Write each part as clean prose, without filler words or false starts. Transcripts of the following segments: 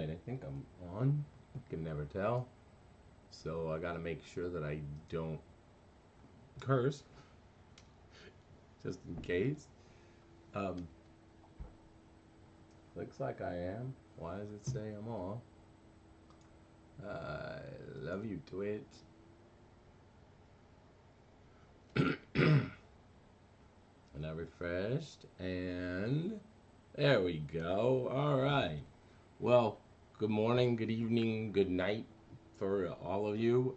Alright, I think I'm on. Can never tell. So I gotta make sure that I don't curse, just in case. Um, Looks like I am. Why does it say I'm off? I love you, Twitch. And I refreshed, and there we go. Alright. Well, good morning, good evening, good night for all of you.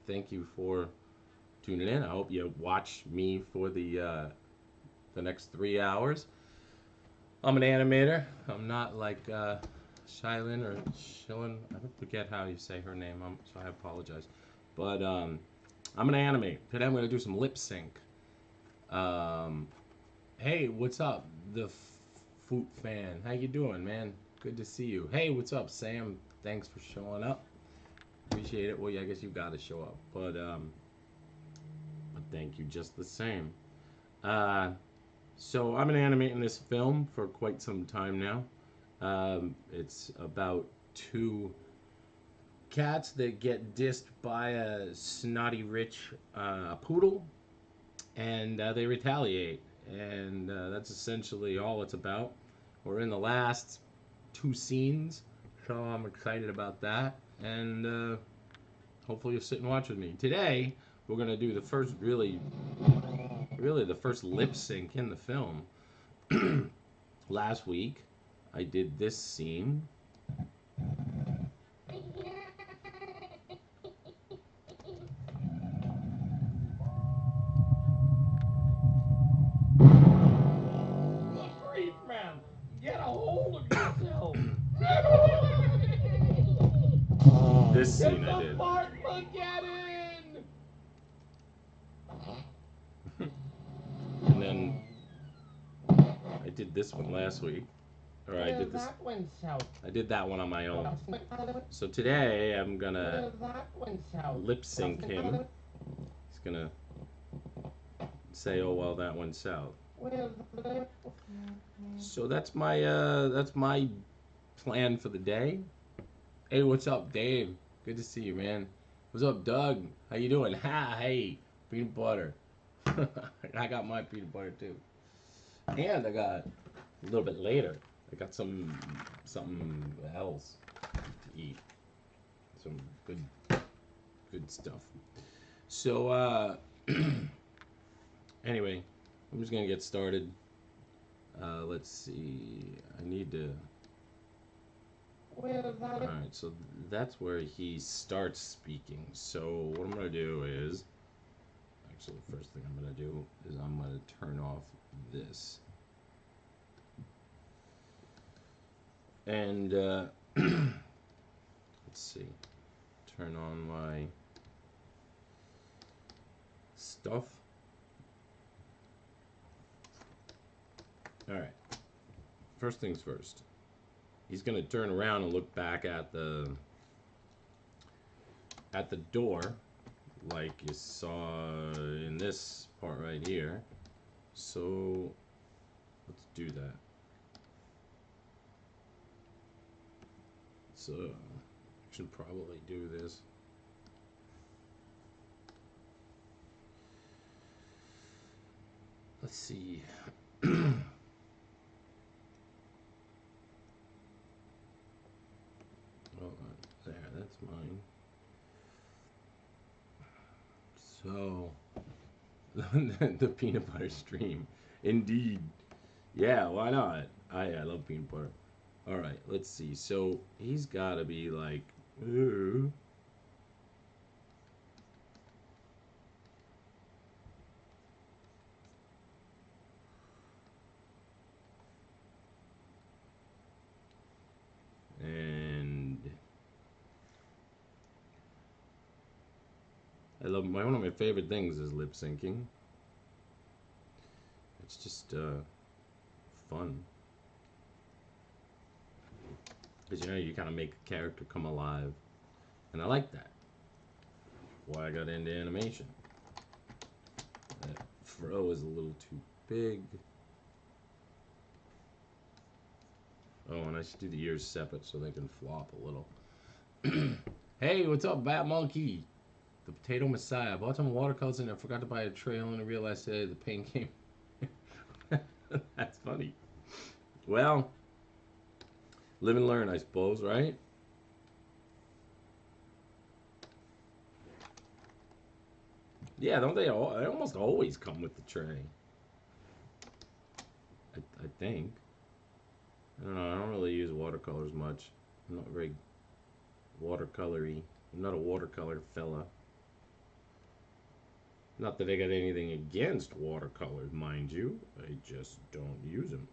Thank you for tuning in. I hope you watch me for the next 3 hours. I'm an animator. I'm not like Shylin or Shillin. I forget how you say her name, so I apologize. But I'm an animator. Today I'm going to do some lip sync. Hey, what's up, the Foot fan? How you doing, man? Good to see you. Hey, what's up, Sam? Thanks for showing up. Appreciate it. Well, yeah, I guess you got to show up, but thank you just the same. So I've been animating this film for quite some time now. It's about two cats that get dissed by a snotty rich poodle, and they retaliate. And that's essentially all it's about. We're in the last 2 scenes, so I'm excited about that. And hopefully you'll sit and watch with me. Today, we're going to do the first really the first lip sync in the film. Last week, I did this scene. Grief, man! Get a hold of yourself! This scene I did. Fart-mageddon! And then I did this one last week. Or I did this. That one south. I did that one on my own. So today I'm gonna lip sync him. He's gonna say, "Oh well, that went south." So that's my plan for the day. Hey, what's up, Dave? Good to see you, man. What's up, Doug? How you doing? Ha, hey, peanut butter. I got my peanut butter too. And I got a little bit later. I got something else to eat. Some good stuff. So anyway, I'm just gonna get started. Let's see. I need to. Alright, so that's where he starts speaking. So what I'm gonna do is, actually, the first thing I'm gonna do is I'm gonna turn off this. And let's see, turn on my stuff. All right, first things first, he's gonna turn around and look back at the door, like you saw in this part right here. So let's do that. So I should probably do this. Let's see. Oh, there, that's mine. So, the peanut butter stream. Indeed. Yeah, why not? I love peanut butter. Alright, let's see. So, he's gotta be like, ooh. And I love one of my favorite things is lip syncing. It's just fun. Because you kind of make a character come alive. And I like that. Why I got into animation. That fro is a little too big. Oh, and I should do the ears separate so they can flop a little. Hey, what's up, Bat Monkey? The Potato Messiah. I bought some watercolors and I forgot to buy a tray and I realized today the paint came. That's funny. Well, live and learn, I suppose, right? Yeah, don't they all? They almost always come with the tray. I think. I don't know. I don't really use watercolors much. I'm not very watercolory. I'm not a watercolor fella. Not that I got anything against watercolors, mind you. I just don't use them.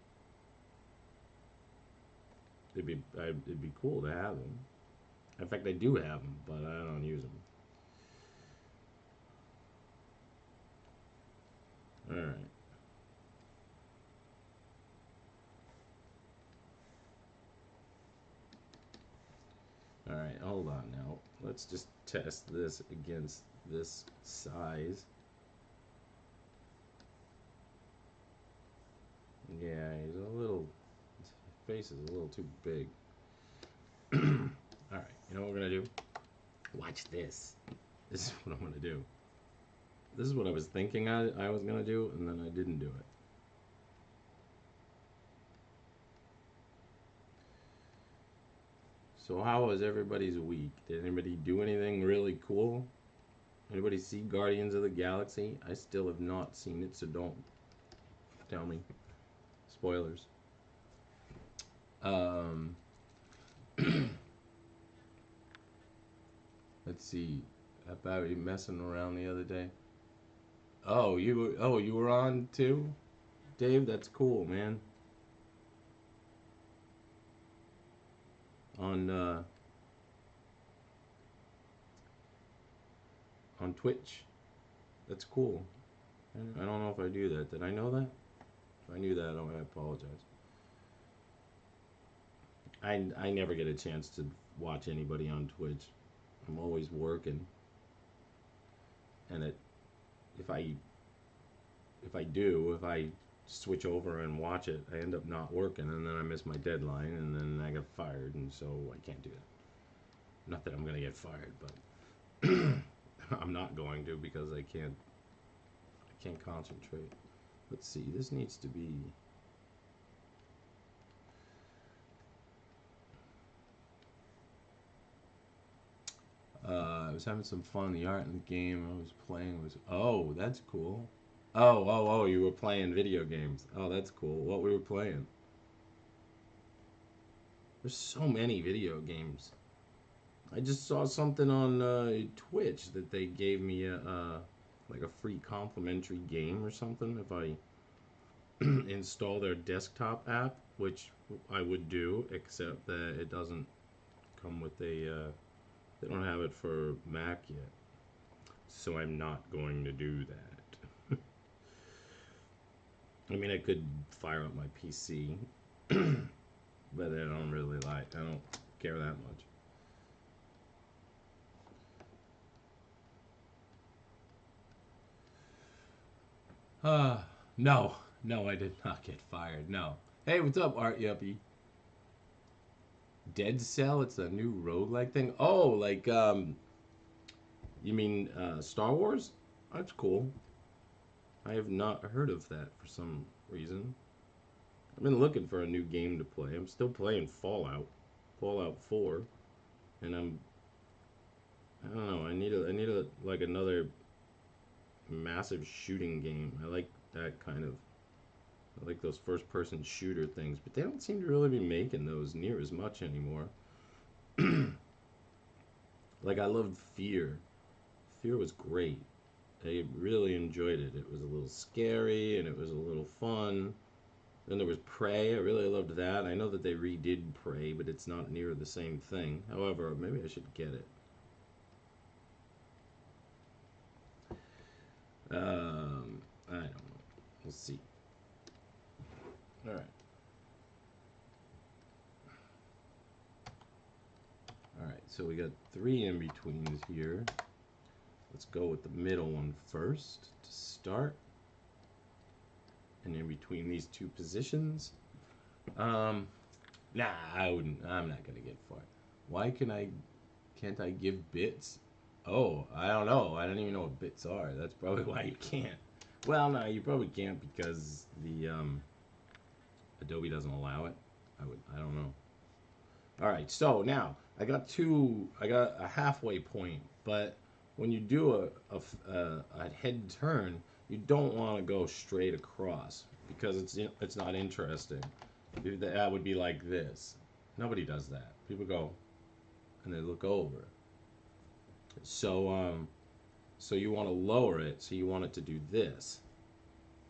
It'd be cool to have them. In fact, I do have them, but I don't use them. All right. All right, hold on now. Let's just test this against this size. Yeah, he's a little. His face is a little too big. All right, you know what we're gonna do? Watch this. This is what I'm gonna do. This is what I was thinking I was gonna do, and then I didn't do it. So how was everybody's week? Did anybody do anything really cool? Anybody see Guardians of the Galaxy? I still have not seen it, so don't tell me. Spoilers. Um, let's see. About you messing around the other day. You were on too, Dave. That's cool, man. On on Twitch. That's cool. I don't know if I do that. Did I know that? If I knew that, I apologize. I never get a chance to watch anybody on Twitch. I'm always working, and if I if I switch over and watch it, I end up not working, and then I miss my deadline, and then I get fired, and so I can't do that. Not that I'm gonna get fired, but I'm not going to because I can't concentrate. Let's see. This needs to be. I was having some fun. The art in the game I was playing was. Oh, that's cool. Oh, you were playing video games. Oh, that's cool. What we were playing? There's so many video games. I just saw something on Twitch that they gave me like a free complimentary game or something if I install their desktop app, which I would do, except that it doesn't come with a. They don't have it for Mac yet, so I'm not going to do that. I mean, I could fire up my PC, but I don't really like. I don't care that much. No, no, I did not get fired. No. Hey, what's up, Art Yuppie? Dead Cell? It's a new roguelike thing. Oh, like you mean Star Wars? That's cool. I have not heard of that for some reason. I've been looking for a new game to play. I'm still playing Fallout 4, and I don't know. I need a like another massive shooting game. I like that kind of. I like those first person shooter things, but they don't seem to really be making those near as much anymore. Like I loved Fear. Fear was great. I really enjoyed it. It was a little scary and it was a little fun. Then there was Prey. I really loved that. I know that they redid Prey, but it's not near the same thing. However, maybe I should get it. I don't know. We'll see. All right. All right. So we got 3 in betweens here. Let's go with the middle one first to start. And in between these two positions, Nah, I wouldn't. I'm not gonna get far. Why can I? Can't I give bits? Oh, I don't know. I don't even know what bits are. That's probably why you can't. Well, no, you probably can't because the Adobe doesn't allow it. I would. I don't know. All right. So now I got two. I got a halfway point, but when you do a head turn, you don't want to go straight across because it's not interesting. That would be like this. Nobody does that. People go and they look over. So so you want to lower it. So you want it to do this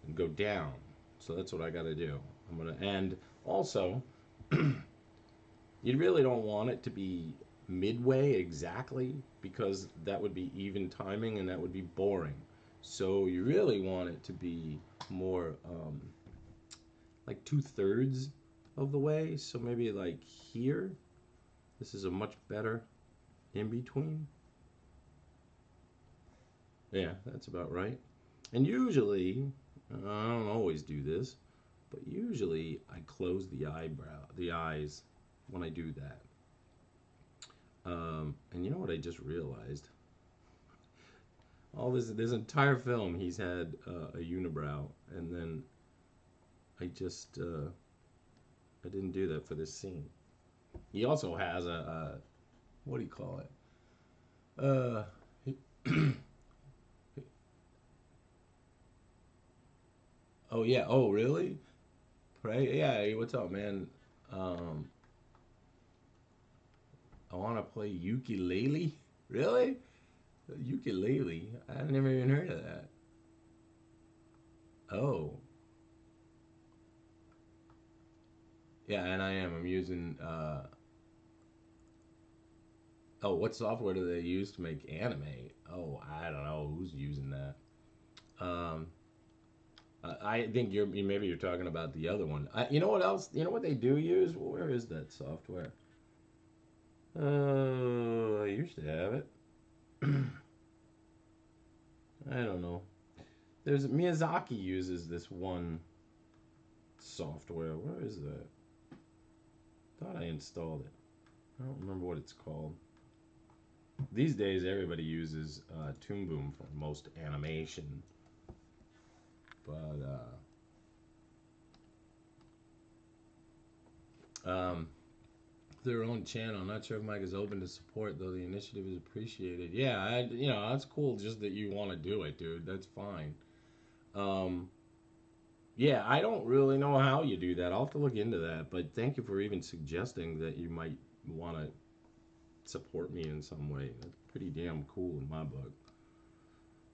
and go down. So that's what I got to do. I'm gonna and also you really don't want it to be midway exactly because that would be even timing and that would be boring. So you really want it to be more like 2/3 of the way. So maybe like here. This is a much better in between. Yeah, that's about right. And usually, I don't always do this, but usually I close the eyes when I do that. And you know what I just realized? All this entire film, he's had a unibrow, and then I didn't do that for this scene. He also has a what do you call it? Oh yeah. Oh really? Right? Yeah. Hey, what's up, man? Um, I want to play ukulele. Really? Ukulele? I never even heard of that. Oh, yeah, and I am. I'm using. Oh, what software do they use to make Animate? Oh, I don't know who's using that. Um, I think maybe you're talking about the other one. You know what else? You know what they do use? Where is that software? I used to have it. I don't know. There's Miyazaki uses this one software. Where is that? Thought I installed it. I don't remember what it's called. These days, everybody uses Toon Boom for most animation, but their own channel. I'm not sure if Mike is open to support, though the initiative is appreciated. Yeah, that's cool. Just that you want to do it, dude. That's fine. Um, yeah, I don't really know how you do that. I'll have to look into that. But thank you for even suggesting that you might want to support me in some way. That's pretty damn cool in my book.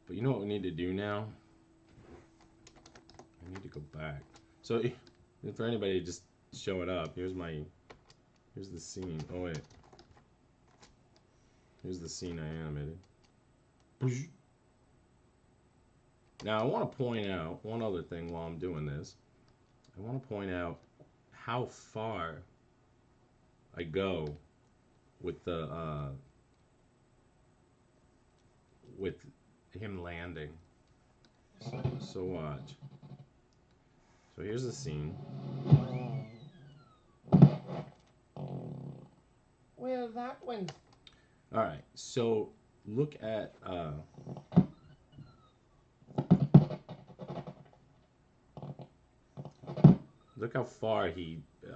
But you know what we need to do now? I need to go back. So, for anybody just showing up, here's the scene. Oh wait, here's the scene I animated. Now I want to point out one other thing while I'm doing this. I want to point out how far I go with the with him landing. So watch. So here's the scene. Well, that went. All right. So look at look how far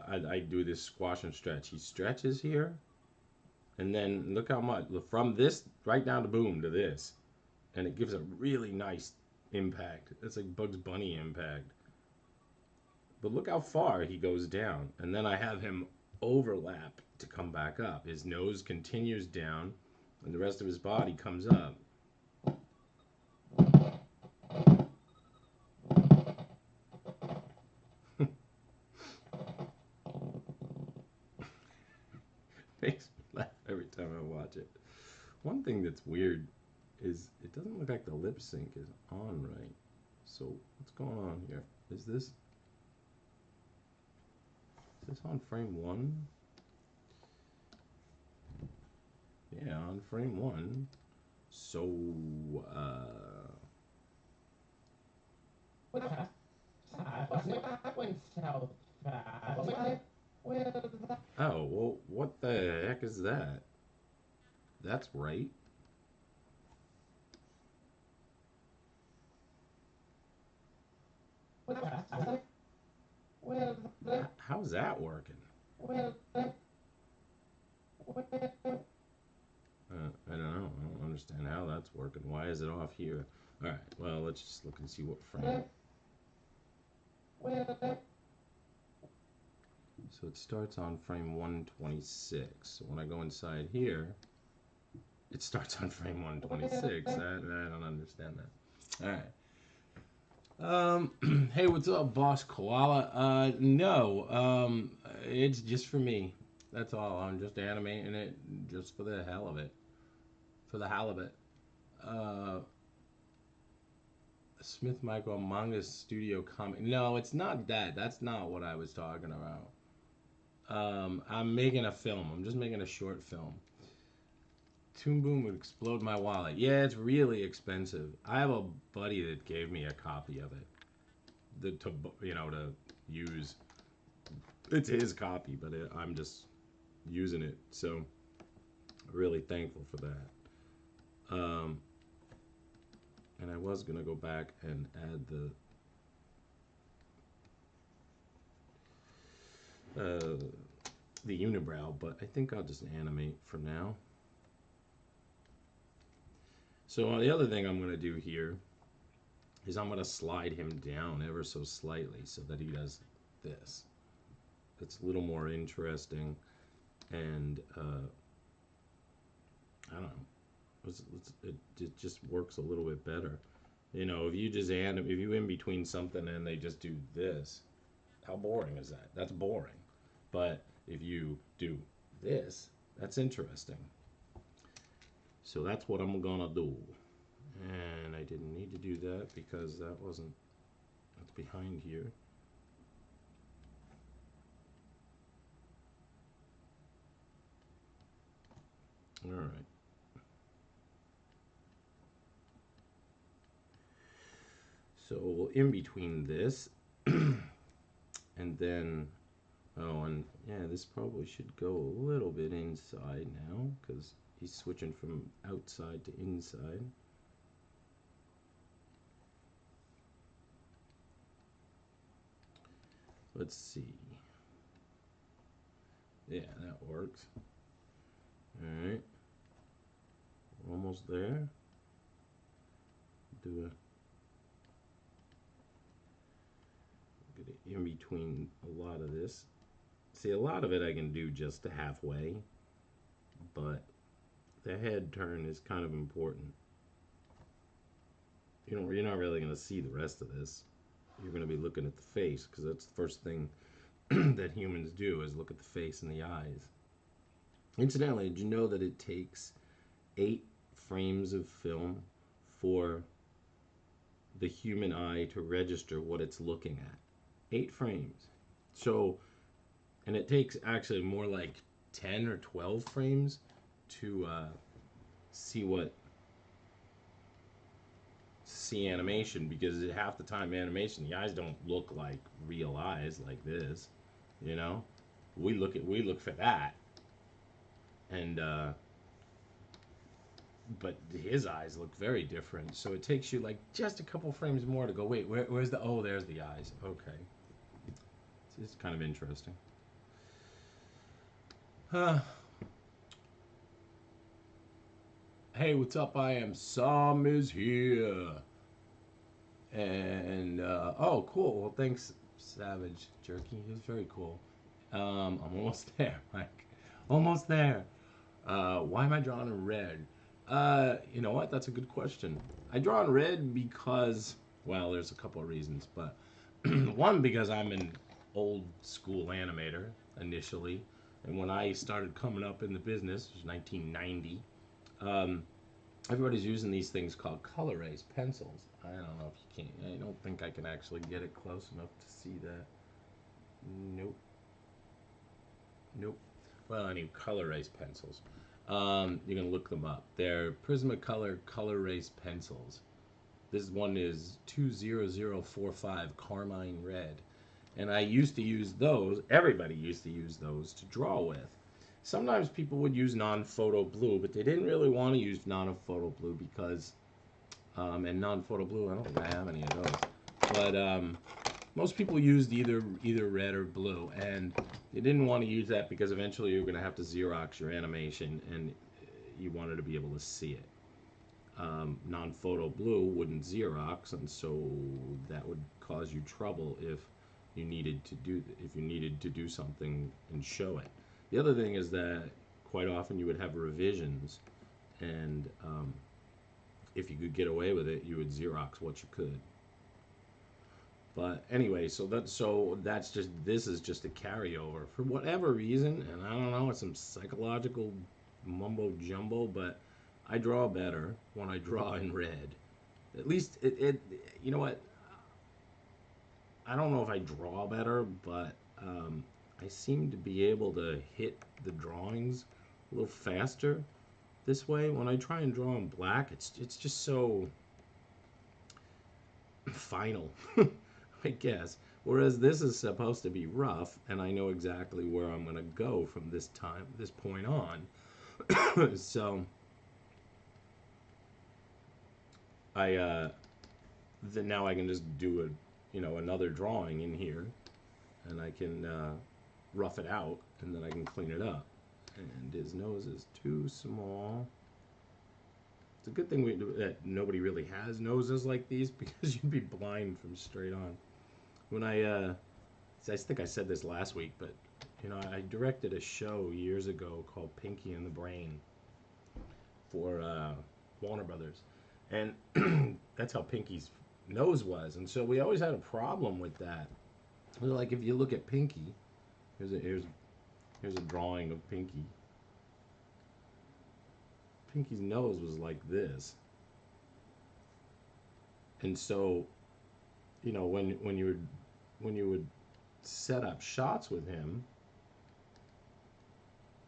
I do this squash and stretch. He stretches here, and then look how much from this right down to boom to this, and it gives a really nice impact. It's like Bugs Bunny impact. But look how far he goes down, and then I have him overlap to come back up. His nose continues down, and the rest of his body comes up. Makes me laugh every time I watch it. One thing that's weird is it doesn't look like the lip sync is on right. So what's going on here? Is this on frame one? Yeah, on frame one. So Well, that went south fast. Well, That's right. Well, How's that working? well, I don't know. I don't understand how that's working. Why is it off here? All right. Well, let's just look and see what frame. well, So it starts on frame 126. So when I go inside here, it starts on frame 126. I don't understand that. All right. Hey, what's up, boss koala? No, it's just for me. That's all. I'm just animating it just for the hell of it. For the halibut. Uh, Smith Micro Manga Studio comic. No, it's not that. That's not what I was talking about. I'm making a film. I'm just making a short film. Toon Boom would explode my wallet. Yeah, it's really expensive. I have a buddy that gave me a copy of it. To use. It's his copy, but I'm just using it. So really thankful for that. And I was gonna go back and add the unibrow, but I think I'll just animate for now. So the other thing I'm gonna do here is I'm gonna slide him down ever so slightly so that he does this. It's a little more interesting, and I don't know. It just works a little bit better. If you just if you in between something and they just do this, how boring is that? That's boring. But if you do this, that's interesting. So that's what I'm gonna do. And I didn't need to do that because that's behind here. All right. So in between this, and then, oh, and yeah, this probably should go a little bit inside now because he's switching from outside to inside. Let's see. Yeah, that works. All right. Almost there. Do a get it in between a lot of this. See, a lot of it I can do just halfway, but the head turn is kind of important. You're not really going to see the rest of this. You're going to be looking at the face because that's the first thing that humans do is look at the face and the eyes. Incidentally, did you know that it takes 8 frames of film for the human eye to register what it's looking at? 8 frames. So, and it takes actually more like 10 or 12 frames to see animation because half the time animation the eyes don't look like real eyes like this, you know. We look for that, and but his eyes look very different. So it takes you like just a couple frames more to go. Wait, where's the? Oh, there's the eyes. Okay, it's kind of interesting. Huh. Hey, what's up? I am Sam is here. And oh, cool. Well, thanks, Savage Jerky. It was very cool. I'm almost there, Mike. Almost there. Why am I drawing in red? You know what? That's a good question. I draw in red because, well, there's a couple of reasons, but one because I'm an old school animator initially, and when I started coming up in the business, it was 1990. Um, Everybody's using these things called color race pencils. I don't know if you can. I don't think I can actually get it close enough to see that. Nope. Nope. Well, any color race pencils. You can look them up. They're Prismacolor color race pencils. This one is 20045 Carmine Red. And I used to use those, everybody used to use those to draw with. sometimes people would use non-photo blue, but they didn't really want to use non-photo blue because, and non-photo blue, I don't think I have any of those. But most people used either red or blue, and they didn't want to use that because eventually you're going to have to Xerox your animation, and you wanted to be able to see it. Non-photo blue wouldn't Xerox, and so that would cause you trouble if you needed to do something and show it. The other thing is that quite often you would have revisions, and if you could get away with it, you would Xerox what you could. But anyway, that's just this is just a carryover for whatever reason, and I don't know, it's some psychological mumbo jumbo, but I draw better when I draw in red. At least it you know what? I don't know if I draw better, but I seem to be able to hit the drawings a little faster this way. When I try and draw in black, it's just so final, I guess. Whereas this is supposed to be rough, and I know exactly where I'm going to go from this point on. So I then now I can just do another drawing in here, and I can rough it out, and then I can clean it up. And his nose is too small. It's a good thing that nobody really has noses like these because you'd be blind from straight on. When I think I said this last week, but I directed a show years ago called Pinky and the Brain for Warner Brothers, and that's how Pinky's nose was, and so we always had a problem with that. Like if you look at Pinky, here's a drawing of Pinky. Pinky's nose was like this, and so when you would set up shots with him,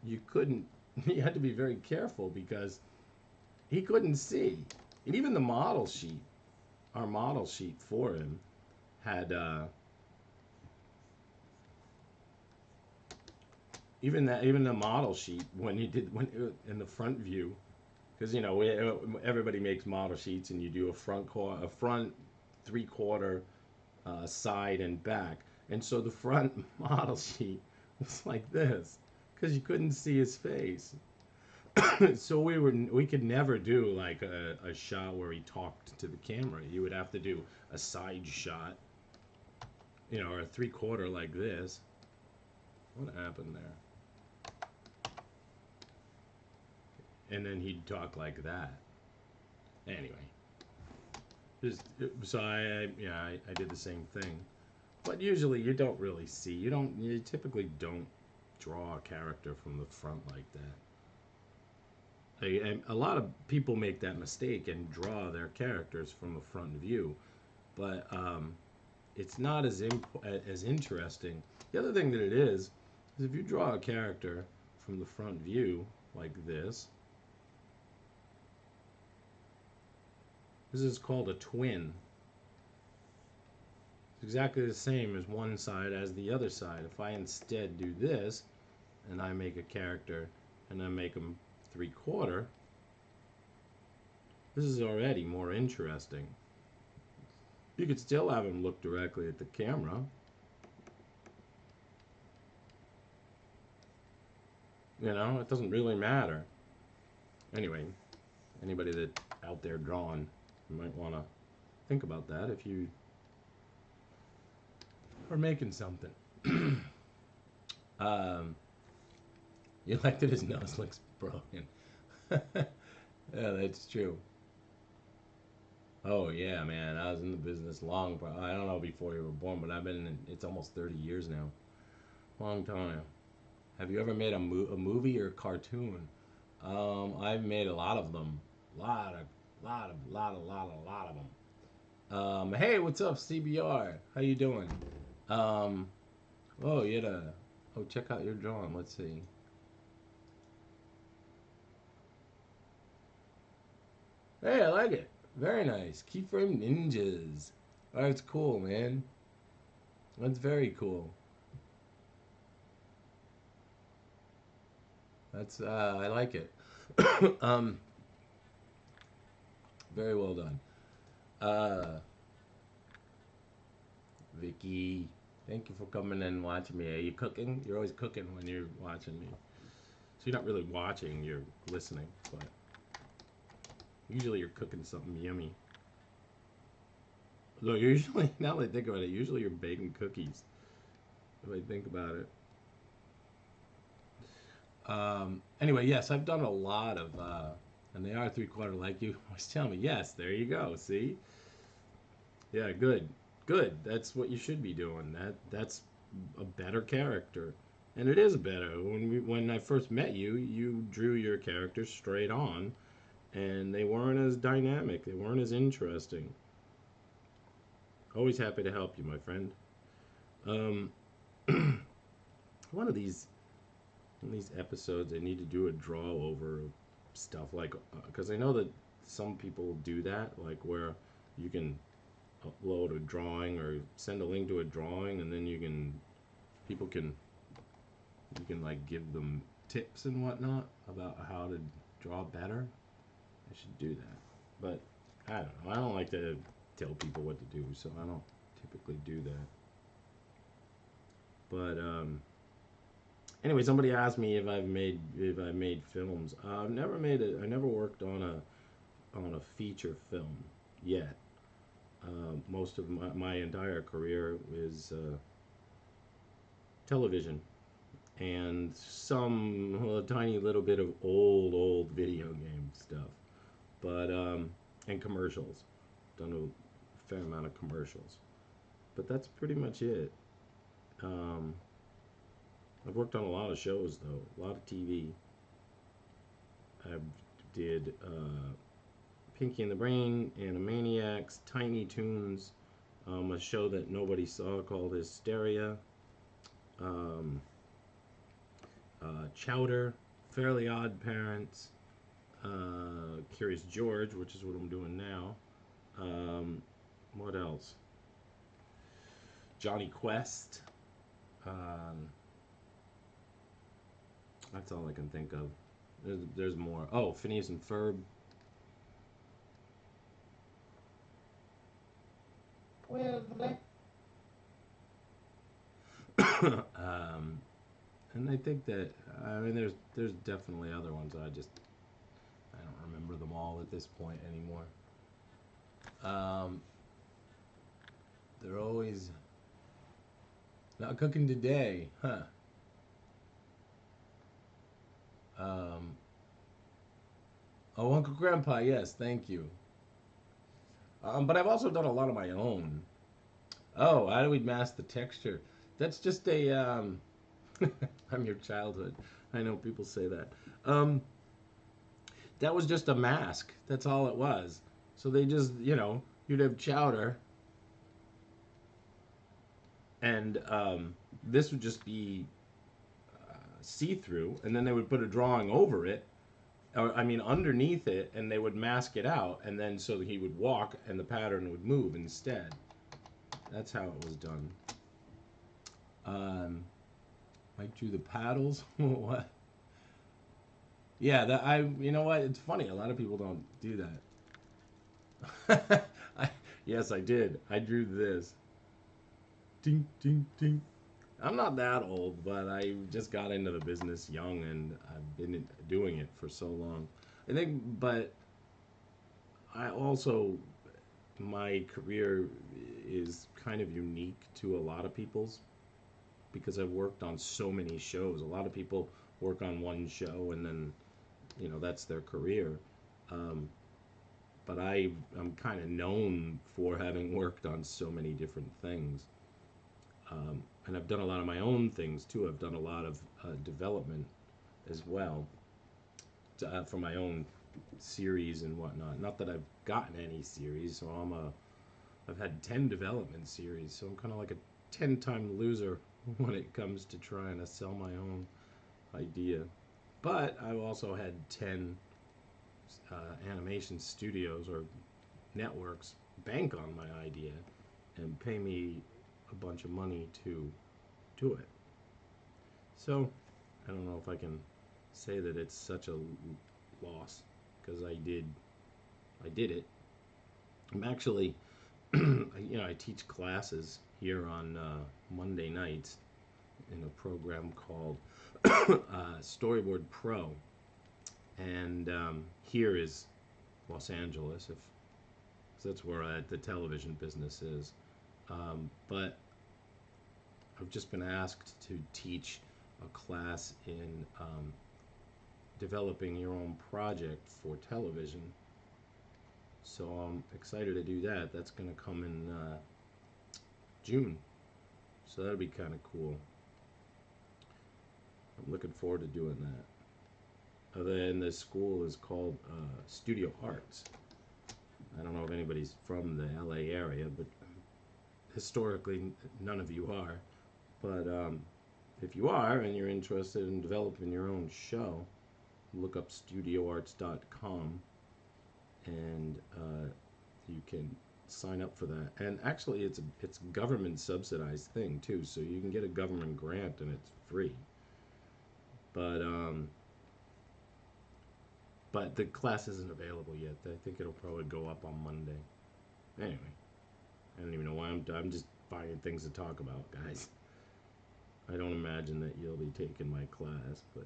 you couldn't. You had to be very careful because he couldn't see, and even the model sheet, our model sheet for him, had even the model sheet when in the front view, because everybody makes model sheets and you do a front 3/4 side and back, and so the front model sheet was like this because you couldn't see his face. So we could never do like a shot where he talked to the camera. You would have to do a side shot, or a 3/4 like this. What happened there? And then he'd talk like that. Anyway, so I did the same thing, but usually you don't really see. You typically don't draw a character from the front like that. And a lot of people make that mistake and draw their characters from a front view, but it's not as interesting. The other thing that it is if you draw a character from the front view like this. This is called a twin. It's exactly the same as one side as the other side. If I instead do this, and I make a character, and I make him 3/4, this is already more interesting. You could still have him look directly at the camera. It doesn't really matter. Anyway, anybody that out there drawing, you might want to think about that if you are making something. You like that his nose looks broken. Yeah, that's true. Oh yeah, man. I was in the business long. I don't know before you were born, but I've been in. It's almost 30 years now. Long time. Have you ever made a movie or a cartoon? I've made a lot of them. Lot of them. Hey, what's up, CBR? How you doing? Um, oh, check out your drawing. Let's see. Hey, I like it. Very nice. Keyframe ninjas. Oh, that's cool, man. That's very cool. That's I like it. um, very well done. Uh, Vicky, thank you for coming and watching me. Are you cooking? You're always cooking when you're watching me. So you're not really watching, you're listening. But usually you're cooking something yummy. Look, usually, now that I think about it, usually you're baking cookies. If I think about it. Anyway, yes, I've done a lot of, and they are three-quarter like you always tell me. Yes, there you go. See? Yeah, good, good. That's what you should be doing. That's a better character, and it is better. When I first met you, you drew your characters straight on, and they weren't as dynamic. They weren't as interesting. Always happy to help you, my friend. Um, one of these in these episodes, I need to do a draw over of stuff like because I know that some people do that, like where you can upload a drawing or send a link to a drawing, and then people can you can like give them tips and whatnot about how to draw better. I should do that, but I don't know. I don't like to tell people what to do, so I don't typically do that. But anyway, somebody asked me if I've made films. I've never made it. I never worked on a feature film yet. Most of my entire career is television and a tiny little bit of old video game stuff, but and commercials. Done a fair amount of commercials, but that's pretty much it. Um, I've worked on a lot of shows though, a lot of TV. I did Pinky and the Brain, Animaniacs, Tiny Toons, a show that nobody saw called Hysteria, um, Chowder, Fairly Odd Parents, Curious George, which is what I'm doing now. Um, what else? Johnny Quest. Um, that's all I can think of. There's more. Oh, Phineas and Ferb. Well, that um, and I think that I mean there's definitely other ones. I don't remember them all at this point anymore. Um, they're always not cooking today, huh? Um, oh, Uncle Grandpa, yes, thank you. But I've also done a lot of my own. Oh, how do we mask the texture? That's just a I'm your childhood. I know people say that. Um, that was just a mask. That's all it was. So they just, you'd have chowder, and this would just be see through, and then they would put a drawing over it, or I mean underneath it, and they would mask it out, and then so that he would walk and the pattern would move instead. That's how it was done. Um, Mike drew the paddles. What? Yeah, that I. You know what? It's funny. A lot of people don't do that. Yes, I did. I drew this. Ding, ding, ding. I'm not that old, but I just got into the business young, and I've been doing it for so long. I think, but I also my career is kind of unique to a lot of people's because I've worked on so many shows. A lot of people work on one show and then that's their career. Um, but I'm kind of known for having worked on so many different things. And I've done a lot of my own things too. I've done a lot of development as well for my own series and whatnot. Not that I've gotten any series, so I've had 10 development series, so I'm kind of like a 10-time loser when it comes to trying to sell my own idea. But I've also had 10 animation studios or networks bank on my idea and pay me a bunch of money to do it. So I don't know if I can say that it's such a loss because I did it. I'm actually, I teach classes here on Monday nights in a program called Storyboard Pro, and here is Los Angeles, if 'cause that's where the television business is. But I've just been asked to teach a class in developing your own project for television. So I'm excited to do that. That's going to come in June. So that'll be kind of cool. I'm looking forward to doing that. Other than the school is called Studio Arts. I don't know if anybody's from the LA area, but historically none of you are. But if you are and you're interested in developing your own show, look up studioarts.com and you can sign up for that. And actually, it's a government subsidized thing too, so you can get a government grant and it's free. But the class isn't available yet. I think it'll probably go up on Monday. Anyway, I don't even know why I'm just finding things to talk about, guys. I don't imagine that you'll be taking my class, but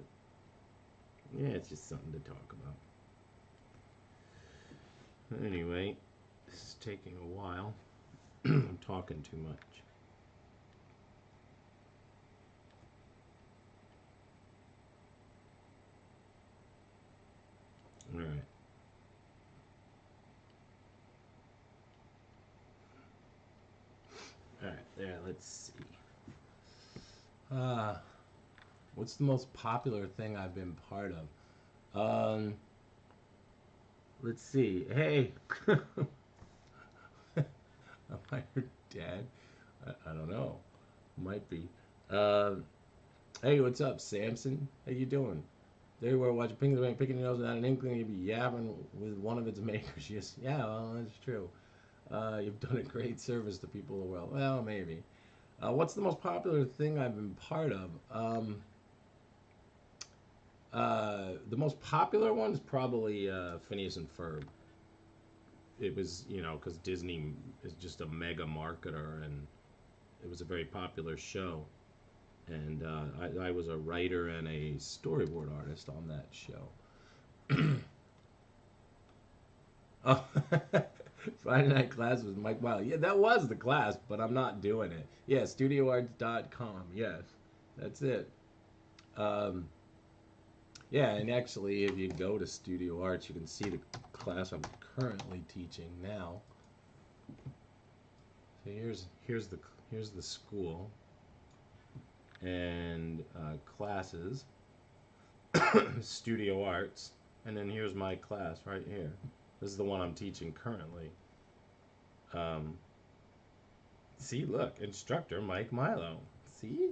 yeah, it's just something to talk about. Anyway, this is taking a while. I'm talking too much. All right. All right. There. Let's see. Uh, what's the most popular thing I've been part of? Let's see. Hey, am I your dad? I don't know. Might be. Um, hey, what's up, Samson? How you doing? There you were watching Pink the Bank, picking your nose without an inkling you'd be yapping with one of its makers. Yes, yeah, well, that's true. You've done a great service to people of the world. Well, maybe. What's the most popular thing I've been part of? The most popular one is probably Phineas and Ferb. It was, because Disney is just a mega marketer, and it was a very popular show. And I was a writer and a storyboard artist on that show. Oh, Friday night class was Mike Milo. Yeah, that was the class, but I'm not doing it. Yeah, studioarts.com. Yes, that's it. Um, yeah, and actually, if you go to Studio Arts, you can see the class I'm currently teaching now. So here's the school and classes, Studio Arts, and then here's my class right here. This is the one I'm teaching currently. Um, See, look, instructor Mike Milo. See,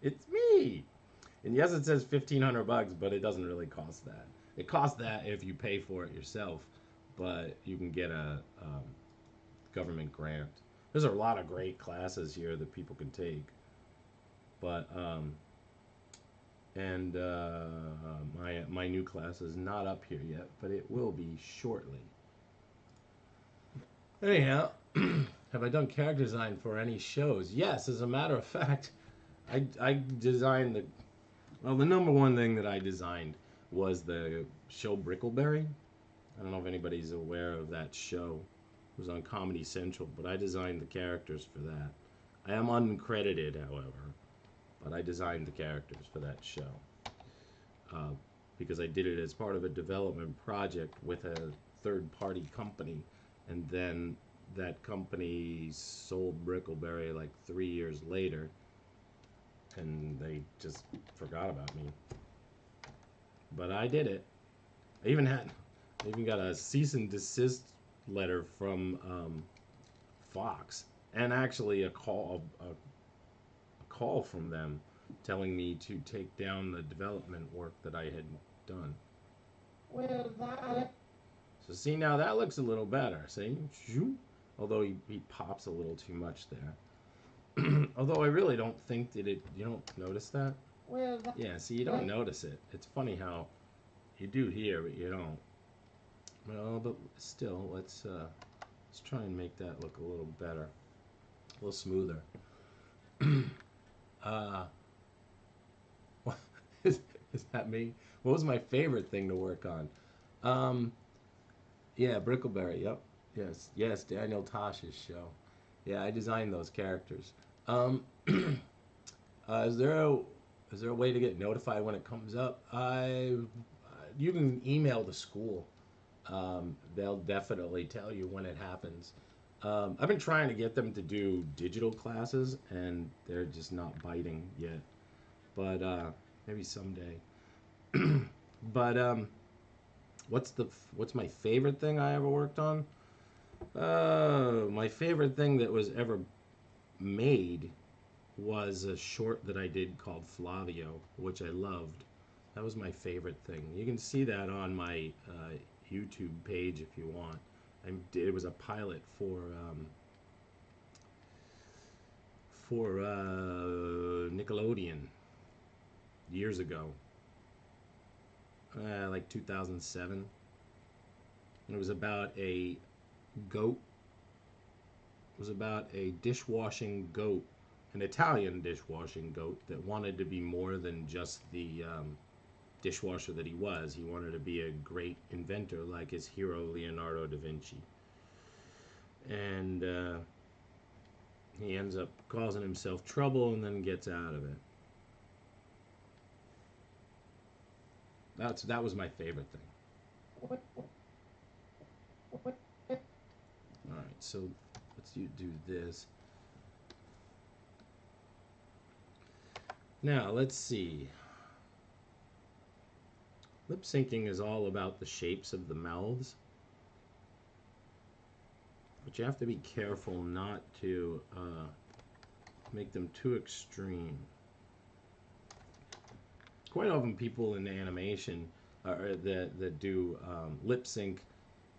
it's me. And yes, it says $1,500, but it doesn't really cost that. It costs that if you pay for it yourself, but you can get a government grant. There's a lot of great classes here that people can take, but and my new class is not up here yet, but it will be shortly. Anyhow, have I done character design for any shows? Yes, as a matter of fact, I designed the number one thing that I designed was the show Brickleberry. I don't know if anybody's aware of that show. It was on Comedy Central, but I designed the characters for that. I am uncredited, however, but I designed the characters for that show uh, because I did it as part of a development project with a third-party company, and then that company sold Brickleberry like 3 years later, and they just forgot about me. But I did it. I even got a cease and desist letter from Fox, and actually a call from them telling me to take down the development work that I had done. Well, that So see, now that looks a little better. See, although he pops a little too much there. Although I really don't think that it. You don't notice that? Well, that, Yeah, see, you don't that, notice it. It's funny how you do here, but you don't. Well, but still, let's try and make that look a little better, a little smoother. uh, what, is, is that me? What was my favorite thing to work on? Um, yeah, Brickleberry. Yep. Yes. Yes. Daniel Tosh's show. Yeah, I designed those characters. Um, is there a way to get notified when it comes up? You can email the school. They'll definitely tell you when it happens. I've been trying to get them to do digital classes, and they're just not biting yet. But maybe someday. But what's my favorite thing I ever worked on? My favorite thing that was ever made was a short that I did called Flavio, which I loved. That was my favorite thing. You can see that on my YouTube page if you want. It was a pilot for Nickelodeon years ago, like 2007. It was about a goat. It was about a dishwashing goat, an Italian dishwashing goat that wanted to be more than just the dishwasher that he was. He wanted to be a great inventor like his hero Leonardo da Vinci. And he ends up causing himself trouble and then gets out of it. That was my favorite thing. All right, so let's do this. Now let's see. Lip syncing is all about the shapes of the mouths, but you have to be careful not to make them too extreme. Quite often, people in animation that do lip sync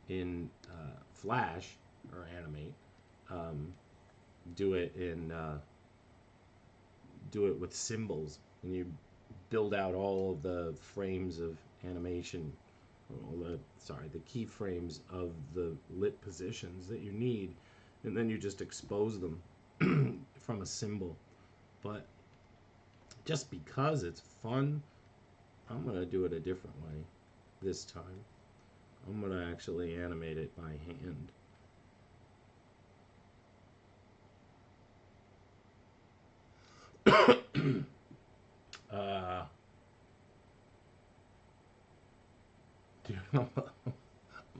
in Flash or animate um, do it with symbols, and you build out all of the frames of animation, all the keyframes of the lip positions that you need, and then you just expose them from a symbol. But just because it's fun, I'm gonna do it a different way this time. I'm gonna actually animate it by hand. uh, dude, I'm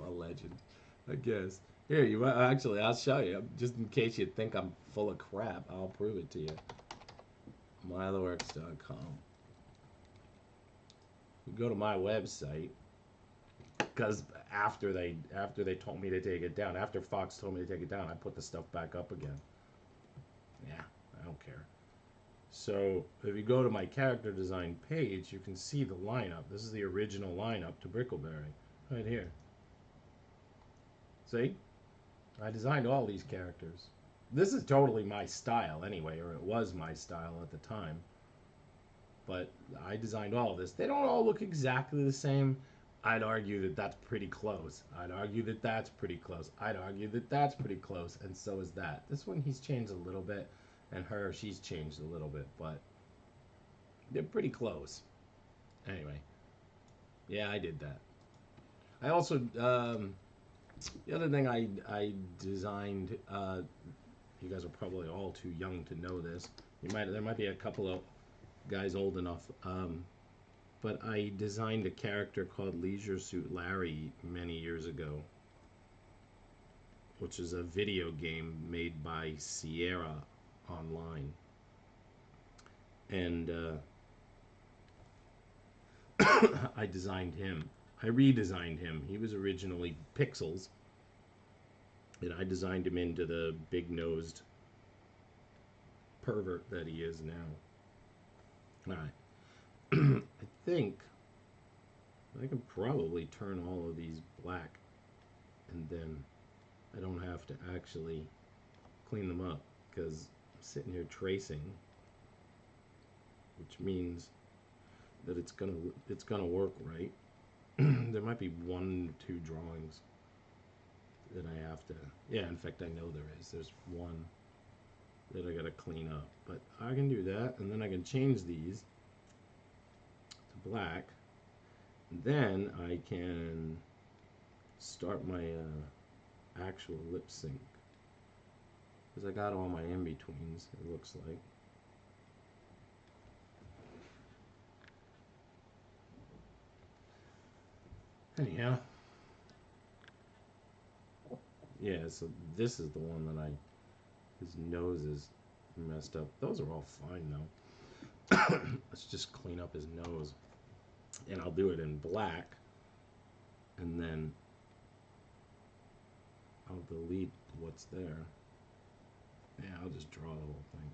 a legend, I guess. Here, you actually, I'll show you. Just in case you think I'm full of crap, I'll prove it to you. MiloWorks.com. You go to my website because after they told me to take it down, after Fox told me to take it down, I put the stuff back up again. Yeah, I don't care. So if you go to my character design page, you can see the lineup. This is the original lineup to Brickleberry, right here. See? I designed all these characters. This is totally my style anyway, or it was my style at the time. But I designed all of this. They don't all look exactly the same. I'd argue that that's pretty close. I'd argue that that's pretty close. I'd argue that that's pretty close, and so is that. This one he's changed a little bit, and she's changed a little bit, but they're pretty close. Anyway, yeah, I did that. I also the other thing I designed. You guys are probably all too young to know this. There might be a couple of guys old enough. But I designed a character called Leisure Suit Larry many years ago, which is a video game made by Sierra Online. And I designed him. I redesigned him. He was originally pixels, and I designed him into the big-nosed pervert that he is now. All right. I think I can probably turn all of these black, and then I don't have to actually clean them up because I'm sitting here tracing, which means that it's gonna work right. There might be one or two drawings that I have to. Yeah, in fact, I know there is. There's one that I gotta clean up, but I can do that, and then I can change these to black. And then I can start my actual lip sync because I got all my in betweens. It looks like. Anyhow, yeah. So this is the one that I. His nose is messed up. Those are all fine though. Let's just clean up his nose, and I'll do it in black, and then I'll delete what's there. Yeah, I'll just draw the whole thing.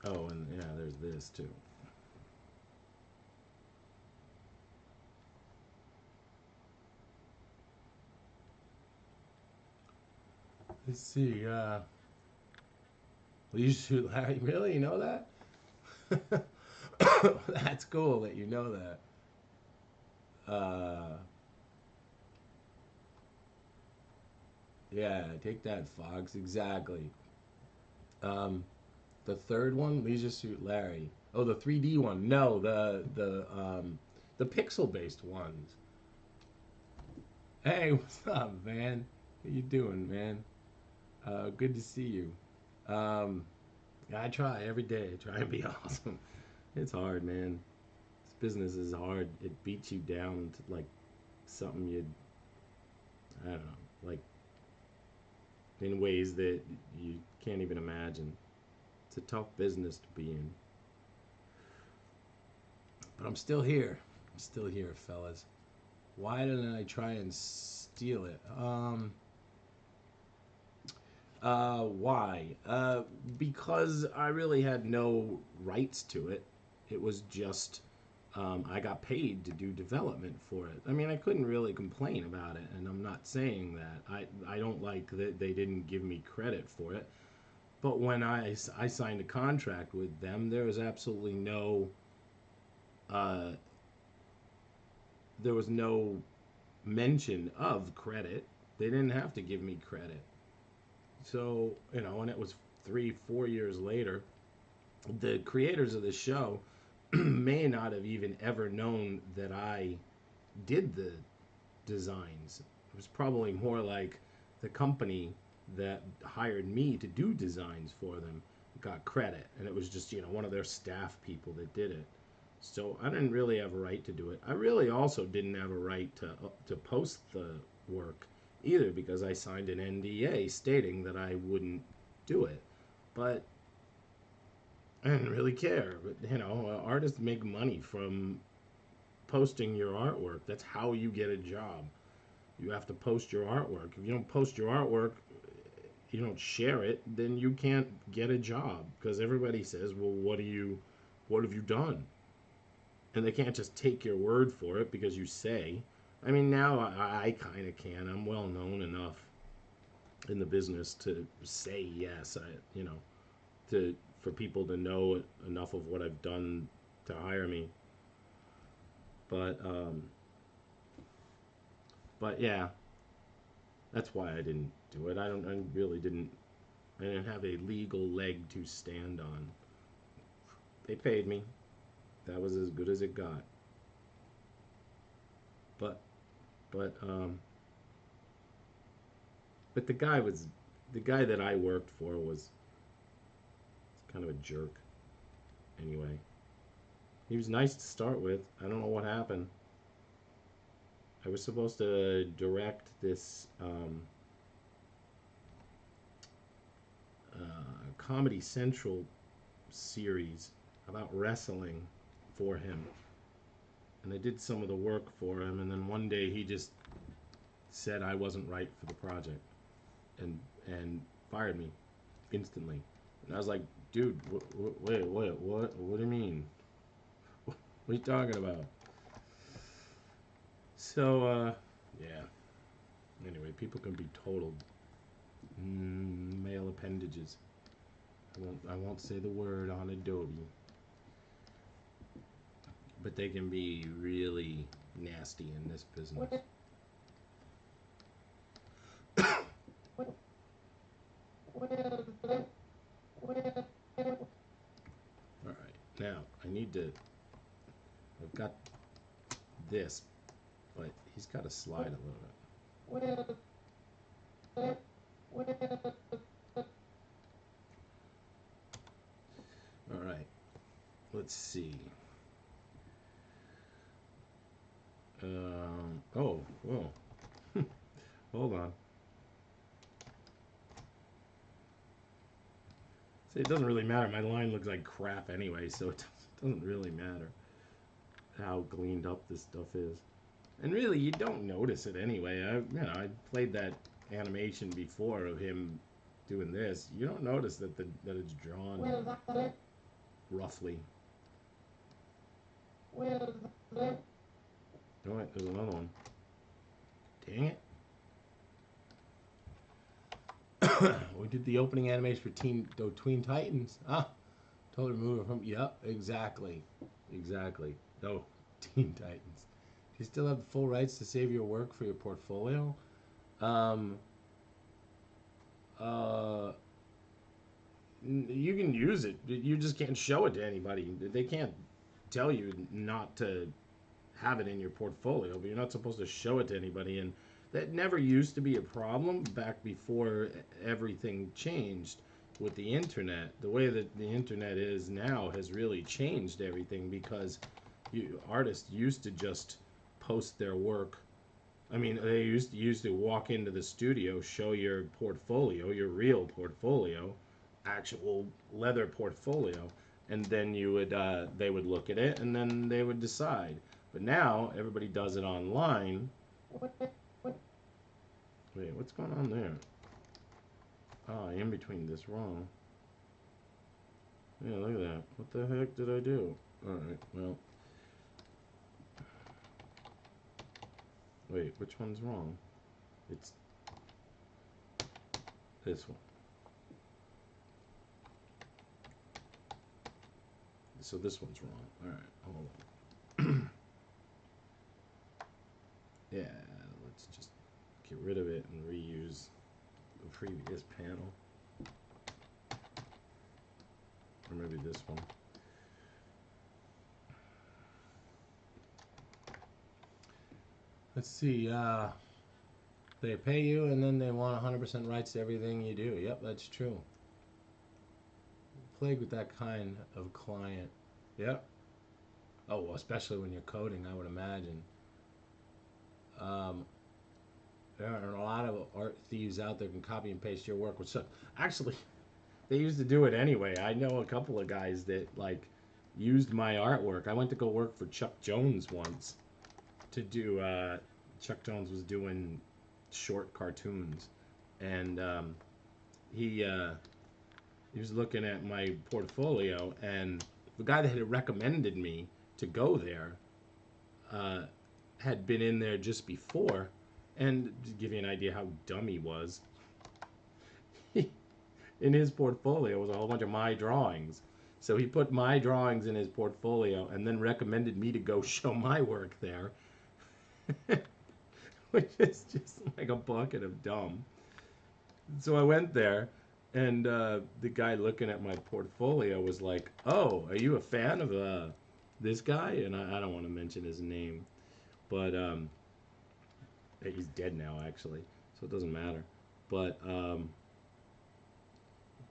Oh, and yeah, there's this too. Let's see. Will you shoot Larry? Really? You know that? That's cool that you know that. Uh, yeah, take that, Fox. Exactly. Um, the third one, Leisure Suit Larry. Oh, the 3D one. No, the pixel based ones. Hey, what's up, man? How you doing, man? Good to see you. Um, I try every day. I try and be awesome. It's hard, man. This business is hard. It beats you down to like something you'd, I don't know, like in ways that you can't even imagine. It's a tough business to be in. But I'm still here. I'm still here, fellas. Why didn't I try and steal it? Why? Because I really had no rights to it. It was just I got paid to do development for it. I mean, I couldn't really complain about it, and I'm not saying that. I don't like that they didn't give me credit for it. But when I signed a contract with them, there was absolutely no uh, there was no mention of credit. They didn't have to give me credit. So, and it was 3, 4 years later. The creators of the show may not have even ever known that I did the designs. It was probably more like the company that hired me to do designs for them got credit, and it was just one of their staff people that did it. So I didn't really have a right to do it. I really also didn't have a right to post the work either because I signed an NDA stating that I wouldn't do it. But I didn't really care. But artists make money from posting your artwork. That's how you get a job. You have to post your artwork. If you don't post your artwork, you don't share it, then you can't get a job because everybody says, "Well, what have you done?" And they can't just take your word for it because you say. I mean, now I kind of can. I'm well known enough in the business to say yes. To for people to know enough of what I've done to hire me. But but yeah, that's why I didn't do it. I really didn't. I didn't have a legal leg to stand on. They paid me. That was as good as it got. But but but the guy that I worked for was kind of a jerk. Anyway, he was nice to start with. I don't know what happened. I was supposed to direct this Comedy Central series about wrestling for him, and I did some of the work for him. And then one day he just said I wasn't right for the project, and fired me instantly. And I was like, dude, wait, what do you mean? What are you talking about? So, yeah. Anyway, people can be total Male appendages. I won't say the word on Adobe, but they can be really nasty in this business. All right, now I need to. I've got this, but he's got to slide a little bit. All right, let's see. Oh, whoa. Hold on. See, it doesn't really matter. My line looks like crap anyway, so it doesn't really matter how cleaned up this stuff is. And really, you don't notice it anyway. I played that animation before of him doing this. You don't notice that it's drawn roughly. Oh wait, there's another one. Dang it. We did the opening animation for Tween Titans. Ah, totally remove it from. Yep, exactly. Exactly. No, Teen Titans. Do you still have the full rights to save your work for your portfolio? Um, uh, you can use it. You just can't show it to anybody. They can't tell you not to have it in your portfolio, but you're not supposed to show it to anybody. And that never used to be a problem back before everything changed with the internet. The way that the internet is now has really changed everything because artists used to just post their work. I mean, they used to walk into the studio, show your portfolio, your real portfolio, actual leather portfolio, and then they would look at it and then they would decide. But now everybody does it online. Wait, what's going on there? Oh, I am between this wrong. Yeah, look at that. What the heck did I do? Alright, well. Wait, which one's wrong? It's this one. So this one's wrong. Alright, hold on. Yeah, let's just get rid of it and reuse the previous panel. Or maybe this one. Let's see, they pay you and then they want 100% rights to everything you do. Yep, that's true. Plagued with that kind of client. Yep. Oh, well, especially when you're coding, I would imagine. There are a lot of art thieves out there who can copy and paste your work. Which actually, they used to do it anyway. I know a couple of guys that used my artwork. I went to go work for Chuck Jones once to do. Chuck Jones was doing short cartoons, and he was looking at my portfolio, and the guy that had recommended me to go there uh, had been in there just before. And to give you an idea how dumb he was, in his portfolio was a whole bunch of my drawings. So he put my drawings in his portfolio and then recommended me to go show my work there, which is just like a bucket of dumb. So I went there, and the guy looking at my portfolio was like, "Oh, are you a fan of this guy?" And I don't want to mention his name, but he's dead now, actually, so it doesn't matter. But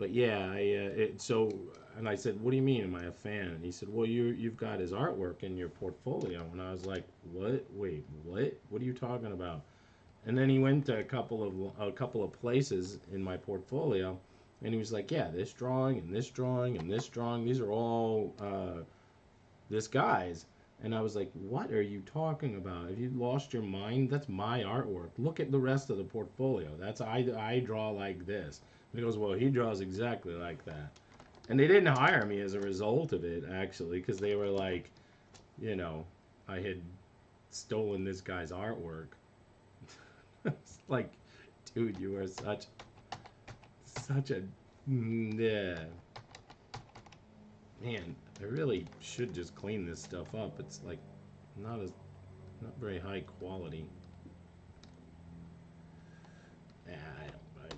yeah, and I said, "What do you mean? Am I a fan?" And he said, "Well, you've got his artwork in your portfolio." And I was like, "What? Wait, what? What are you talking about?" And then he went to a couple of places in my portfolio, and he was like, "Yeah, this drawing and this drawing and this drawing, these are all this guy's." And I was like, "What are you talking about? Have you lost your mind? That's my artwork. Look at the rest of the portfolio. That's I draw like this." And he goes, "Well, he draws exactly like that." And they didn't hire me as a result of it, actually, because they were like, you know, I had stolen this guy's artwork. It's like, dude, you are such such a yeah. Man, I really should just clean this stuff up. It's like not as not very high quality. I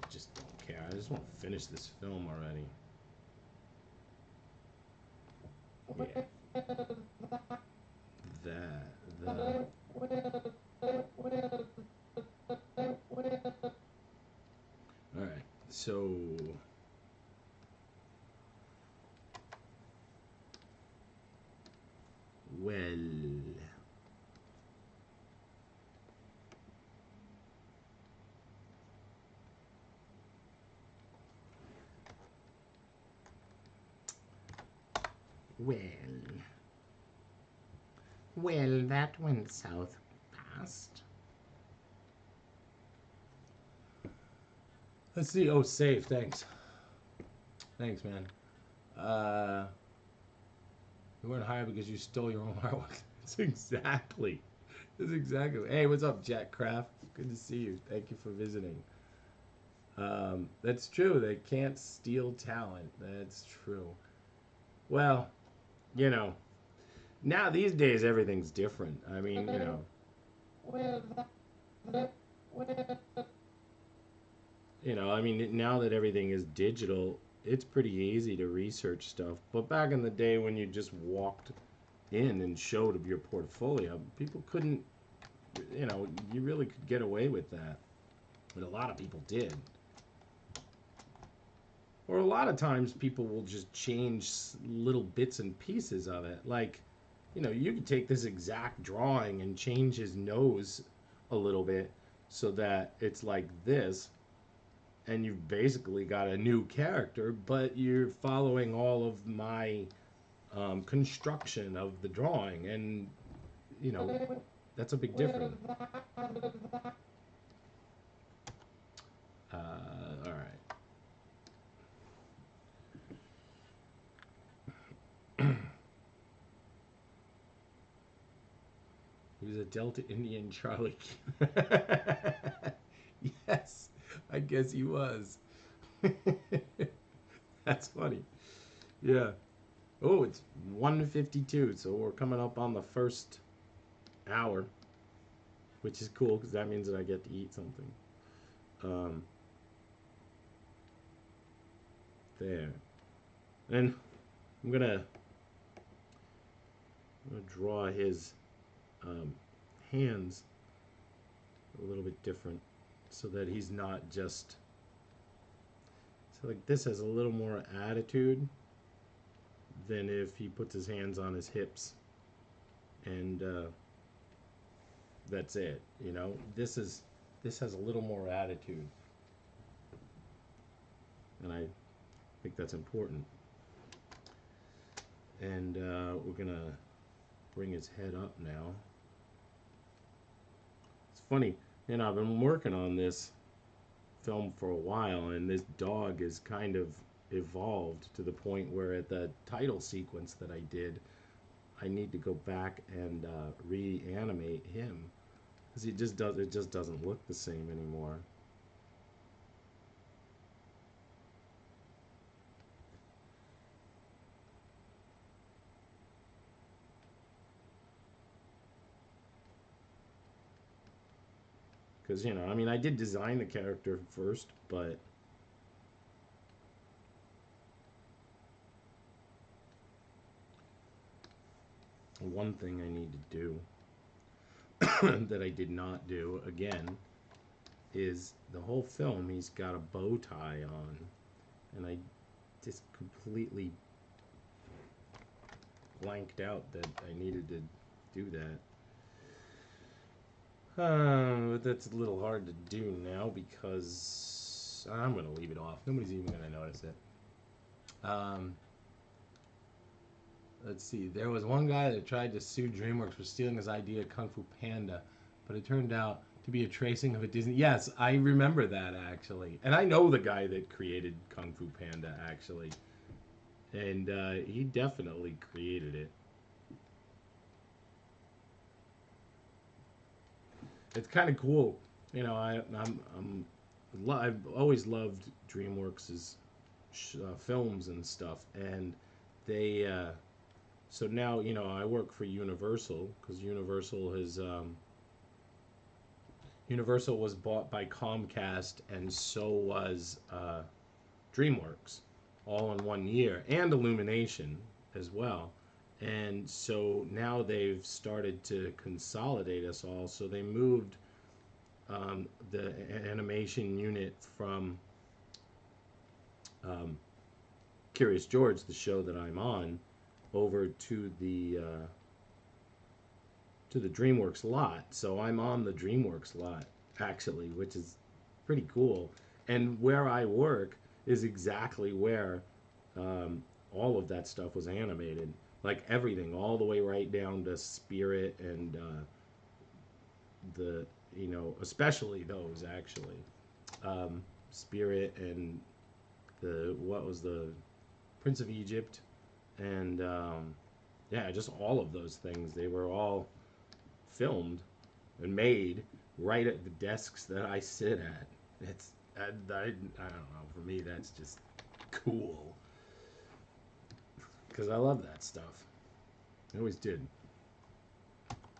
just don't care. I just want to finish this film already. Yeah. That the all right. So well. Well, well, that went south fast. Let's see. Oh, save. Thanks. Thanks, man. You weren't hired because you stole your own artwork. That's exactly. That's exactly. Hey, what's up, Jack Kraft? Good to see you. Thank you for visiting. That's true. They can't steal talent. That's true. Well, you know, now these days everything's different. I mean, I mean, now that everything is digital, it's pretty easy to research stuff. But back in the day when you just walked in and showed your portfolio, people couldn't, you really could get away with that. But a lot of people did. Or a lot of times people will just change little bits and pieces of it. Like, you could take this exact drawing and change his nose a little bit so that it's like this, and you've basically got a new character, but you're following all of my construction of the drawing, and that's a big difference. All right. He was a Delta Indian Charlie. Yes, I guess he was. That's funny. Yeah. Oh, it's 1:52, so we're coming up on the first hour, which is cool because that means that I get to eat something. Um, there. And I'm gonna draw his um, hands a little bit different so that he's not just so like this has a little more attitude than if he puts his hands on his hips and that's it. This has a little more attitude, and I think that's important. And we're gonna bring his head up now. It's funny, I've been working on this film for a while, and this dog is kind of evolved to the point where at the title sequence that I did, I need to go back and reanimate him because it just doesn't look the same anymore. Because I mean, I did design the character first, but one thing I need to do that I did not do again is the whole film he's got a bow tie on, and I just completely blanked out that I needed to do that. But that's a little hard to do now because I'm going to leave it off. Nobody's even going to notice it. Let's see. There was one guy that tried to sue DreamWorks for stealing his idea of Kung Fu Panda, but it turned out to be a tracing of a Disney. Yes, I remember that actually, and I know the guy that created Kung Fu Panda actually, and he definitely created it. It's kind of cool, I'm I've always loved DreamWorks's films and stuff, and they so now I work for Universal because Universal was bought by Comcast, and so was DreamWorks, all in one year, and Illumination as well. And so now they've started to consolidate us all. So they moved the animation unit from um, Curious George, the show that I'm on, over to the DreamWorks lot. So I'm on the DreamWorks lot actually, which is pretty cool. And where I work is exactly where all of that stuff was animated. Like everything, all the way right down to Spirit and the especially those actually, Spirit and the what was the Prince of Egypt and yeah, just all of those things. They were all filmed and made right at the desks that I sit at. It's I don't know. For me, that's just cool because I love that stuff. I always did.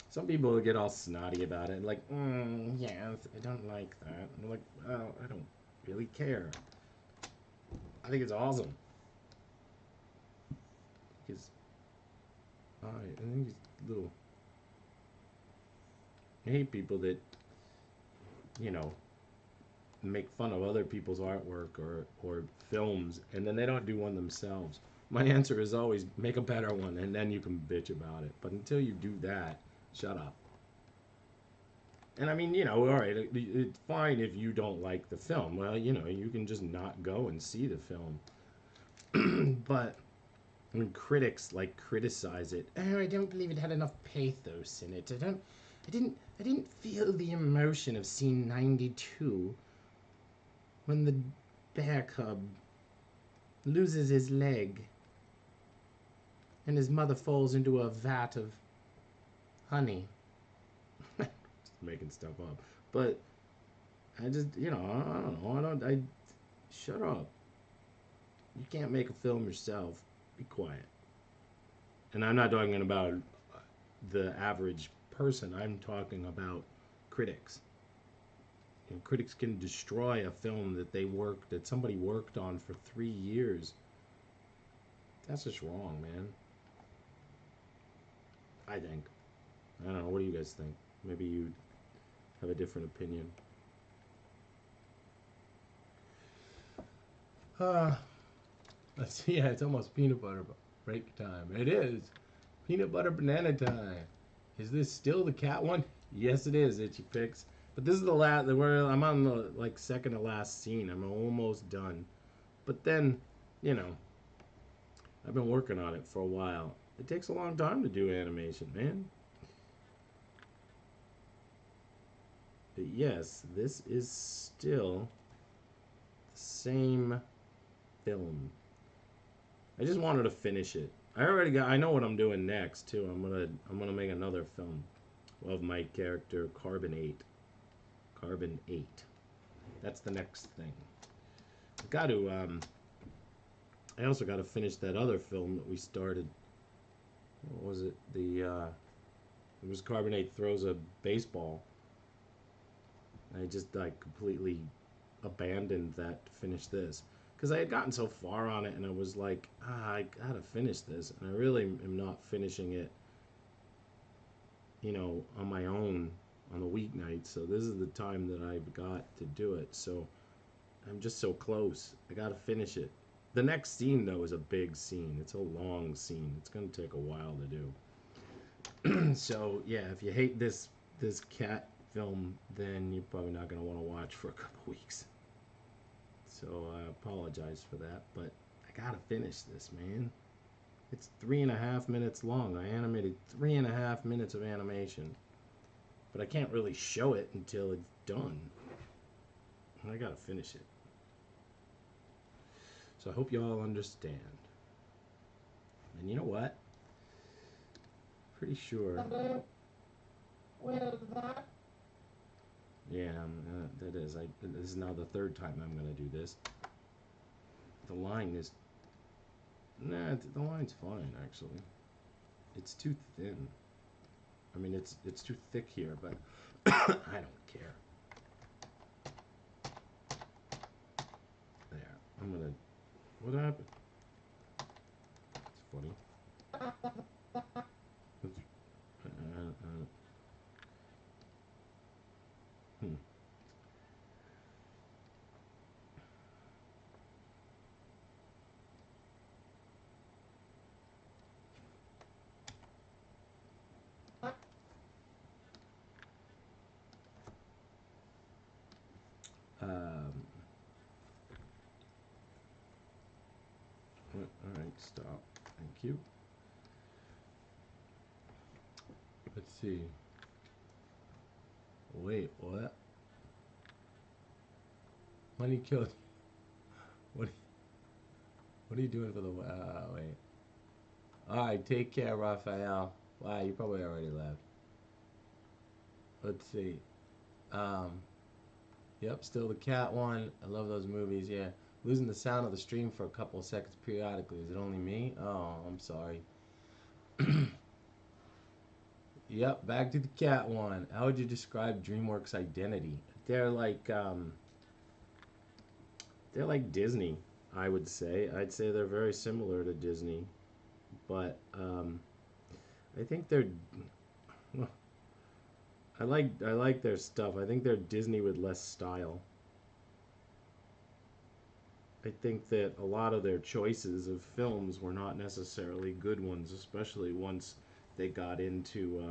Some people get all snotty about it, like, yeah, I don't like that. And they're like, well, I don't really care. I think it's awesome because I think it's little. I hate people that you know make fun of other people's artwork or films and then they don't do one themselves. My answer is always make a better one and then you can bitch about it. But until you do that, shut up. And I mean, all right, it's fine if you don't like the film. Well, you can just not go and see the film. But when critics like criticize it, oh, I don't believe it had enough pathos in it. I didn't feel the emotion of scene 92 when the bear cub loses his leg and his mother falls into a vat of honey. Just making stuff up. But I just, I don't know. I shut up. You can't make a film yourself. Be quiet. And I'm not talking about the average person. I'm talking about critics. Critics can destroy a film that somebody worked on for 3 years. That's just wrong, man. I think. I don't know. What do you guys think? Maybe you have a different opinion. Uh, let's see. Yeah, it's almost peanut butter break time. It is peanut butter banana time. Is this still the cat one? Yes, it is. Itchy Fix. But this is the last. Where I'm on the second to last scene. I'm almost done. But then, you know, I've been working on it for a while. It takes a long time to do animation, man. But yes, this is still the same film. I just wanted to finish it. I know what I'm doing next too. I'm gonna make another film of my character Carbonate. Carbon 8. That's the next thing. I got to I also got to finish that other film that we started. What was it? It was Carbonate throws a baseball. I just completely abandoned that to finish this because I had gotten so far on it and I was like, I gotta finish this, and I really am not finishing it, on my own on the weeknight. So this is the time that I've got to do it. So I'm just so close. I gotta finish it. The next scene though is a big scene. It's a long scene. It's gonna take a while to do. So yeah, if you hate this cat film, then you're probably not gonna want to watch for a couple weeks. So I apologize for that, but I gotta finish this, man. It's 3.5 minutes long. I animated 3.5 minutes of animation, but I can't really show it until it's done. I gotta finish it. So I hope you all understand. And you know what? Pretty sure. Will that Yeah, that is. This is now the third time I'm gonna do this. The line is nah. The line's fine actually. It's too thin. I mean, it's too thick here, but I don't care. There. I'm gonna. What happened? It's funny. It's, hmm. Um. All right. Stop. Thank you. Let's see. Wait. What? When he killed. What? What are you doing for the? Wait. All right. Take care, Raphael. Wow, you probably already left. Let's see. Um. Yep, still the cat one. I love those movies. Yeah, losing the sound of the stream for a couple of seconds periodically. Is it only me? Oh, I'm sorry. Yep, back to the cat one. How would you describe DreamWorks' identity? They're like um, they're like Disney. I would say. I'd say they're very similar to Disney, but I think they're. Well, I like their stuff. I think they're Disney with less style. I think that a lot of their choices of films were not necessarily good ones, especially once they got into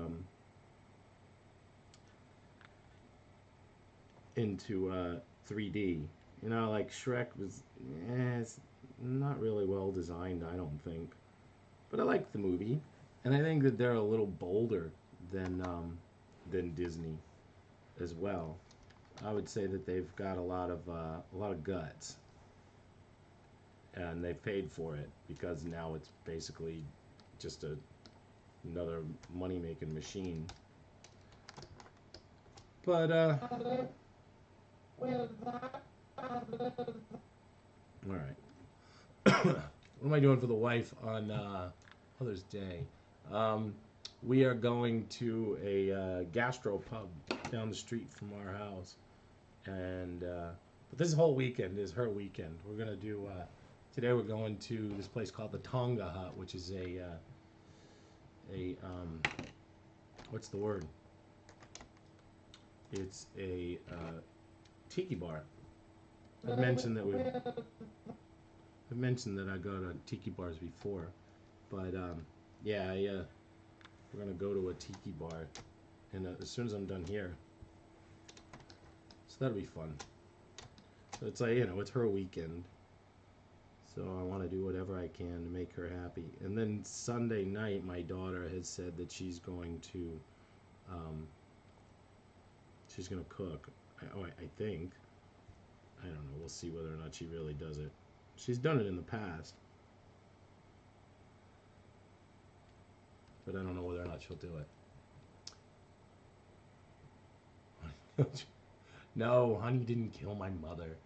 3D. You know, like Shrek was, it's not really well designed, I don't think. But I like the movie, and I think that they're a little bolder than Disney as well. I would say that they've got a lot of guts, and they've paid for it because now it's basically just another money making machine. But all right. What am I doing for the wife on Mother's Day? Um, we are going to a gastro pub down the street from our house, and but this whole weekend is her weekend. We're gonna do today. We're going to this place called the Tonga Hut, which is a what's the word? It's a tiki bar. I've mentioned that we I've mentioned that I go to tiki bars before, but yeah, we're gonna go to a tiki bar, and as soon as I'm done here, so that'll be fun. So it's like it's her weekend, so I want to do whatever I can to make her happy. And then Sunday night, my daughter has said that um, she's gonna cook. I think I don't know. We'll see whether or not she really does it. She's done it in the past, but I don't know whether or not she'll do it. No, honey didn't kill my mother.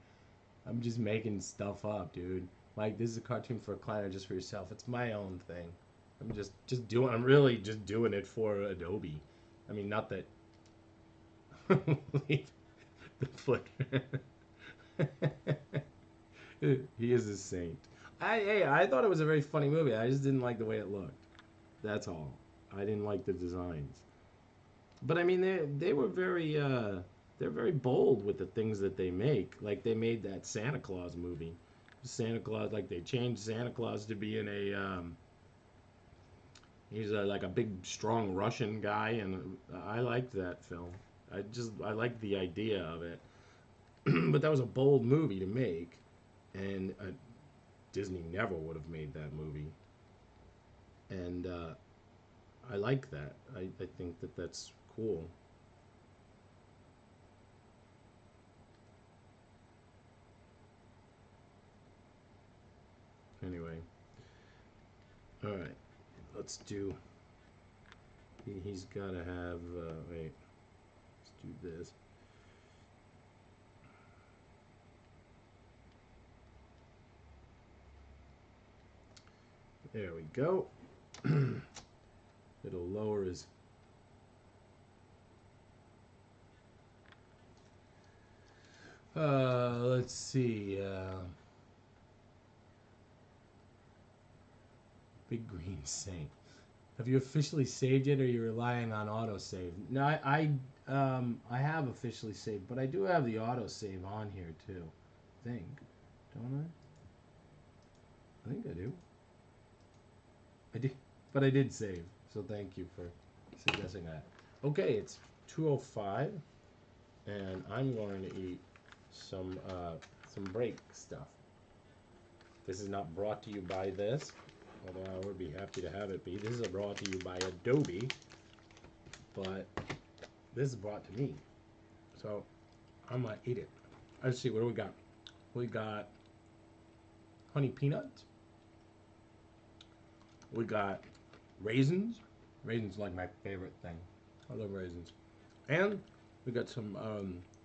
I'm just making stuff up, dude. Like this is a cartoon for a client or just for yourself. It's my own thing. I'm just doing. I'm really just doing it for Adobe. I mean, not that. Leave the flicker. He is a saint. I thought it was a very funny movie. I just didn't like the way it looked. That's all. I didn't like the designs. But I mean, they were they're very bold with the things that they make. Like they made that Santa Claus movie. Santa Claus, like they changed Santa Claus to be in a he's like a big strong Russian guy, and I liked that film. I liked the idea of it. But that was a bold movie to make, and Disney never would have made that movie. And I like that. I think that that's cool. Anyway, all right, let's do. He's got to have. Wait, let's do this. There we go. It'll lower his. Let's see. Big Green Saint. Have you officially saved it, or are you relying on autosave? No, I have officially saved, but I do have the autosave on here too. I think, don't I? I think I do. I did, but I did save. So thank you for suggesting that. Okay, it's 2:05, and I'm going to eat some break stuff. This is not brought to you by this, although I would be happy to have it be. This is brought to you by Adobe, but this is brought to me. So I'm going to eat it. Let's see, what do we got? We got honey peanuts. We got raisins. Raisins are like my favorite thing. I love raisins. And we got some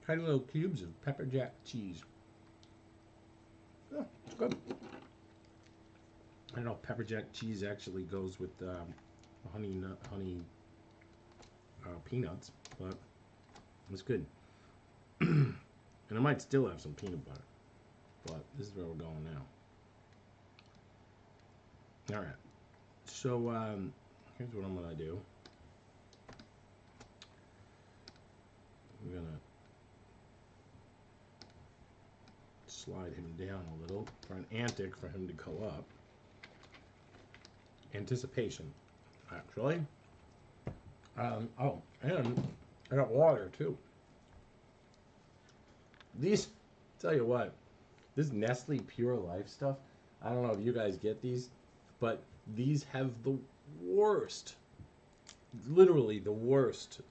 tiny little cubes of pepper jack cheese. Oh, it's good. I don't know if pepper jack cheese actually goes with honey peanuts, but it's good. And I might still have some peanut butter, but this is where we're going now. All right. So here's what I'm gonna do. I'm gonna slide him down a little for an antic for him to go up. Anticipation, actually. Oh, and I got water too. These, tell you what, this Nestle Pure Life stuff, I don't know if you guys get these, but these have the worst, literally the worst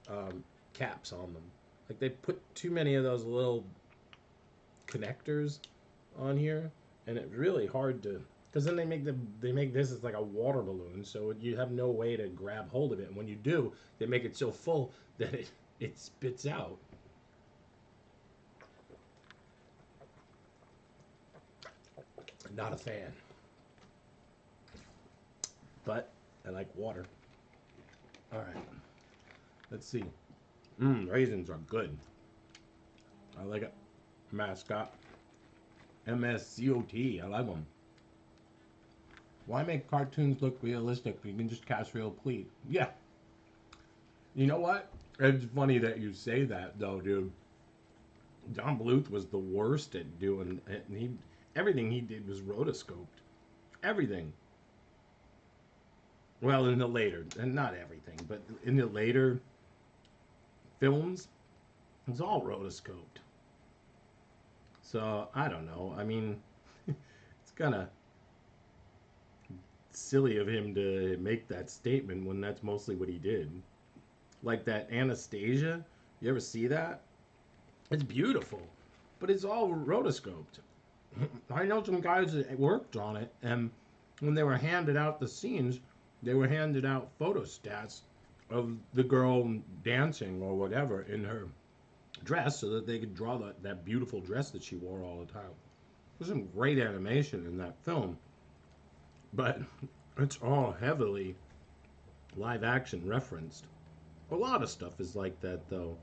caps on them. Like they put too many of those little connectors on here, and it's really hard to, because then they make this as like a water balloon, so you have no way to grab hold of it, and when you do, they make it so full that it spits out. Not a fan, but I like water. All right, let's see. Raisins are good. I like it. Mascot. MSCOT. I like them. Why make cartoons look realistic? You can just cast real pleat. Yeah. You know what? It's funny that you say that, though, dude. John Bluth was the worst at doing it. And everything he did was rotoscoped. Everything. Well, in the later, and not everything, but in the later films, it was all rotoscoped. So, I don't know. I mean, it's kind of silly of him to make that statement when that's mostly what he did. Like that Anastasia, you ever see that? It's beautiful, but it's all rotoscoped. I know some guys that worked on it, and when they were handed out the scenes, they were handed out photostats of the girl dancing or whatever in her dress so that they could draw that beautiful dress that she wore all the time. There's some great animation in that film, but it's all heavily live action referenced. A lot of stuff is like that, though.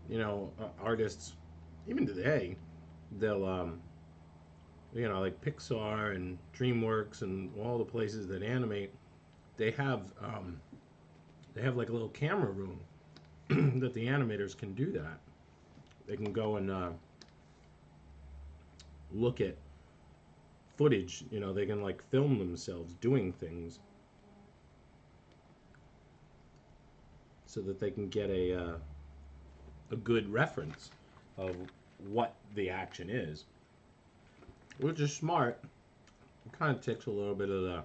You know, artists, even today, they'll, like Pixar and DreamWorks and all the places that animate, they have, like a little camera room that the animators can do that. They can go and look at footage. You know, they can like film themselves doing things so that they can get a good reference of what the action is, which is smart. It kind of takes a little bit of the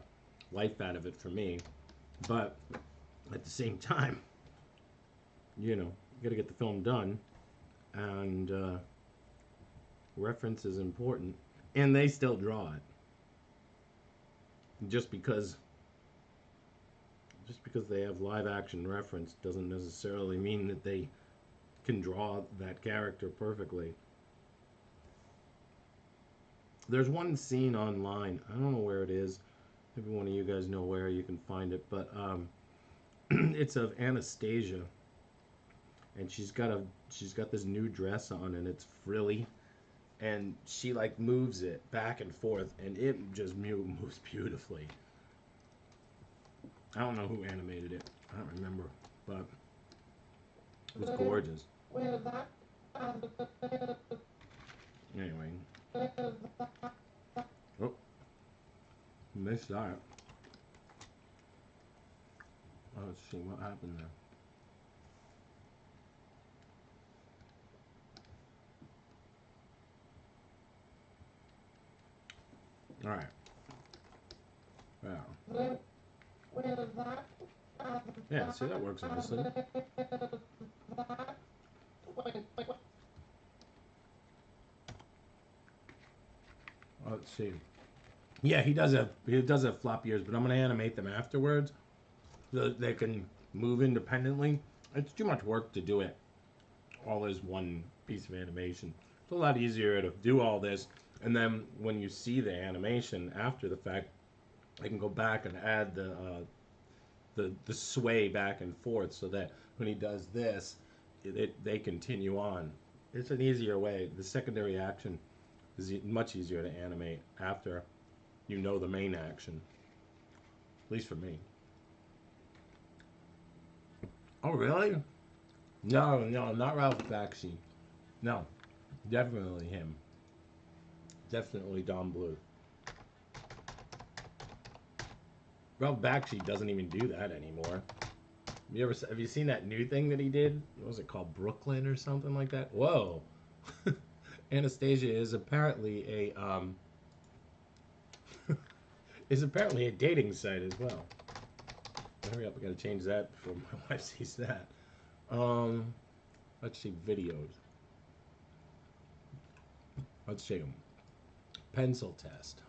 life out of it for me, but at the same time, you got to get the film done, and reference is important, and they still draw it. Just because they have live action reference doesn't necessarily mean that they can draw that character perfectly. There's one scene online, I don't know where it is, maybe one of you guys know where you can find it, but it's of Anastasia, and she's got this new dress on, and it's frilly, and she like moves it back and forth, and it just moves beautifully. I don't know who animated it. I don't remember, but it was gorgeous. Anyway, oh, missed that. Oh, let's see what happened there. All right. Wow. Yeah, see, that works nicely. Let's see. Yeah, he does have flop ears, but I'm gonna animate them afterwards so that they can move independently. It's too much work to do it all as one piece of animation. It's a lot easier to do all this, and then when you see the animation after the fact, I can go back and add the sway back and forth so that when he does this, they continue on. It's an easier way. The secondary action is much easier to animate after you know the main action, at least for me. Oh, really? No, no, not Ralph Bakshi. No, definitely him. Definitely Don Bluth. Ralph Bakshi doesn't even do that anymore. Have you seen that new thing that he did? What was it called, Brooklyn or something like that? Whoa. Anastasia is apparently a dating site as well. Hurry up, I gotta change that before my wife sees that. Um, let's see videos. Let's see them. Pencil test.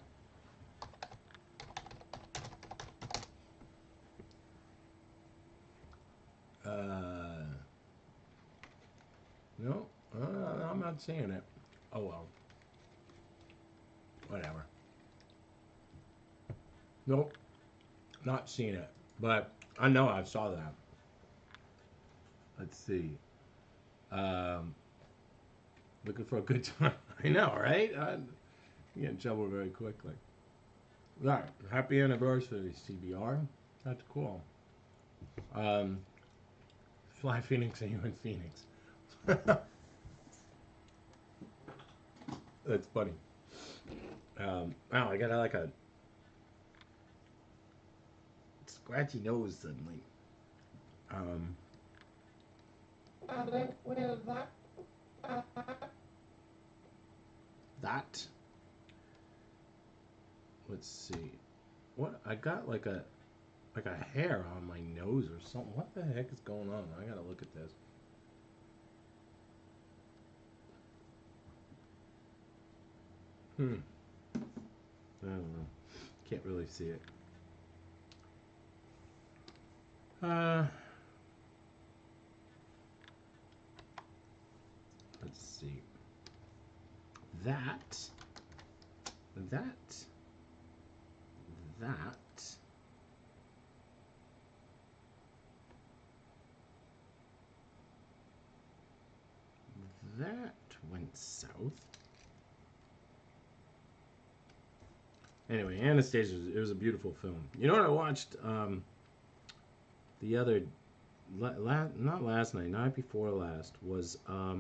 No, I'm not seeing it. Oh well, whatever. Nope, not seeing it. But I know I saw that. Let's see. Um, looking for a good time. I know, right? You get in trouble very quickly. Right. Happy anniversary, CBR. That's cool. Um, Fly Phoenix and you in Phoenix. That's funny. Wow, I got like a scratchy nose suddenly. Um, that. Let's see. What I got like a hair on my nose or something. What the heck is going on? I gotta look at this. Hmm. I don't know. Can't really see it. Uh, let's see. That. That. That. That went south. Anyway, Anastasia, it was a beautiful film. You know what I watched the other, not last night, night before last, was uh,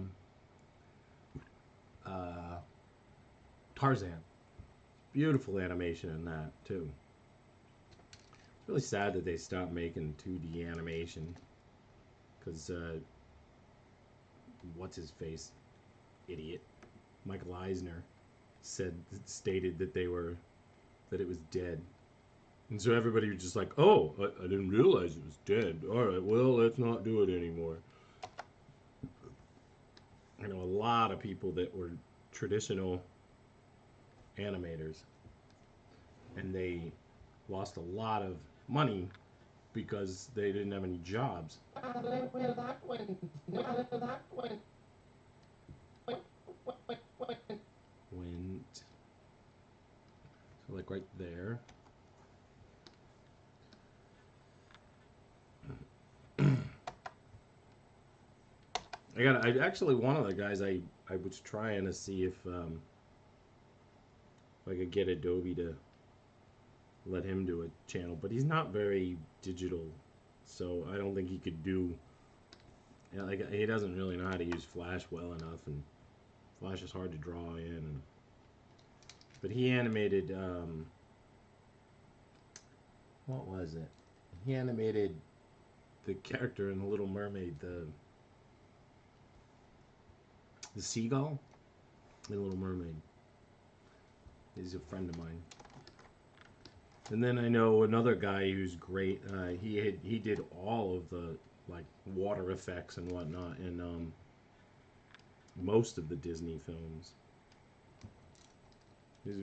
Tarzan. Beautiful animation in that, too. It's really sad that they stopped making 2D animation. Because, what's his face? Idiot. Michael Eisner stated that that it was dead. And so everybody was just like, oh, I didn't realize it was dead. All right, well, let's not do it anymore. I know a lot of people that were traditional animators, and they lost a lot of money because they didn't have any jobs. Went so like right there. I actually one of the guys I was trying to see if I could get Adobe to let him do a channel, but he's not very digital, so I don't think he could do. You know, like he doesn't really know how to use Flash well enough, and Flash is hard to draw in. But he animated what was it? He animated the character in The Little Mermaid, the seagull in The Little Mermaid. He's a friend of mine. And then I know another guy who's great. He did all of the like water effects and whatnot in most of the Disney films. He's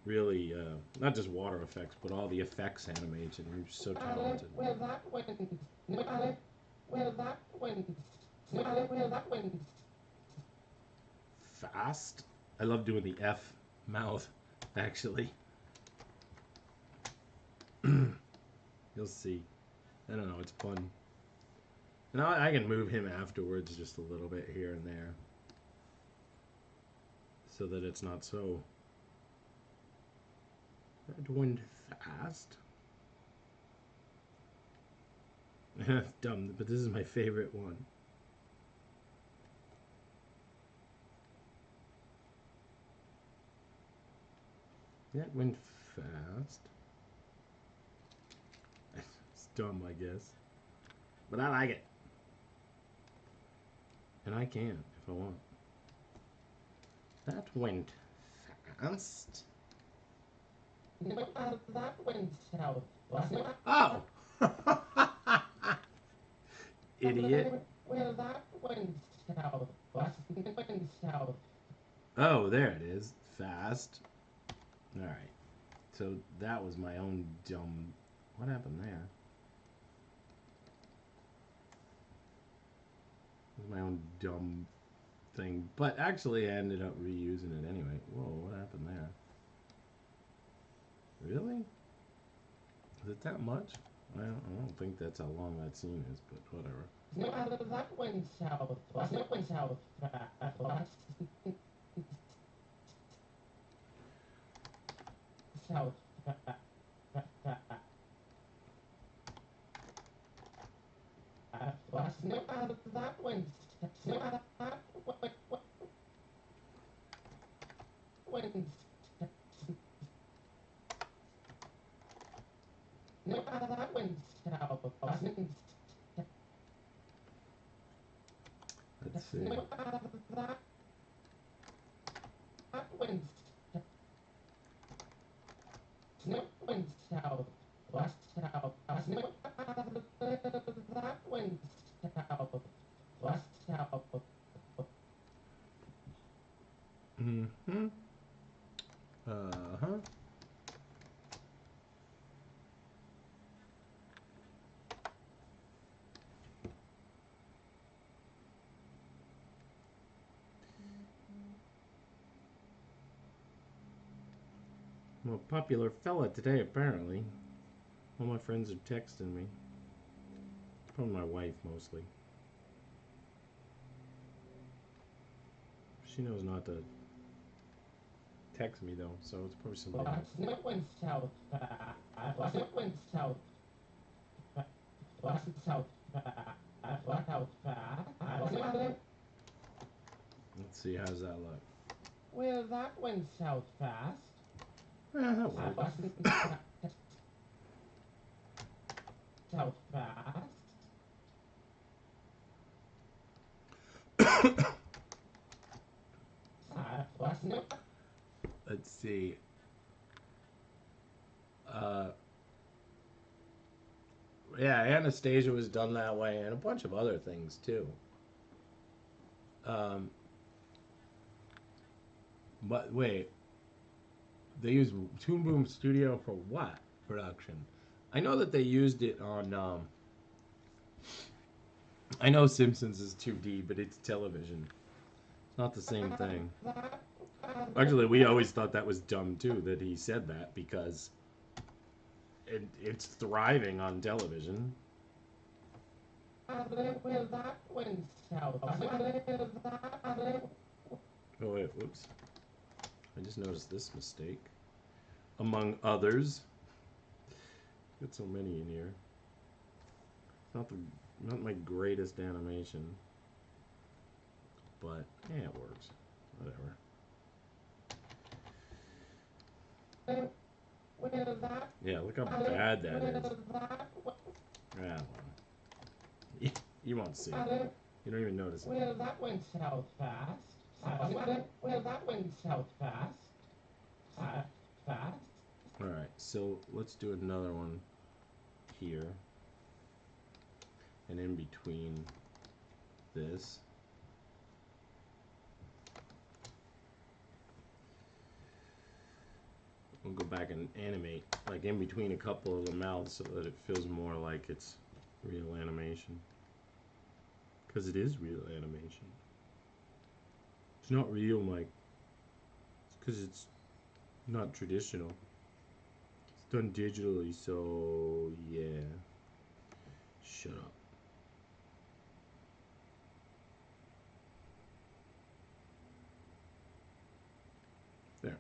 really not just water effects, but all the effects animation. He's so talented. Where that wins. Where that wins. Where that wins. Fast. I love doing the F mouth. Actually, you'll see. I don't know. It's fun. And I can move him afterwards just a little bit here and there, so that it's not so. That went fast. Dumb, but this is my favorite one. That went fast. It's dumb, I guess. But I like it. And I can, if I want. That went fast. That went south. Oh! Idiot. Where that went south. Went south. Oh, there it is. Fast. Alright. So that was my own dumb... What happened there? It was my own dumb thing. But actually I ended up reusing it anyway. Whoa, what happened there? Really? Is it that much? I don't think that's how long that scene is, but whatever. That went south. That went south. South. That went. Went. That went south. Let's see. That went. Went south. West south. That went south. West south. Mm-hmm. Uh-huh. I'm a popular fella today, apparently. All my friends are texting me. Probably my wife, mostly. She knows not to text me, though, so it's probably somebody else. Went south. Went south. West south. Let's see, how's that look? Well, that went south fast. That works. South fast. Let's see. Yeah, Anastasia was done that way, and a bunch of other things too. Um, but wait, they used Toon Boom Studio for what production? I know that they used it on. I know Simpsons is 2D, but it's television. It's not the same thing. Actually, we always thought that was dumb too that he said that because it's thriving on television. Well, that went south. Oh wait, whoops. I just noticed this mistake. Among others. Got so many in here. It's not my greatest animation. But yeah, it works. Whatever. Yeah, look how bad that is. Ah, well. You won't see it. You don't even notice it. Well, that went south fast. Well, that went south fast. Fast. Alright, so let's do another one here. And in between this. We'll go back and animate, like in between a couple of the mouths so that it feels more like it's real animation. Because it is real animation. It's not real, Mike. It's because it's not traditional. It's done digitally, so yeah. Shut up. There.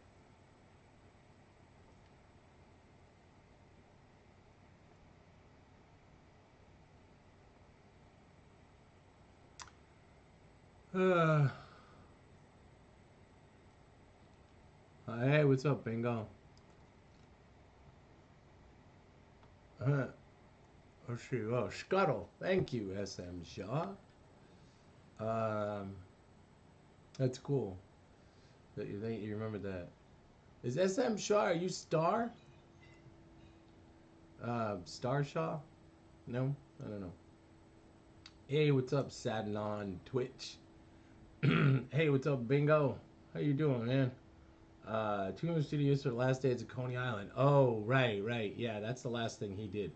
Hey, what's up, Bingo? Let's see. Oh, Scuttle. Thank you, SM Shaw. That's cool. That you remember that. Is SM Shaw? Are you Star? Star Shaw? No, I don't know. Hey, what's up, Sadden on Twitch? Hey, what's up, Bingo? How you doing, man? Two Studios for the last days of Coney Island. Oh, right. Yeah, that's the last thing he did.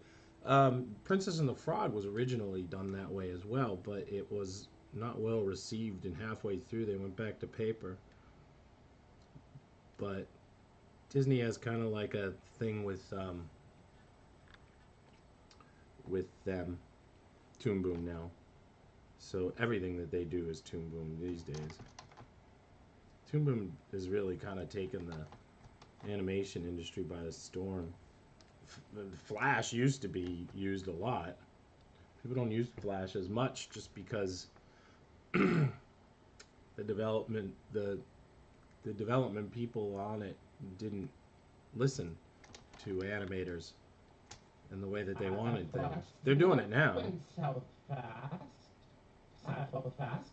Princess and the Frog was originally done that way as well, but it was not well received, and halfway through they went back to paper. But Disney has kind of like a thing with them, Toon Boom now. So everything that they do is Toon Boom these days. Toon Boom has really kind of taken the animation industry by the storm. Flash used to be used a lot. People don't use Flash as much just because the development people on it didn't listen to animators and the way that they wanted things. They're doing it now. Went south fast. Fast.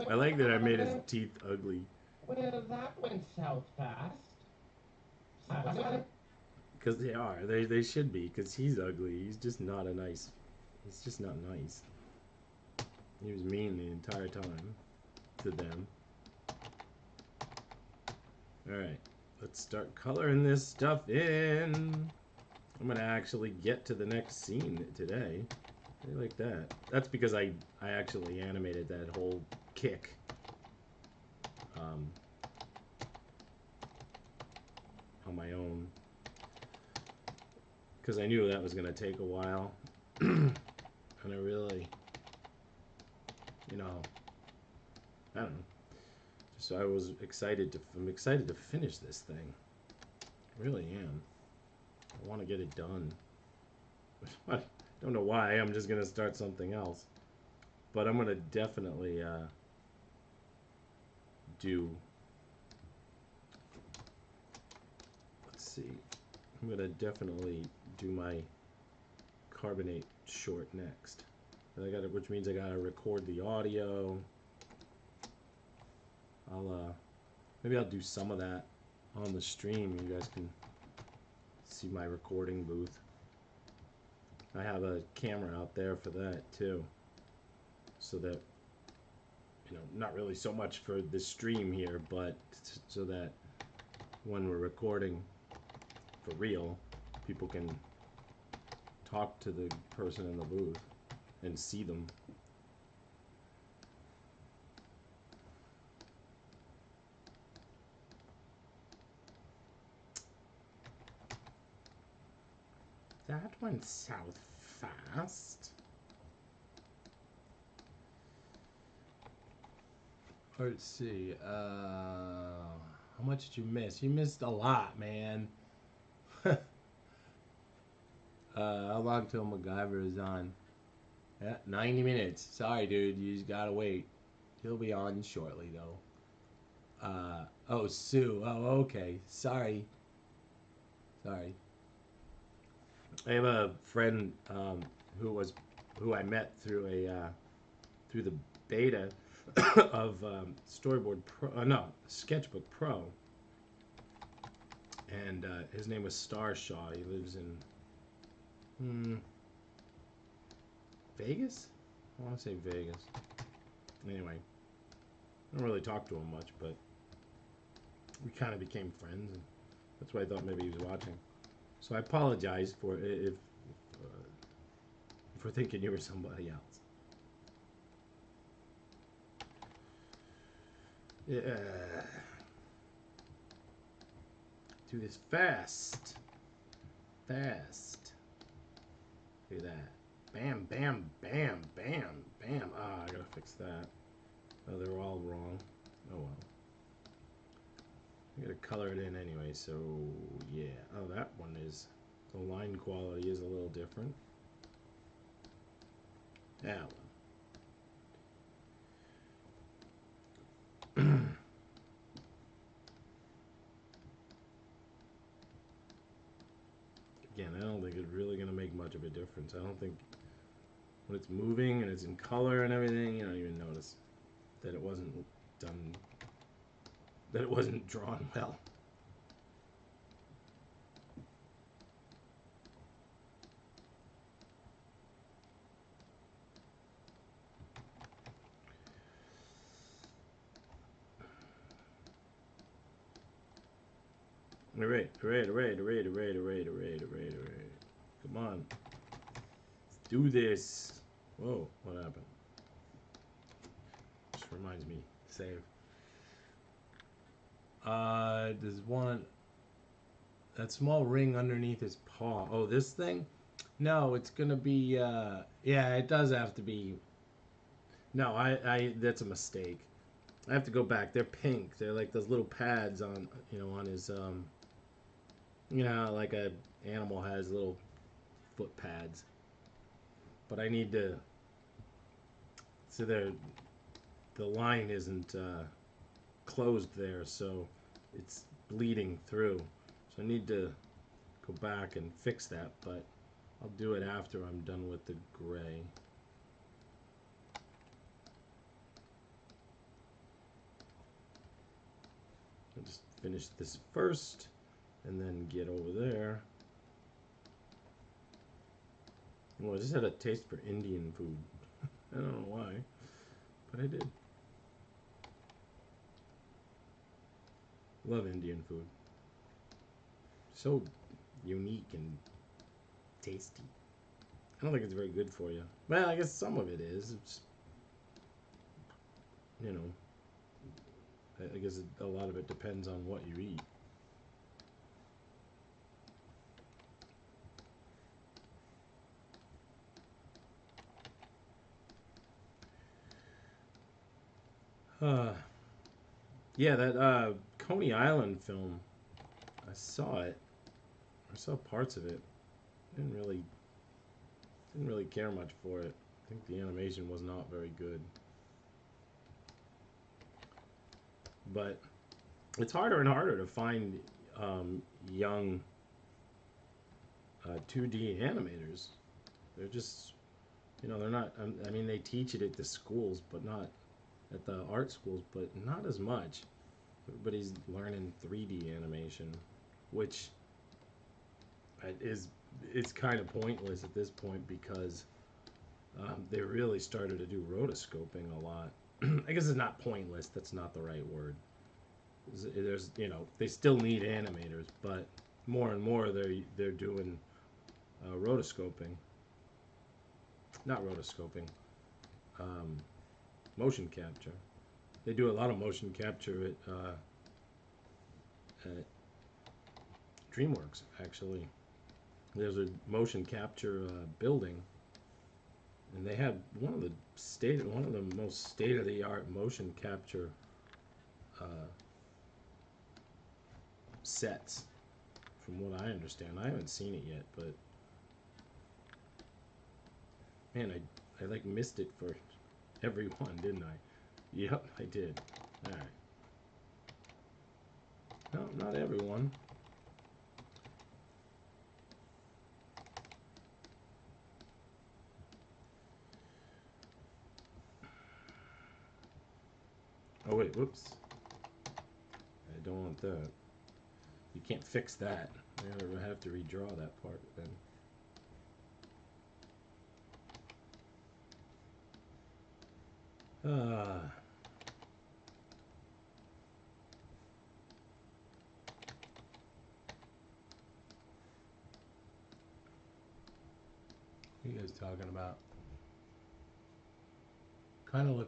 I like that I made his teeth ugly. Well, that went south fast. Because they are. They should be, because he's ugly. He's just not a nice... He's just not nice. He was mean the entire time to them. Alright, let's start coloring this stuff in. I'm going to actually get to the next scene today. I like that. That's because I actually animated that whole kick. On my own. Because I knew that was going to take a while. And I really, I don't know. So I was excited I'm excited to finish this thing. I really am. I want to get it done. I don't know why. I'm just going to start something else. But I'm going to definitely do... Let's see. I'm going to definitely do my Carbonate short next. Which means I gotta record the audio. Maybe I'll do some of that on the stream. You guys can see my recording booth. I have a camera out there for that too, so that not really so much for the stream here, but so that when we're recording for real, people can talk to the person in the booth and see them. That went south fast. Let's see. How much did you miss? You missed a lot, man. How long till MacGyver is on? Yeah, 90 minutes. Sorry, dude. You just gotta wait. He'll be on shortly, though. Oh, Sue. Oh, okay. Sorry. Sorry. I have a friend who was who I met through through the beta of Storyboard Pro. No, Sketchbook Pro, and his name was Starshaw. He lives in Vegas. I want to say Vegas. Anyway, I don't really talk to him much, but we kind of became friends, and that's why I thought maybe he was watching. So I apologize for for thinking you were somebody else. Yeah. Do this fast. Fast. Look at that. Bam, bam, bam, bam, bam. Ah, I gotta fix that. Oh, they're all wrong. Oh well. I gotta color it in anyway, so yeah. Oh, that one is. The line quality is a little different. That one. Again, I don't think it's really gonna make much of a difference. I don't think when it's moving and it's in color and everything, you don't even notice that it wasn't done, that it wasn't drawn well. Alright. Come on. Let's do this. Whoa, what happened? Just reminds me. Save. There's one. That small ring underneath his paw. Oh, this thing? No, it's gonna be, yeah, it does have to be. No, that's a mistake. I have to go back. They're pink. They're like those little pads on, on his, like a animal has little foot pads. But I need to, so the line isn't closed there, so it's bleeding through. So I need to go back and fix that, but I'll do it after I'm done with the gray. I'll just finish this first and then get over there. Well, I just had a taste for Indian food. I don't know why, but I did. Love Indian food. So unique and tasty. I don't think it's very good for you. Well, I guess some of it is. It's, you know, I guess a lot of it depends on what you eat. Uh, yeah, that Coney Island film. I saw it. I saw parts of it. Didn't really care much for it. I think the animation was not very good. But it's harder and harder to find young 2D animators. They're just, they're not. I mean, they teach it at the schools, but not at the art schools, but not as much. Everybody's learning 3D animation, which is it's kind of pointless at this point because they really started to do rotoscoping a lot. I guess it's not pointless. That's not the right word. There's they still need animators, but more and more they're doing rotoscoping. Not rotoscoping. Um, Motion capture. They do a lot of motion capture at DreamWorks actually. There's a motion capture building, and they have one of the most state of the art motion capture uh, sets, from what I understand. I haven't seen it yet, but man, I like missed it for everyone, didn't I? Yep, I did. All right. No, not everyone. Oh wait, whoops. I don't want that. You can't fix that. I have to redraw that part then. Ah. What are you guys talking about? Kind of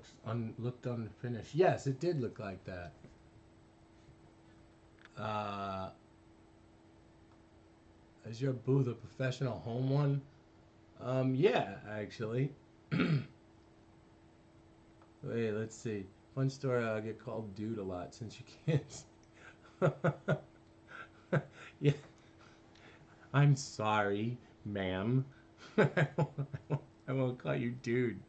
looked unfinished. Yes, it did look like that. Uh, is your booth a professional home one? Yeah, actually. Wait, let's see. Fun story. I get called dude a lot since you can't. Yeah, I'm sorry, ma'am. I won't call you dude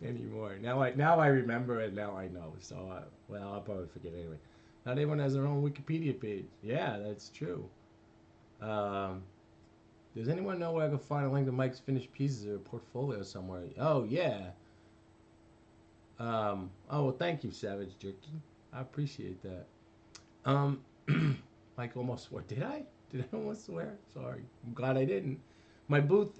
anymore. Now I remember it. Now I know. So well, I'll probably forget anyway. Not everyone has their own Wikipedia page. Yeah, that's true. Um, does anyone know where I can find a link to Mike's finished pieces or a portfolio somewhere? Oh yeah. Oh well, thank you, Savage Jerky. I appreciate that. Um, Mike almost swore. Did I? Did I almost swear? Sorry. I'm glad I didn't. My booth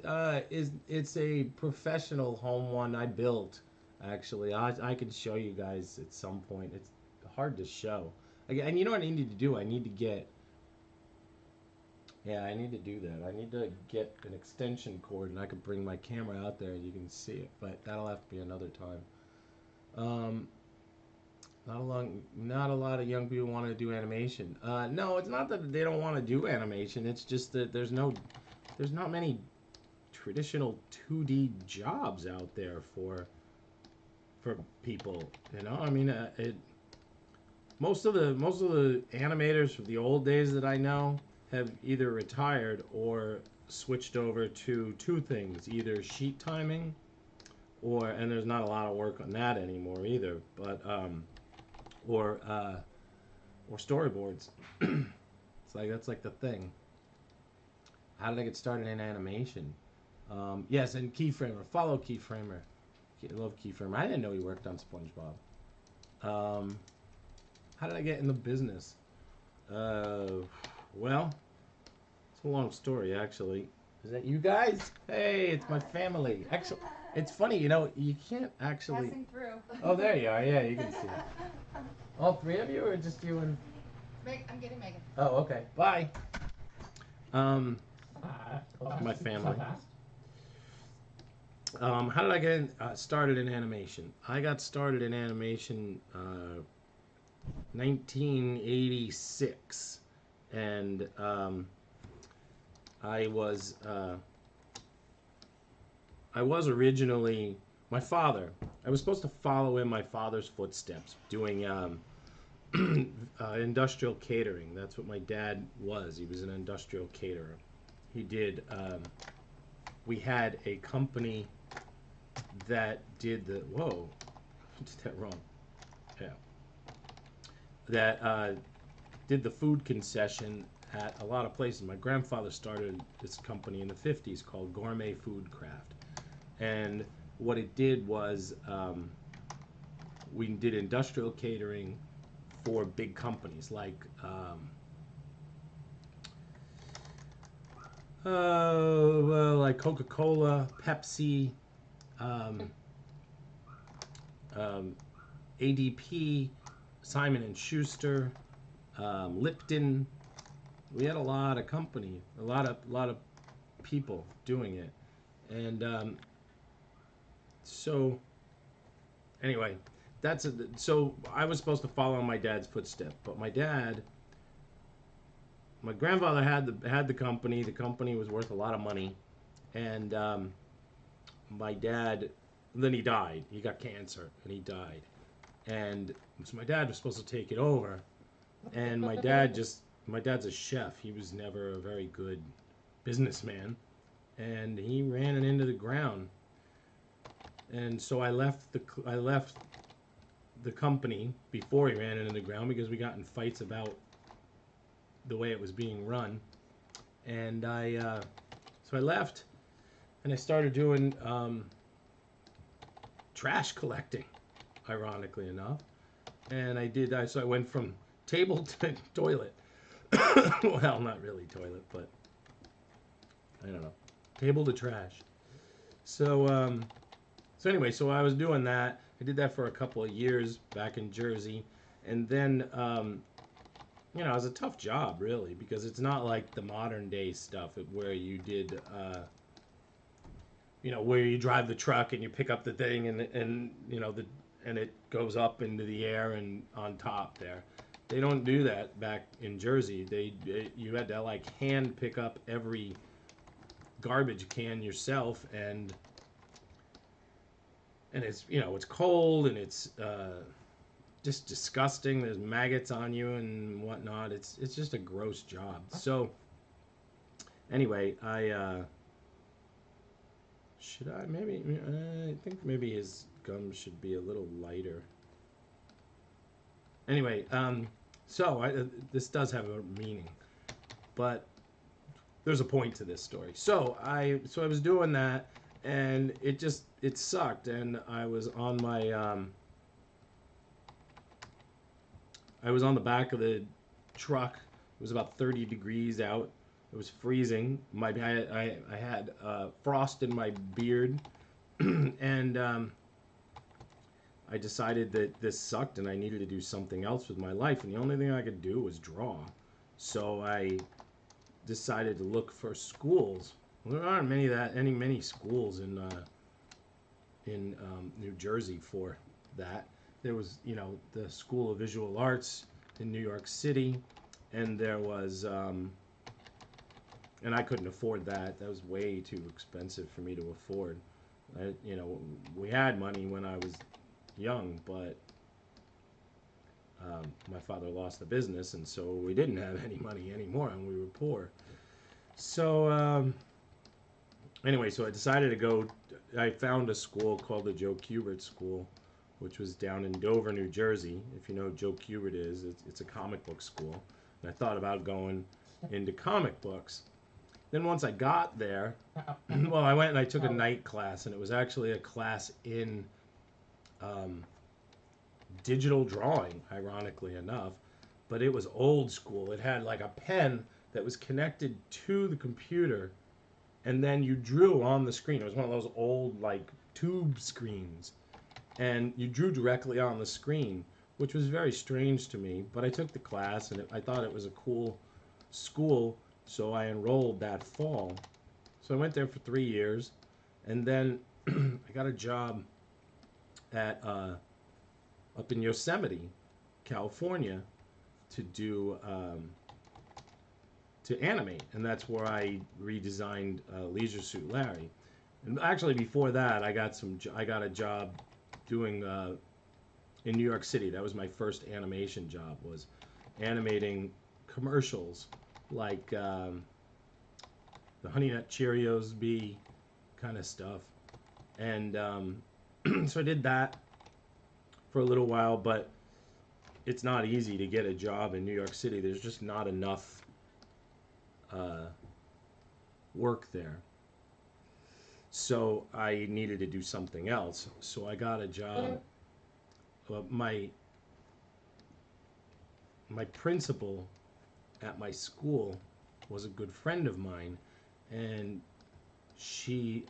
it's a professional home one I built. Actually, I can show you guys at some point. It's hard to show. And you know what I need to do? I need to get. Yeah, I need to do that. I need to get an extension cord, and I can bring my camera out there and you can see it. But that'll have to be another time. Um, not a lot of young people want to do animation. No, it's not that they don't want to do animation. It's just that there's not many traditional 2D jobs out there for people. You know, I mean, most of the animators from the old days that I know have either retired or switched over to two things: either sheet timing, and there's not a lot of work on that anymore either. But or or storyboards. It's like that's like the thing. How did I get started in animation? Yes, and Keyframer. Follow Keyframer. I love Keyframer. I didn't know he worked on SpongeBob. How did I get in the business? Uh, well, it's a long story actually. Is that you guys? Hey, it's my family. Actually, it's funny. You know, you can't actually. Passing through. Oh, there you are. Yeah, you can see it. All three of you, or just you and? I'm getting Megan. Oh, okay. Bye. Um, my family. How did I get started in animation? I got started in animation 1986, and I was uh, I was originally my father. I was supposed to follow in my father's footsteps, doing industrial catering. That's what my dad was. He was an industrial caterer. He did. We had a company that did the whoa, I did that wrong. Yeah, that did the food concession at a lot of places. My grandfather started this company in the 50s called Gourmet Food Craft, and what it did was we did industrial catering for big companies like like Coca-Cola, Pepsi, um, um, ADP, Simon and Schuster, Lipton. We had a lot of company, a lot of people doing it, and so anyway, so I was supposed to follow in my dad's footsteps, but my dad my grandfather had the company. The company was worth a lot of money, and my dad. Then he died. He got cancer, and he died. And so my dad was supposed to take it over, and my dad's a chef. He was never a very good businessman, and he ran it into the ground. And so I left the company before he ran it into the ground because we got in fights about the way it was being run. And so I left, and I started doing trash collecting, ironically enough. And so I went from table to toilet. Well, not really toilet, but I don't know, table to trash. So so anyway, so I was doing that. I did that for a couple of years back in Jersey, and then you know, it was a tough job really because it's not like the modern day stuff where you did. You know, where you drive the truck and you pick up the thing and you know and it goes up into the air and on top there. They don't do that back in Jersey. You had to like hand pick up every garbage can yourself, and it's, you know, it's cold and it's just disgusting. There's maggots on you and whatnot. It's just a gross job. So anyway, I should I maybe I think maybe his gum should be a little lighter. Anyway, so this does have a meaning, but there's a point to this story. So I was doing that, and it sucked, and I was on the back of the truck. It was about 30 degrees out. It was freezing. I had frost in my beard, and I decided that this sucked and I needed to do something else with my life. And the only thing I could do was draw. So I decided to look for schools. Well, there aren't many schools in New Jersey for that. There was, you know, the School of Visual Arts in New York City, and there was, and I couldn't afford that. That was way too expensive for me to afford. You know, we had money when I was young, but my father lost the business, and so we didn't have any money anymore, and we were poor. So anyway, so I decided to go. I found a school called the Joe Kubert School, which was down in Dover, New Jersey. If you know who Joe Kubert is, it's a comic book school. And I thought about going into comic books. Then once I got there, well, I went and I took a night class, and it was actually a class in digital drawing, ironically enough. But it was old school. It had like a pen that was connected to the computer, and then you drew on the screen. It was one of those old like tube screens, and you drew directly on the screen, which was very strange to me. But I took the class, and I thought it was a cool school, so I enrolled that fall. So I went there for 3 years, and then I got a job at up in Yosemite, California, to do to animate, and that's where I redesigned Leisure Suit Larry. And actually, before that, I got a job doing in New York City. That was my first animation job, was animating commercials like the Honey Nut Cheerios bee kind of stuff. And so I did that for a little while, but it's not easy to get a job in New York City. There's just not enough work there. So I needed to do something else. So I got a job. My principal at my school was a good friend of mine, and she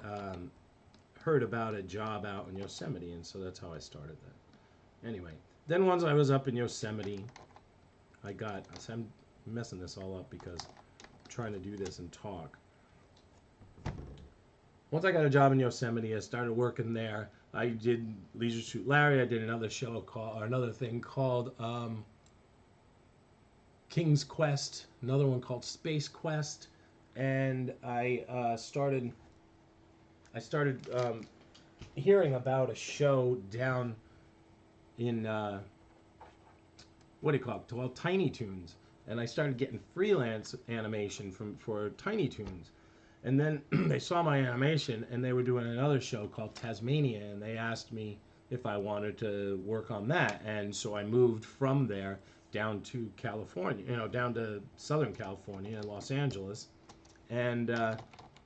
heard about a job out in Yosemite, and so that's how I started that. Anyway, then once I was up in Yosemite, I'm messing this all up because I'm trying to do this and talk. Once I got a job in Yosemite, I started working there. I did Leisure Suit Larry. I did another thing called King's Quest, another one called Space Quest, and I started hearing about a show down in what do you call it? Well, Tiny Toons, and I started getting freelance animation for Tiny Toons, and then they saw my animation, and they were doing another show called Tasmania, and they asked me if I wanted to work on that, and so I moved from there down to California, down to Southern California, Los Angeles, and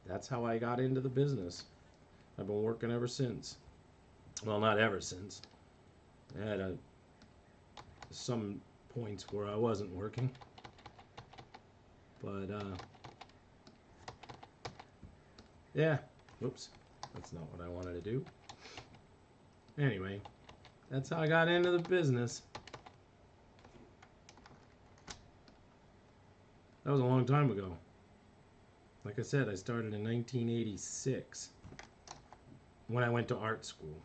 that's how I got into the business. I've been working ever since. Well, not ever since. I had some points where I wasn't working, but yeah. Whoops, that's not what I wanted to do. Anyway, that's how I got into the business. That was a long time ago. Like I said, I started in 1986 when I went to art school.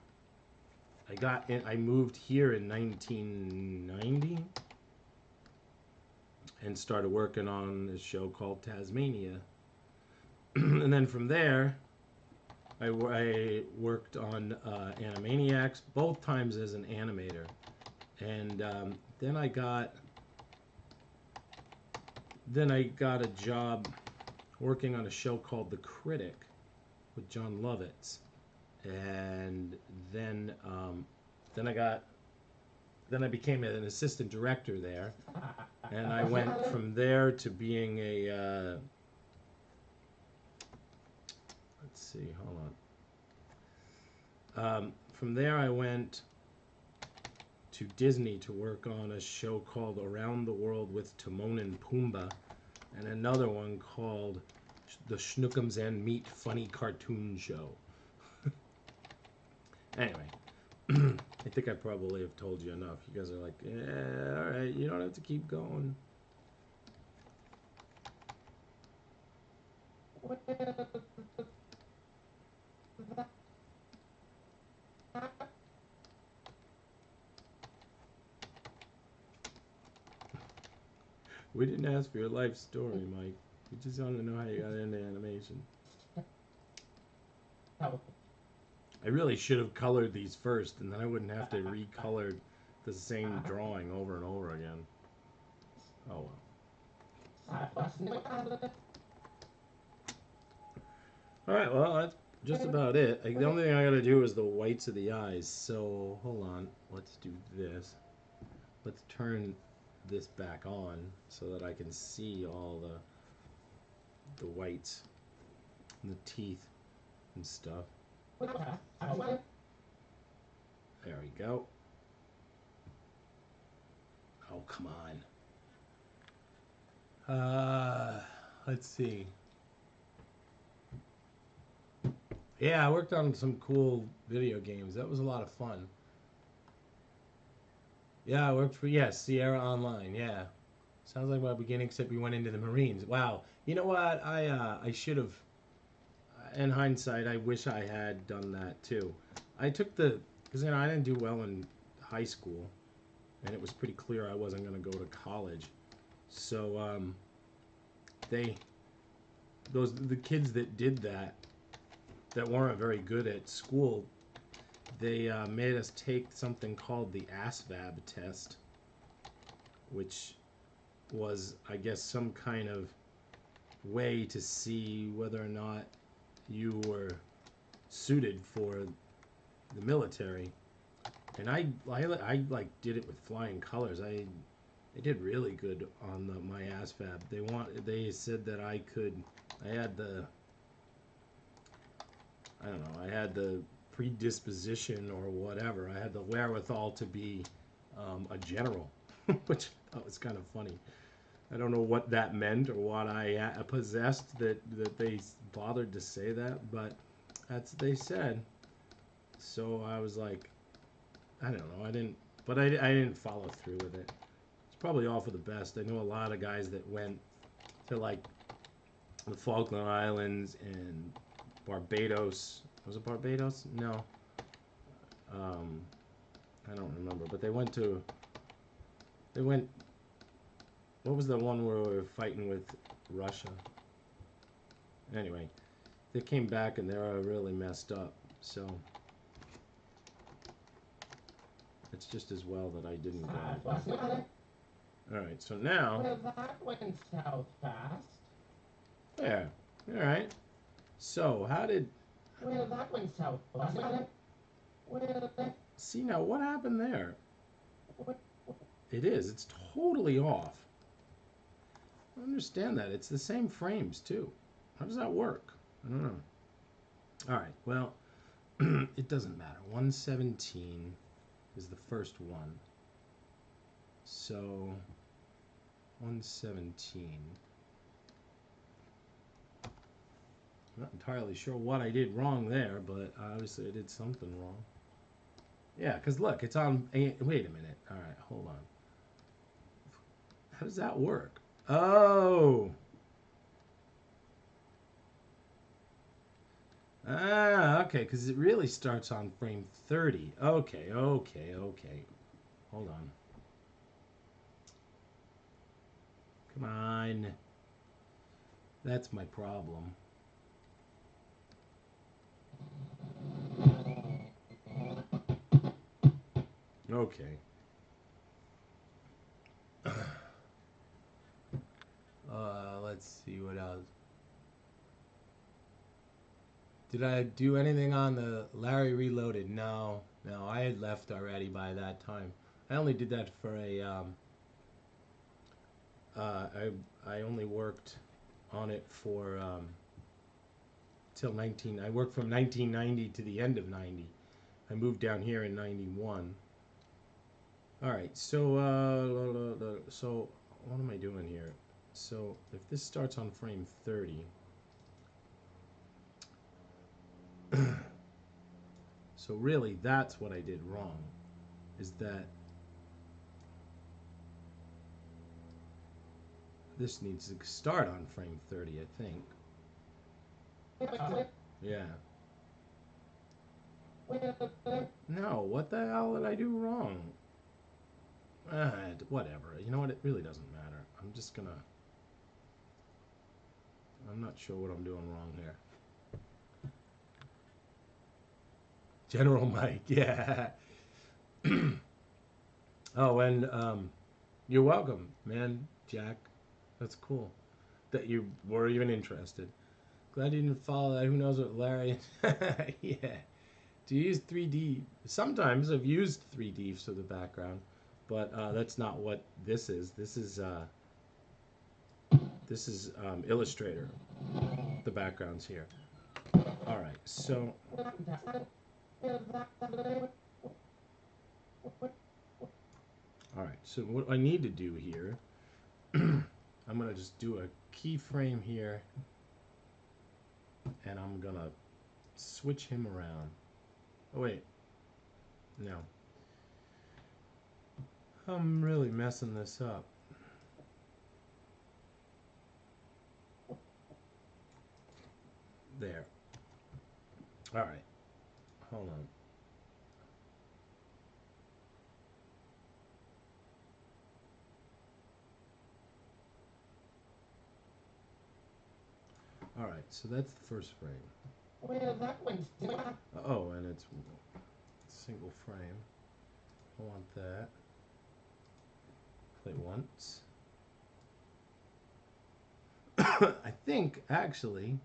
I moved here in 1990 and started working on this show called Tasmania. And then from there, I worked on Animaniacs, both times as an animator. And then I got a job working on a show called The Critic with John Lovitz. And then I became an assistant director there, and I went from there to being a let's see, hold on. From there I went to Disney to work on a show called Around the World with Timon and Pumbaa, and another one called The Schnookums and Meat Funny Cartoon Show. Anyway, I think I probably have told you enough. You guys are like, yeah, all right, you don't have to keep going. We didn't ask for your life story, Mike. We just want to know how you got into animation. I really should have colored these first, and then I wouldn't have to recolor the same drawing over and over again. Oh well. Alright, well, that's just about it. The only thing I gotta do is the whites of the eyes. So, hold on. Let's do this. Let's turn this back on so that I can see all the whites and the teeth and stuff. There we go. Oh, come on. Let's see. Yeah, I worked on some cool video games. That was a lot of fun. Yeah, I worked for, Sierra Online, yeah. Sounds like my beginning, except we went into the Marines. Wow. You know what? I should have, in hindsight, I wish I had done that too. I took because I didn't do well in high school, and it was pretty clear I wasn't going to go to college. So the kids that did that weren't very good at school, they made us take something called the ASVAB test, which was, I guess, some kind of way to see whether or not you were suited for the military. And I like did it with flying colors. I did really good on my ASVAB. They said that I had the predisposition or whatever. I had the wherewithal to be a general, which I thought was kind of funny. I don't know what that meant or what I possessed that they bothered to say that, but that's what they said. So I was like, I don't know. I didn't follow through with it. It's probably all for the best. I know a lot of guys that went to like the Falkland Islands and Barbados. Was it Barbados? No. I don't remember. But they went What was the one where we were fighting with Russia? Anyway, they came back and they were really messed up. So it's just as well that I didn't go. Alright, so now... Well, that went south fast. There. Alright. So, how did... Well, that went south fast. Well, see, now, what happened there? It is. It's totally off. I understand that. It's the same frames, too. How does that work? I don't know. Alright, well, it doesn't matter. 117 is the first one. So, 117. I'm not entirely sure what I did wrong there, but obviously I did something wrong. Yeah, because look, it's on... Wait a minute. All right, hold on. How does that work? Oh! Ah, okay, because it really starts on frame 30. Okay. Hold on. Come on. That's my problem. Okay. Let's see what else. Did I do anything on the Larry Reloaded? No, I had left already by that time. I only did that for a, I only worked on it for, till I worked from 1990 to the end of 90. I moved down here in 91. Alright, so, so, what am I doing here? So, if this starts on frame 30, so really that's what I did wrong, is that this needs to start on frame 30, I think. Yeah. No, what the hell did I do wrong? Whatever. You know what? It really doesn't matter. I'm just gonna... I'm not sure what I'm doing wrong here. General Mike, yeah. Oh, and you're welcome, man, Jack. That's cool that you were even interested. Glad you didn't follow that. Who knows what Larry... Yeah. Do you use 3D? Sometimes I've used 3D for the background, but that's not what this is. This is Illustrator. The background's here. All right, so... Alright, so what I need to do here, I'm going to just do a keyframe here, and I'm going to switch him around. Oh, wait. No. I'm really messing this up. There. Alright. Hold on. Alright, so that's the first frame. Well, that one's... Oh, and it's single frame. I want that. Play once. I think, actually,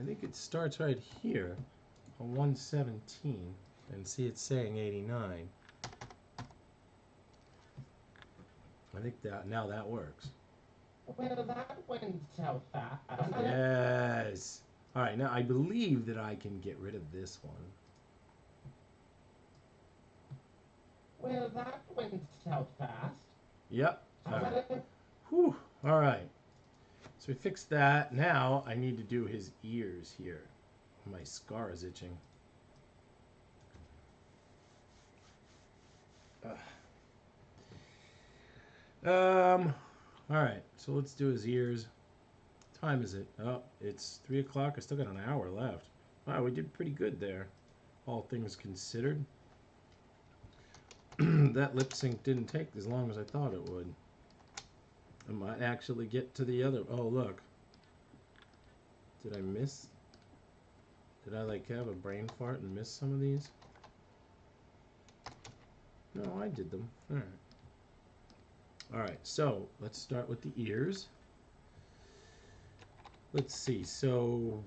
it starts right here on 117. And see, it's saying 89. I think that now that works. Well, that went south fast. Yes. All right, now I believe that I can get rid of this one. Well, that went south fast. Yep. All right. Whew. All right. So we fixed that. Now I need to do his ears here. My scar is itching. All right. So let's do his ears. What time is it? Oh, it's 3 o'clock. I still got an hour left. Wow, we did pretty good there, all things considered. That lip sync didn't take as long as I thought it would. I might actually get to the other. Oh, look. Did I miss? Did I like have a brain fart and miss some of these? No, I did them. All right. All right, so let's start with the ears. Let's see. So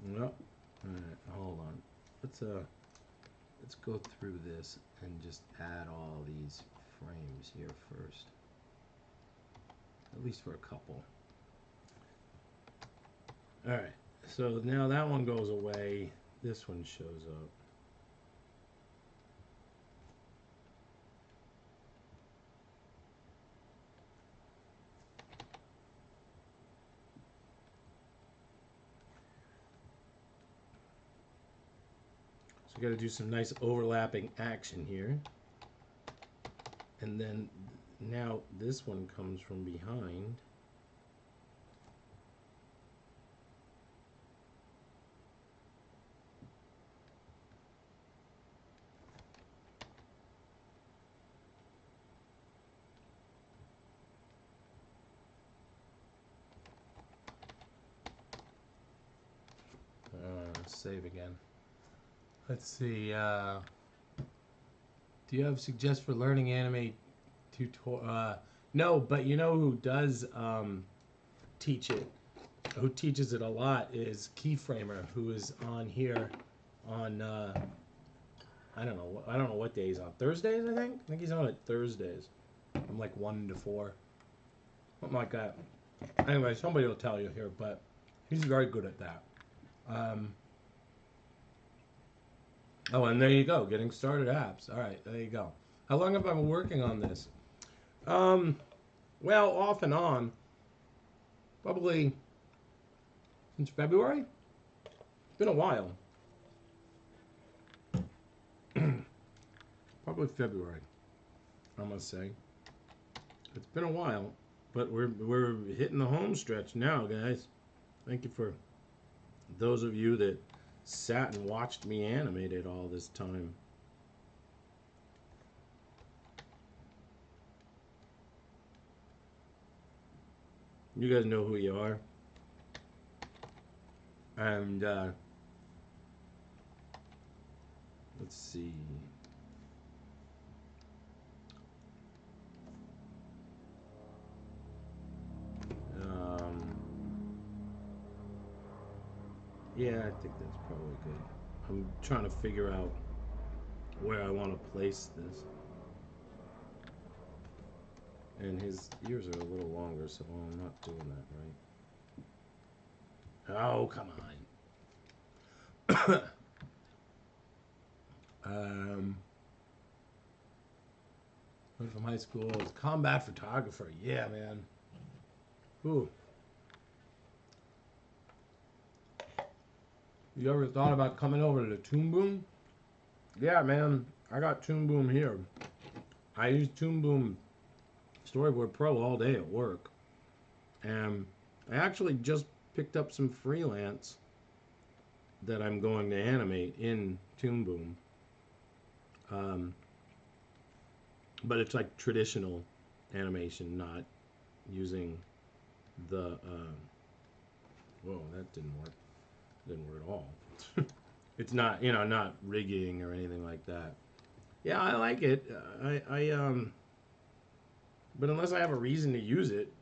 well, all right, hold on. Let's go through this and just add all these frames here first. At least for a couple. All right. So now that one goes away. This one shows up. So we got to do some nice overlapping action here. And then now this one comes from behind. Save again. Let's see. Do you have suggestions for learning anime tutorial? No, but you know who does teach it? Who teaches it a lot is Keyframer, who is on here on I don't know what day he's on. Thursdays, I think. I think he's on at Thursdays. From like 1 to 4, something like that. Anyway, somebody will tell you here, but he's very good at that. Oh, and there you go. Getting started apps. All right, there you go. How long have I been working on this? Well, off and on. Probably since February. It's been a while. Probably February, I must say. It's been a while, but we're hitting the home stretch now, guys. Thank you for those of you that sat and watched me animate it all this time. You guys know who you are. And let's see. Yeah, I think that's probably good. I'm trying to figure out where I want to place this. And his ears are a little longer, so I'm not doing that right. Oh, come on. Went from high school as combat photographer. Yeah, man. Ooh. You ever thought about coming over to the Toon Boom? Yeah, man. I got Toon Boom here. I use Toon Boom Storyboard Pro all day at work. And I actually just picked up some freelance that I'm going to animate in Toon Boom. But it's like traditional animation, not using the... whoa, that didn't work. Didn't work at all. It's not, not rigging or anything like that. Yeah, I like it. But unless I have a reason to use it,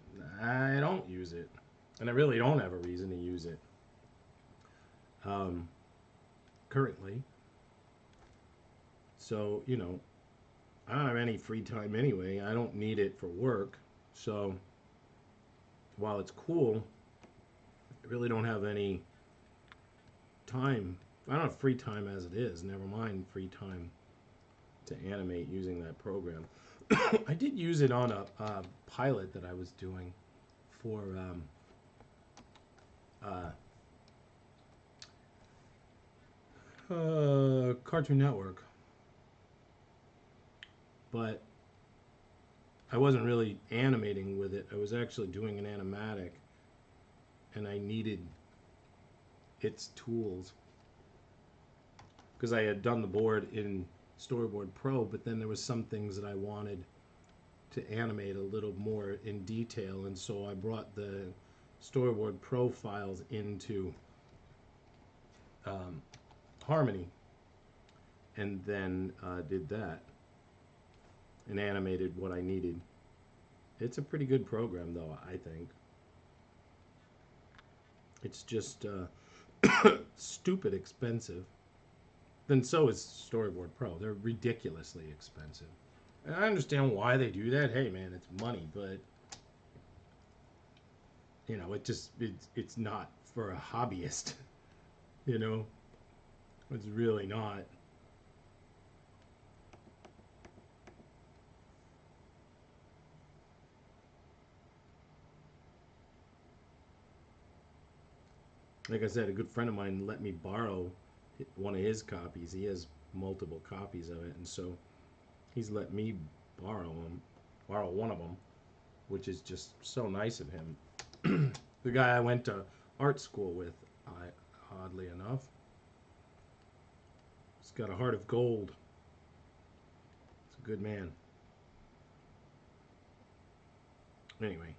I don't use it. And I really don't have a reason to use it. Currently. So, I don't have any free time anyway. I don't need it for work. So, while it's cool, I really don't have any time. I don't have free time as it is. Never mind free time to animate using that program. I did use it on a pilot that I was doing for Cartoon Network. but I wasn't really animating with it. I was actually doing an animatic, and I needed its tools because I had done the board in Storyboard Pro, but then there was some things that I wanted to animate a little more in detail, and so I brought the Storyboard Pro files into Harmony, and then did that and animated what I needed. It's a pretty good program, though, I think. It's just stupid expensive. Then so is Storyboard Pro. They're ridiculously expensive. And I understand why they do that. Hey, man, it's money, but you know, it's not for a hobbyist. You know, it's really not. Like I said, a good friend of mine let me borrow one of his copies. He has multiple copies of it, and so he's let me borrow one of them, which is just so nice of him. The guy I went to art school with, oddly enough, he's got a heart of gold. He's a good man. Anyway.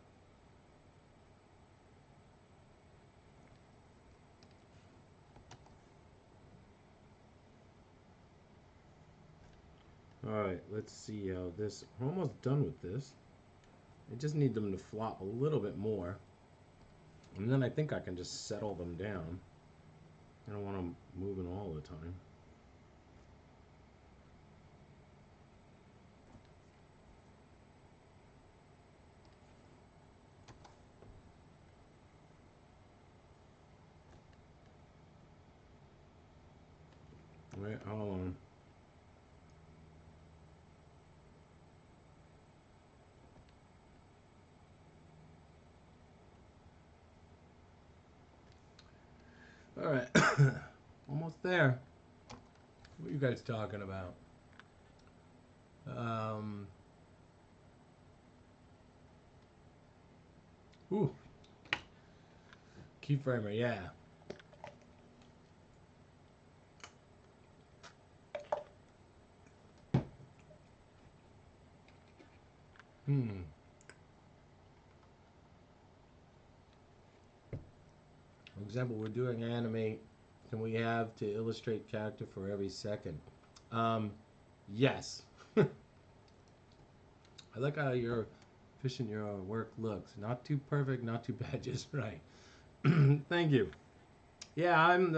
Alright, let's see how this... We're almost done with this. I just need them to flop a little bit more. And then I think I can just settle them down. I don't want them moving all the time. Wait, hold on. Alright. Almost there. What are you guys talking about? Ooh. Keyframer, yeah. For example, we're doing animate. Can we have to illustrate character for every second? Yes. I like how you're efficient your work looks. Not too perfect, not too bad, just right. Thank you. Yeah, I'm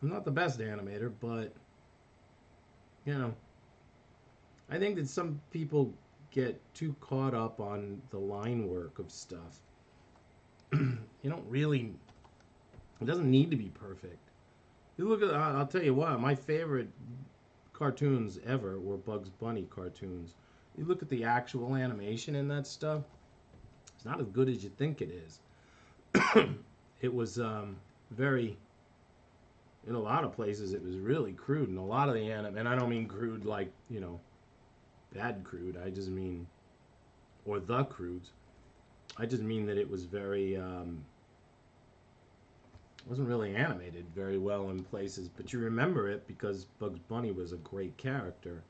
not the best animator, but you know, I think that some people get too caught up on the line work of stuff. You don't really. It doesn't need to be perfect. You look at. I'll tell you what. My favorite cartoons ever were Bugs Bunny cartoons. You look at the actual animation in that stuff. It's not as good as you think it is. It was very. In a lot of places, it was really crude, and a lot of the anime. And I don't mean crude like bad crude. I just mean, or the crudes. I just mean that it was very. Wasn't really animated very well in places, but you remember it because Bugs Bunny was a great character,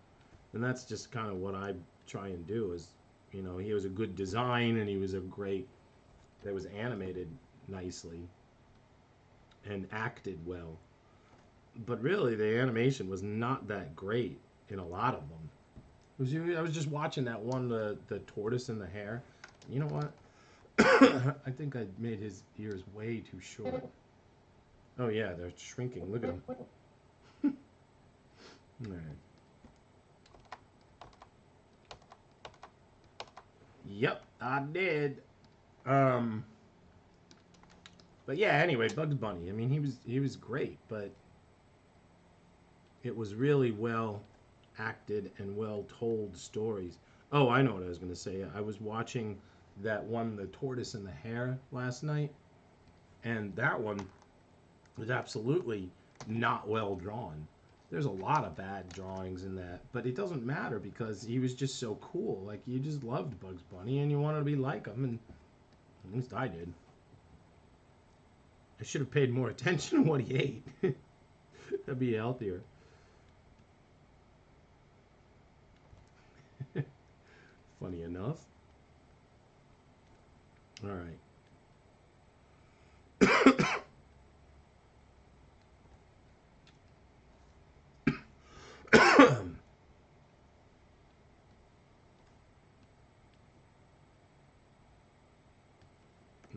and that's just kind of what I try and do. Is he was a good design and he was a great. That was animated nicely and acted well, but really the animation was not that great in a lot of them. I was just watching that one, the tortoise and the hare. You know what? I think I made his ears way too short. Oh yeah, they're shrinking. Look at them. All right. Yep, I did. Um, but yeah. Anyway, Bugs Bunny. I mean, he was great, but it was really well acted and well told stories. Oh, I know what I was going to say. I was watching that one, The Tortoise and the Hare, last night, and that one was absolutely not well drawn. There's a lot of bad drawings in that, but it doesn't matter because he was just so cool. Like, you just loved Bugs Bunny and you wanted to be like him, and at least I did. I should have paid more attention to what he ate. That'd be healthier. Funny enough. All right.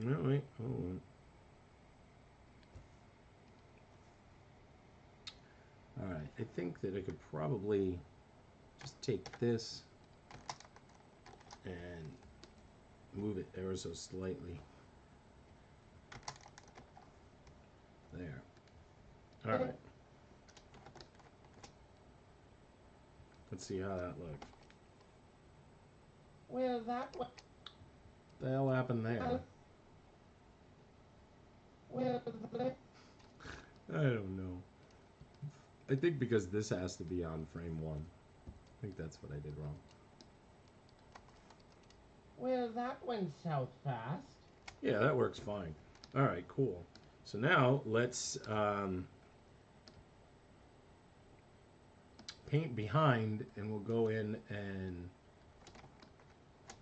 No, wait, hold on. All right, I think that I could probably just take this and move it ever so slightly. There. All right. Let's see how that looks. Well, that one. The hell happened there? Well, I don't know. I think because this has to be on frame 1. I think that's what I did wrong. well, that went south fast. Yeah, that works fine. All right, cool. So now let's paint behind, and we'll go in and I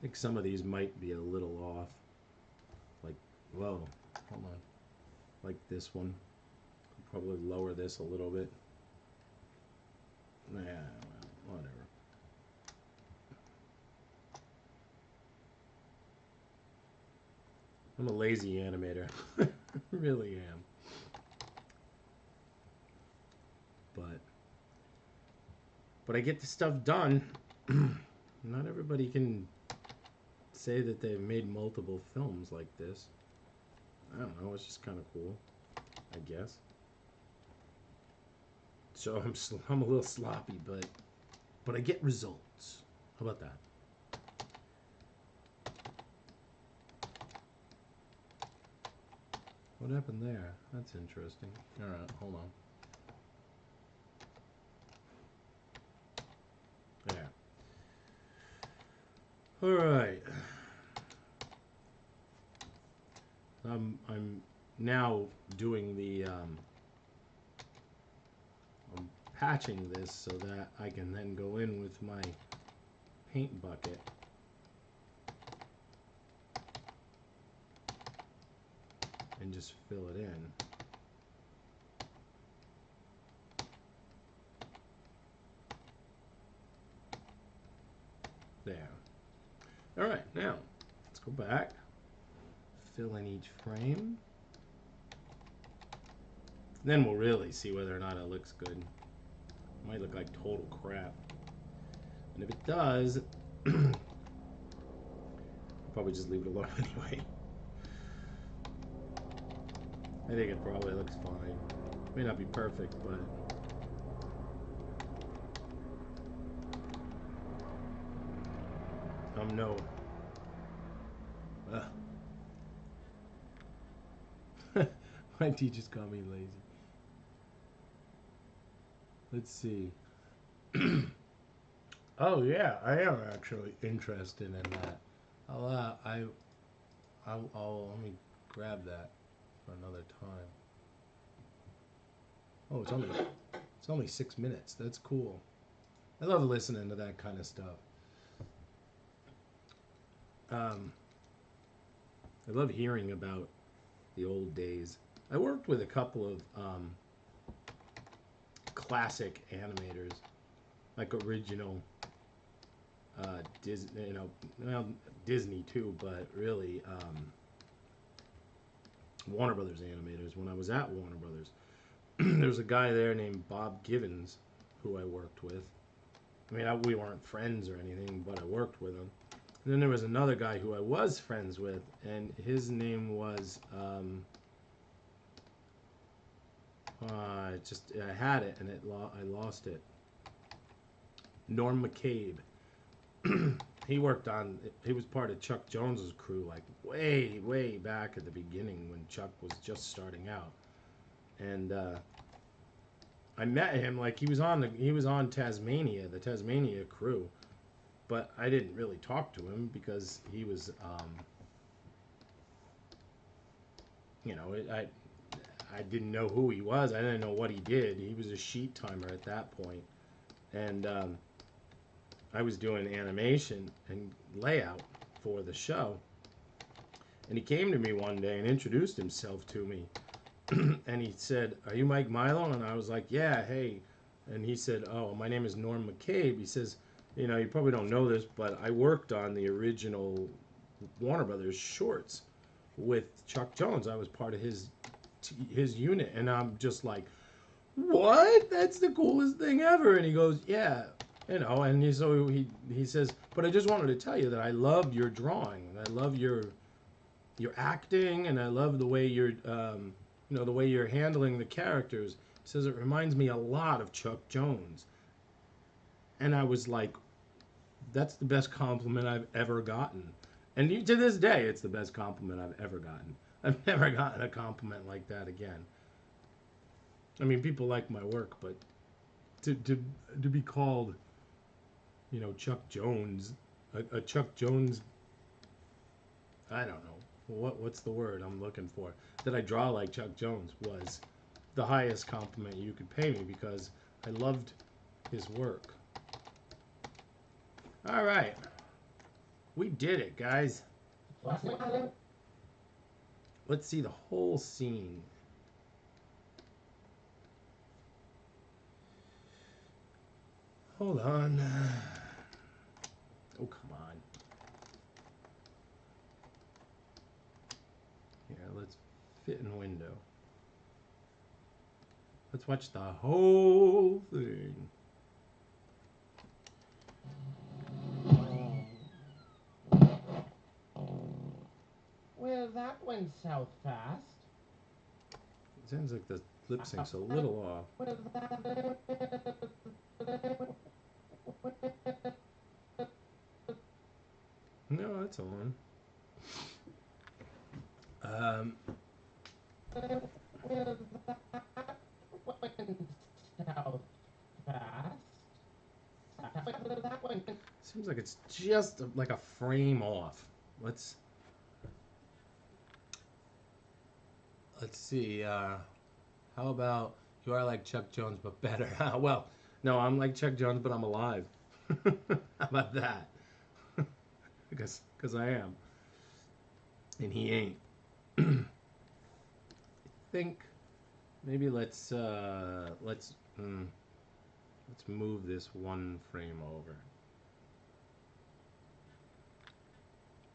think some of these might be a little off. Like, whoa, hold on. Like this one. Probably lower this a little bit. Yeah, well, whatever. I'm a lazy animator. I really am. But I get the stuff done. Not everybody can say that they've made multiple films like this. I don't know. It's just kind of cool, I guess. So I'm a little sloppy, but I get results. How about that? What happened there? That's interesting. All right, hold on. There. All right. I'm now doing the I'm patching this so that I can then go in with my paint bucket and just fill it in. There. All right, now let's go back, fill in each frame. Then we'll really see whether or not it looks good. It might look like total crap. And if it does, I'll probably just leave it alone anyway. I think it probably looks fine. May not be perfect, but no. My teachers call me lazy. Let's see. Oh yeah, I am actually interested in that. I'll let me grab that for another time. Oh, it's only 6 minutes. That's cool. I love listening to that kind of stuff. I love hearing about the old days. I worked with a couple of classic animators, like original Disney, well, Disney too, but really Warner Brothers animators. When I was at Warner Brothers, there was a guy there named Bob Givens who I worked with. I mean, we weren't friends or anything, but I worked with him. And then there was another guy who I was friends with, and his name was I had it and I lost it. Norm McCabe. He was part of Chuck Jones's crew, like way back at the beginning when Chuck was just starting out. And I met him like he was on Tasmania, the Tasmania crew, but I didn't really talk to him because he was you know, I didn't know who he was. I didn't know what he did. He was a sheet timer at that point, and I was doing animation and layout for the show. And he came to me one day and introduced himself to me. And he said, "Are you Mike Milo?" And I was like, "Yeah, hey." And he said, "Oh, my name is Norm McCabe." He says, "You probably don't know this, but I worked on the original Warner Brothers shorts with Chuck Jones. I was part of his unit." And I'm just like, "What? That's the coolest thing ever." And he goes, "Yeah." And he says, "But I just wanted to tell you that I love your drawing. And I love your acting, and I love the way the way you're handling the characters." He says it reminds me a lot of Chuck Jones. And I was like, "That's the best compliment I've ever gotten." And to this day, it's the best compliment I've ever gotten. I've never gotten a compliment like that again. I mean, people like my work, but to be called, Chuck Jones, a Chuck Jones, I don't know what's the word I'm looking for. That I draw like Chuck Jones was the highest compliment you could pay me because I loved his work. All right, we did it, guys. Let's see the whole scene. Hold on. Oh, come on. Here, let's fit in window. Let's watch the whole thing. Well, that went south fast. It sounds like the lip sync's a little off. Well, No, that's on. Um, that went south fast. That went. Seems like it's just like a frame off. Let's see. How about you are like Chuck Jones but better? Well, no, I'm like Chuck Jones but I'm alive. How about that? Because I am, and he ain't. I think maybe let's move this one frame over.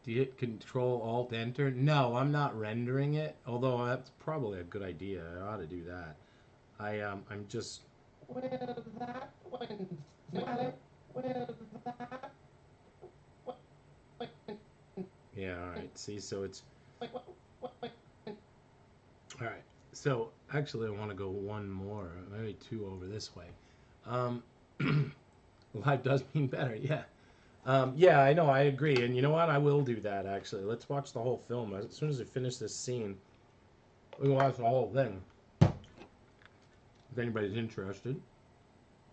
Do you hit Control Alt Enter? No, I'm not rendering it. Although that's probably a good idea. I ought to do that. I'm just. Well, that went. Well, that went. Yeah. All right. See, so it's Wait, all right. So actually, I want to go one more, maybe two over this way. Um, live does mean better. Yeah. Yeah, I know. I agree. And you know what? I will do that. Actually, let's watch the whole film as soon as we finish this scene. We watch the whole thing. If anybody's interested.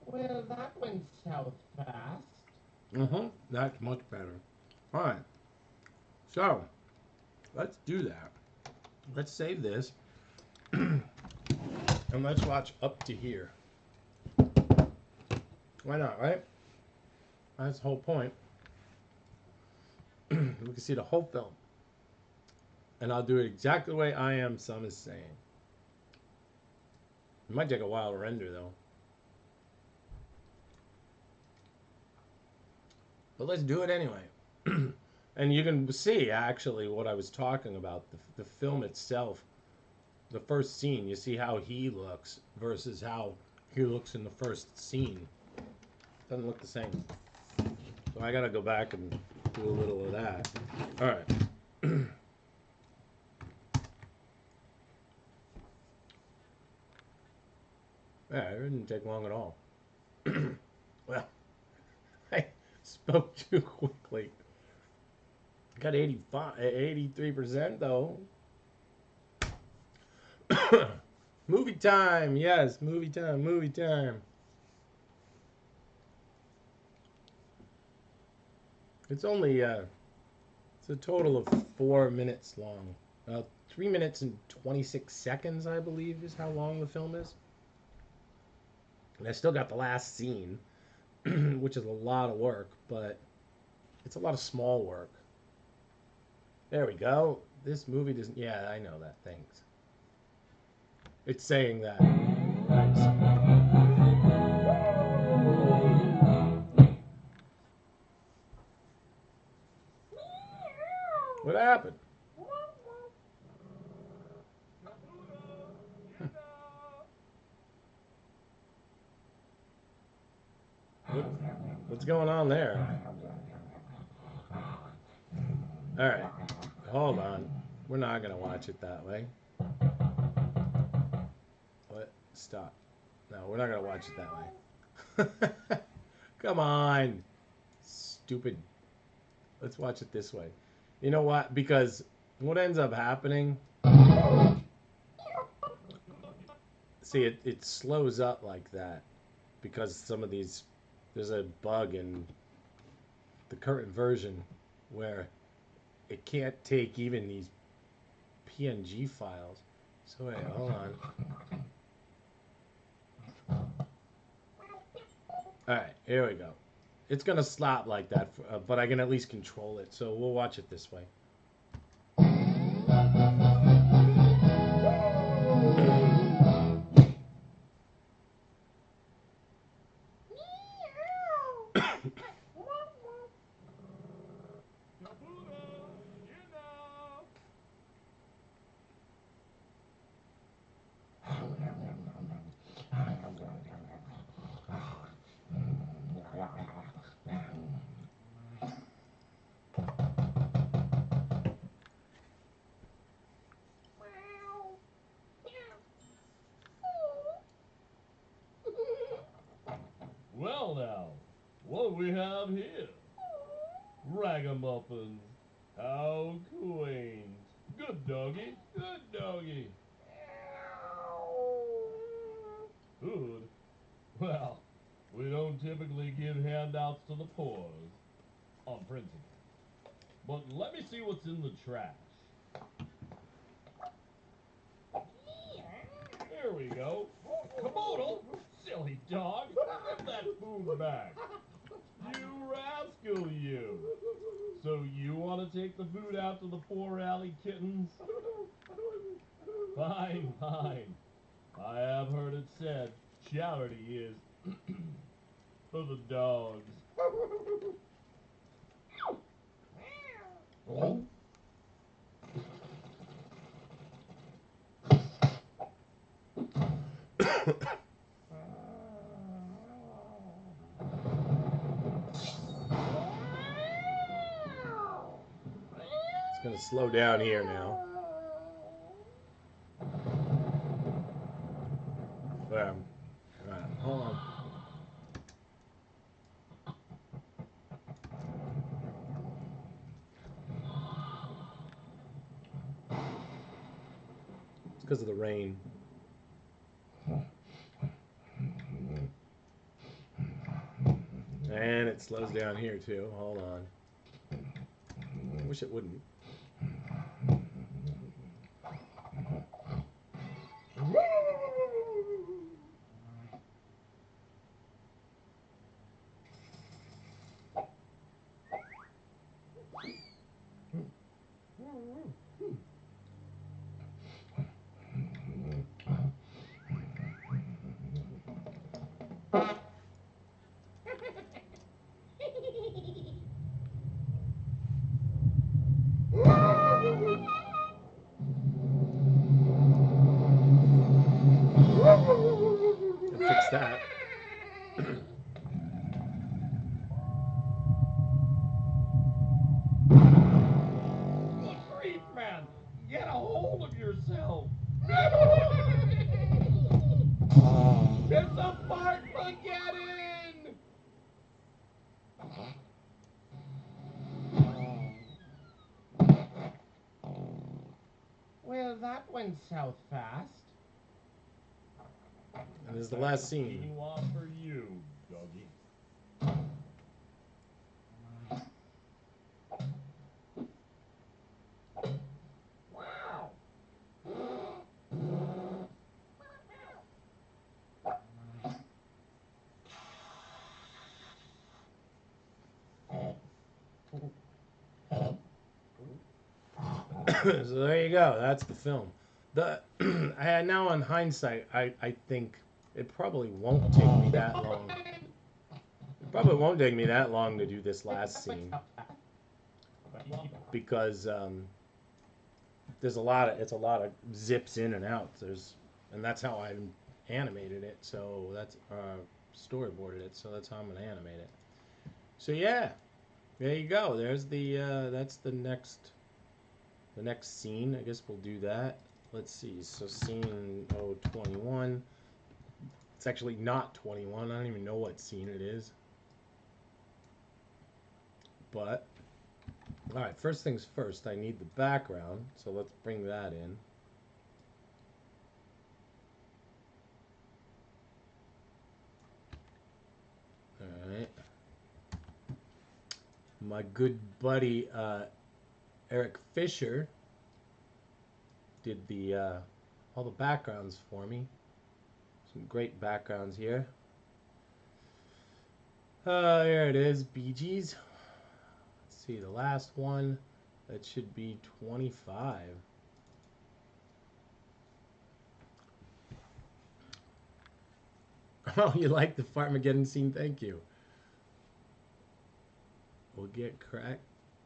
Well, that went south fast. That's much better. All right. So let's do that. Let's save this and let's watch up to here. Why not, right? That's the whole point. We can see the whole film. And I'll do it exactly the way I am, Some is saying. It might take a while to render, though. But let's do it anyway. And you can see, actually, what I was talking about. The film itself, the first scene, you see how he looks versus how he looks in the first scene. Doesn't look the same. So I gotta go back and do a little of that. All right. Yeah, it didn't take long at all. Well, I spoke too quickly. Got 83% though. Movie time. Yes, movie time. Movie time. It's only it's a total of 4 minutes long. 3 minutes and 26 seconds, I believe, is how long the film is. And I still got the last scene, which is a lot of work, but it's a lot of small work. There we go. This movie doesn't. Yeah, I know that. Thanks. It's saying that. What happened? What, what's going on there? All right, hold on. We're not gonna watch it that way. What? Stop. No, we're not gonna watch it that way. Come on, stupid. Let's watch it this way. You know what? Because what ends up happening, see, it slows up like that because some of these, there's a bug in the current version where it can't take even these PNG files. So wait, hold on. All right, here we go. It's gonna stop like that, but I can at least control it. So we'll watch it this way. Well now, what do we have here? Ragamuffins. How quaint. Good doggy, good doggy. Food? Well, we don't typically give handouts to the poor, on principle. But let me see what's in the trash. Here we go. Komodo, silly dog, give that food back. You rascal, you. So you want to take the food out to the poor alley kittens? Fine, fine. I have heard it said charity is for the dogs. It's gonna slow down here now. Hold on. It's because of the rain. And it slows down here too. Hold on. I wish it wouldn't. Fix that. Good grief, man! Get a hold of yourself! It's a fart forgetting! Well, that went south fast. And this is the last scene. Quinoa for you, doggy. Wow. So there you go. That's the film. The now in hindsight, I think it probably won't take me that long. It probably won't take me that long to do this last scene because there's a lot of zips in and out. And that's how I animated it. So that's storyboarded it. So that's how I'm gonna animate it. So yeah, there you go. There's the that's the next scene. I guess we'll do that. Let's see. So scene 21. It's actually not 21. I don't even know what scene it is. But all right, first things first, I need the background. So let's bring that in. All right. My good buddy Eric Fisher did the all the backgrounds for me. Some great backgrounds here. Here it is, Bee Gees. Let's see, the last one, that should be 25. Oh, you like the Farmageddon scene? Thank you. We'll get crack.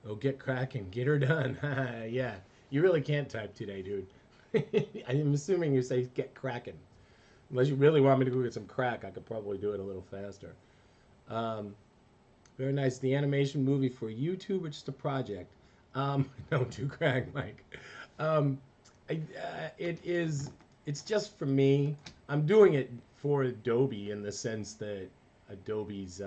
Oh, get cracking. Get her done. Yeah, you really can't type today, dude. I'm assuming you say get cracking. Unless you really want me to go get some crack, I could probably do it a little faster. Very nice. The animation movie for YouTube or just a project? Don't do crack, Mike. It's just for me. I'm doing it for Adobe in the sense that Adobe's,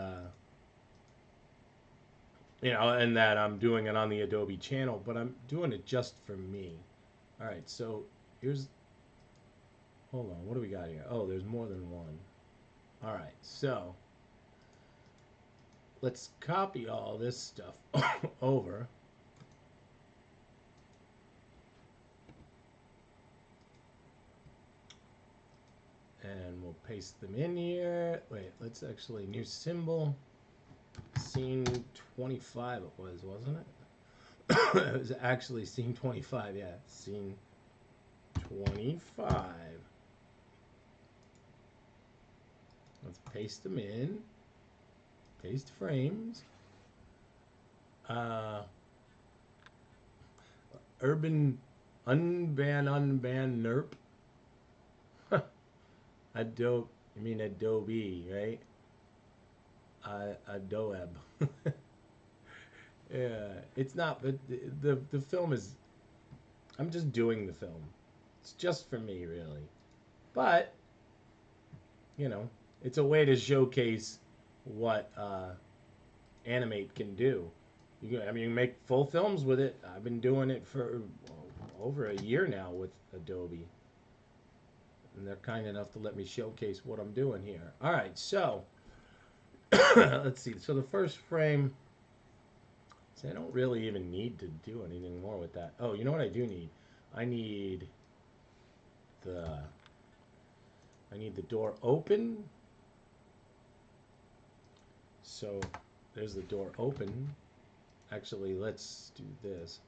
and that I'm doing it on the Adobe channel, but I'm doing it just for me. All right, so here's, hold on, what do we got here? Oh, there's more than one. All right, so let's copy all this stuff over. And we'll paste them in here. Wait, let's actually, new symbol. Scene 25 it was, wasn't it? It was actually scene 25, yeah. Scene 25. Let's paste them in. Paste frames. Urban unban nerp. Adobe, you mean Adobe, right? Adobe. Yeah, it's not, but the film is, I'm just doing the film. It's just for me, really. But, it's a way to showcase what Animate can do. You can make full films with it. I've been doing it for over a year now with Adobe. And they're kind enough to let me showcase what I'm doing here. All right, so let's see. So the first frame, see, I don't really even need to do anything more with that. Oh, you know what I do need? I need the door open. So there's the door open. Actually, let's do this.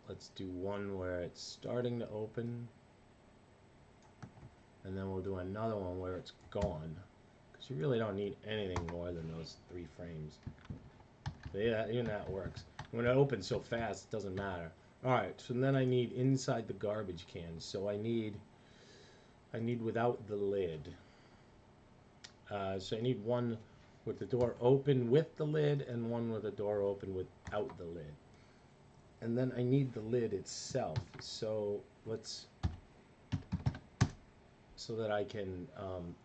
Let's do one where it's starting to open. And then we'll do another one where it's gone. Because you really don't need anything more than those 3 frames. So yeah, even that works. When it opens so fast, it doesn't matter. Alright, so then I need inside the garbage can. So I need without the lid. So I need one with the door open with the lid and one with the door open without the lid. And then I need the lid itself. So so that I can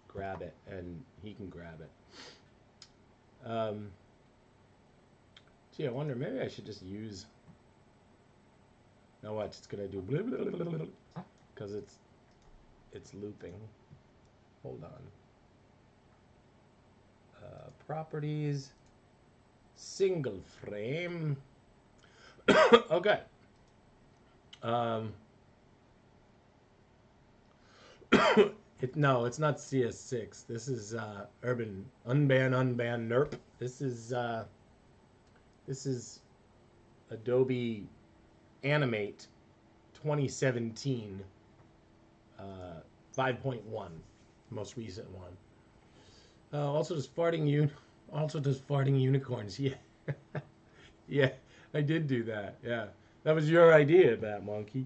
grab it and he can grab it. Gee, I wonder, maybe I should just use, now watch, it's gonna do because it's it's looping. Hold on. Properties. Single frame. Okay. Um, no, it's not CS6. This is Urban Unban Nerp. This is Adobe Animate 2017 uh, 5.1, most recent one. Also does farting unicorns. Yeah, yeah, I did do that. Yeah, that was your idea, Bat Monkey.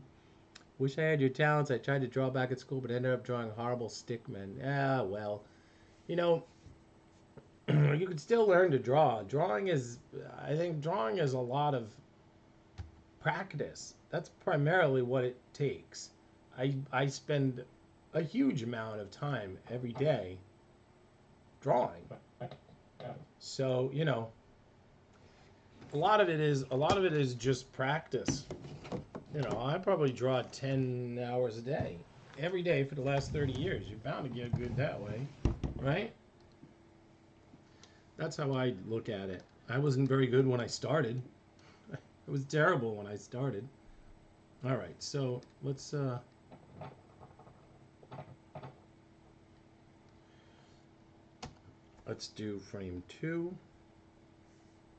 Wish I had your talents. I tried to draw back at school, but ended up drawing horrible stickmen. Ah, well, you know, you can still learn to draw. I think, drawing is a lot of practice. That's primarily what it takes. I spend a huge amount of time every day drawing. So, a lot of it is just practice. I probably draw 10 hours a day. Every day for the last 30 years. You're bound to get good that way, right? That's how I look at it. I wasn't very good when I started. It was terrible when I started. All right, so let's do frame 2.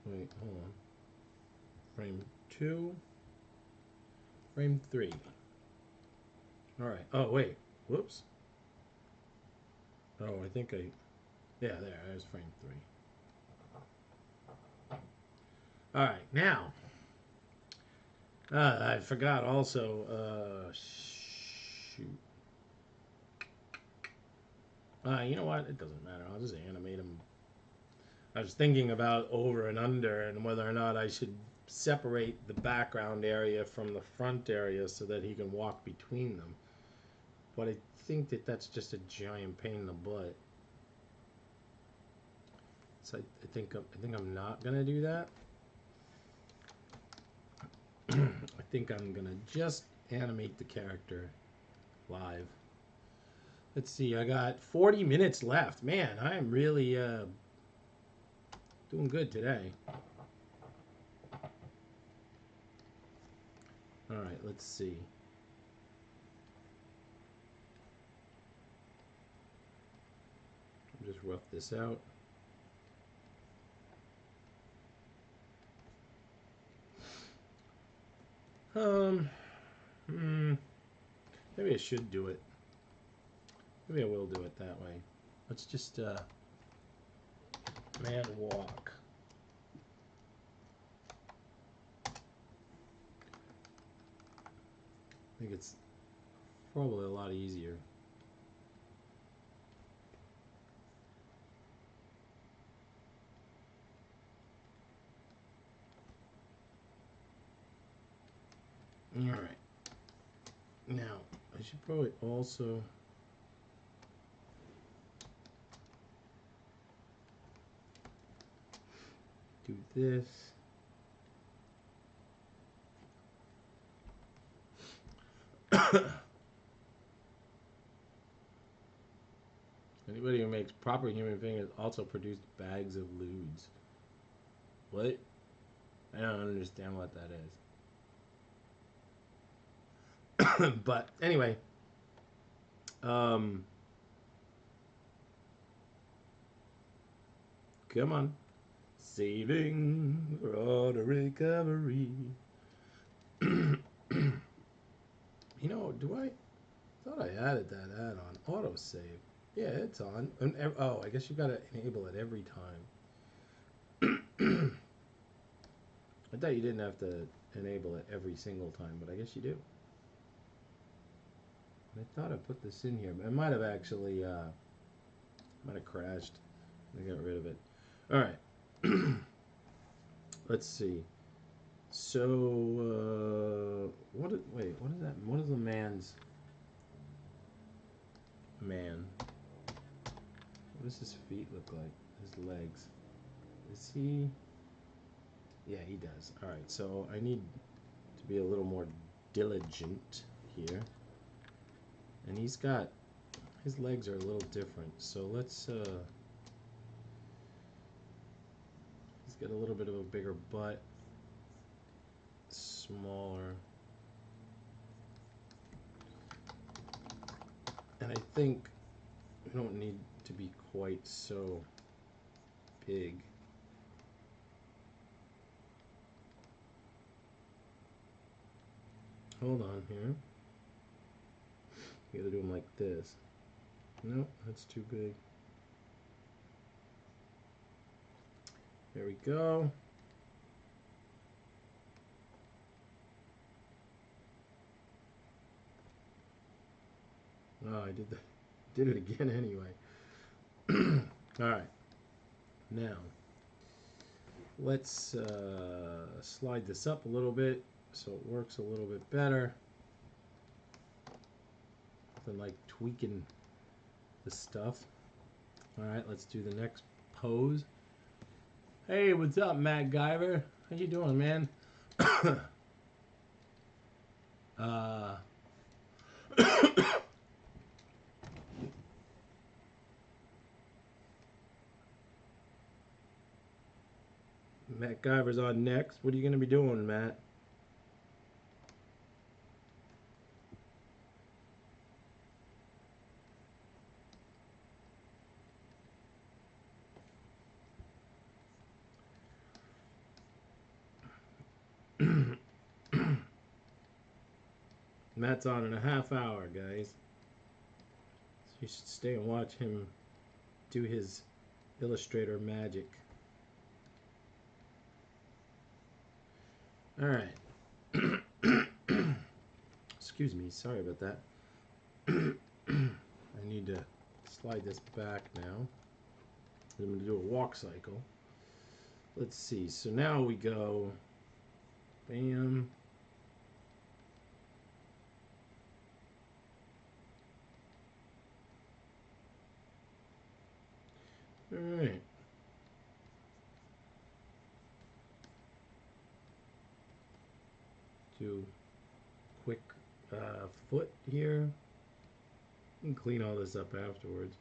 Wait, hold on. Frame 2. Frame 3. All right. Oh, wait. Whoops. Oh, I think there's frame 3. All right, now, I forgot also, shoot. You know what? It doesn't matter. I'll just animate him. I was thinking about over and under and whether or not I should separate the background area from the front area so that he can walk between them. But I think that's just a giant pain in the butt. So I think I'm not gonna do that. I think I'm gonna just animate the character live. Let's see, I got 40 minutes left. Man, I am really doing good today. All right, let's see. Just rough this out. Maybe I should do it. Maybe I will do it that way. Let's just man walk. I think it's probably a lot easier. All right. Now, I should probably also do this. Anybody who makes proper human fingers also produced bags of lewds. What? I don't understand what that is. But anyway, come on. Saving for the recovery. I thought I added that add-on. Autosave. Yeah, it's on. Oh, I guess you gotta enable it every time. I thought you didn't have to enable it every single time, but I guess you do. I thought I put this in here, but it might have actually, might have crashed. I got rid of it. All right. Let's see. So, what is that? What is the man's man? What does his feet look like? His legs. Is he? Yeah, he does. All right, so I need to be a little more diligent here. And he's got his legs are a little different. So let's he's got a little bit of a bigger butt, smaller. And I think we don't need to be quite so big. Hold on here. You gotta do them like this. Nope, that's too big. There we go. Oh, I did it again anyway. All right. Now, let's slide this up a little bit so it works a little bit better. Nothing like tweaking the stuff. All right, let's do the next pose. Hey, what's up, Matt Guyver? How you doing, man? Matt Guyver's on next. What are you going to be doing, Matt? Matt's on in a half hour, guys. So you should stay and watch him do his Illustrator magic. All right. Excuse me. Sorry about that. I need to slide this back now. I'm going to do a walk cycle. Let's see. So now we go. Bam. All right. Do quick foot here. You can clean all this up afterwards.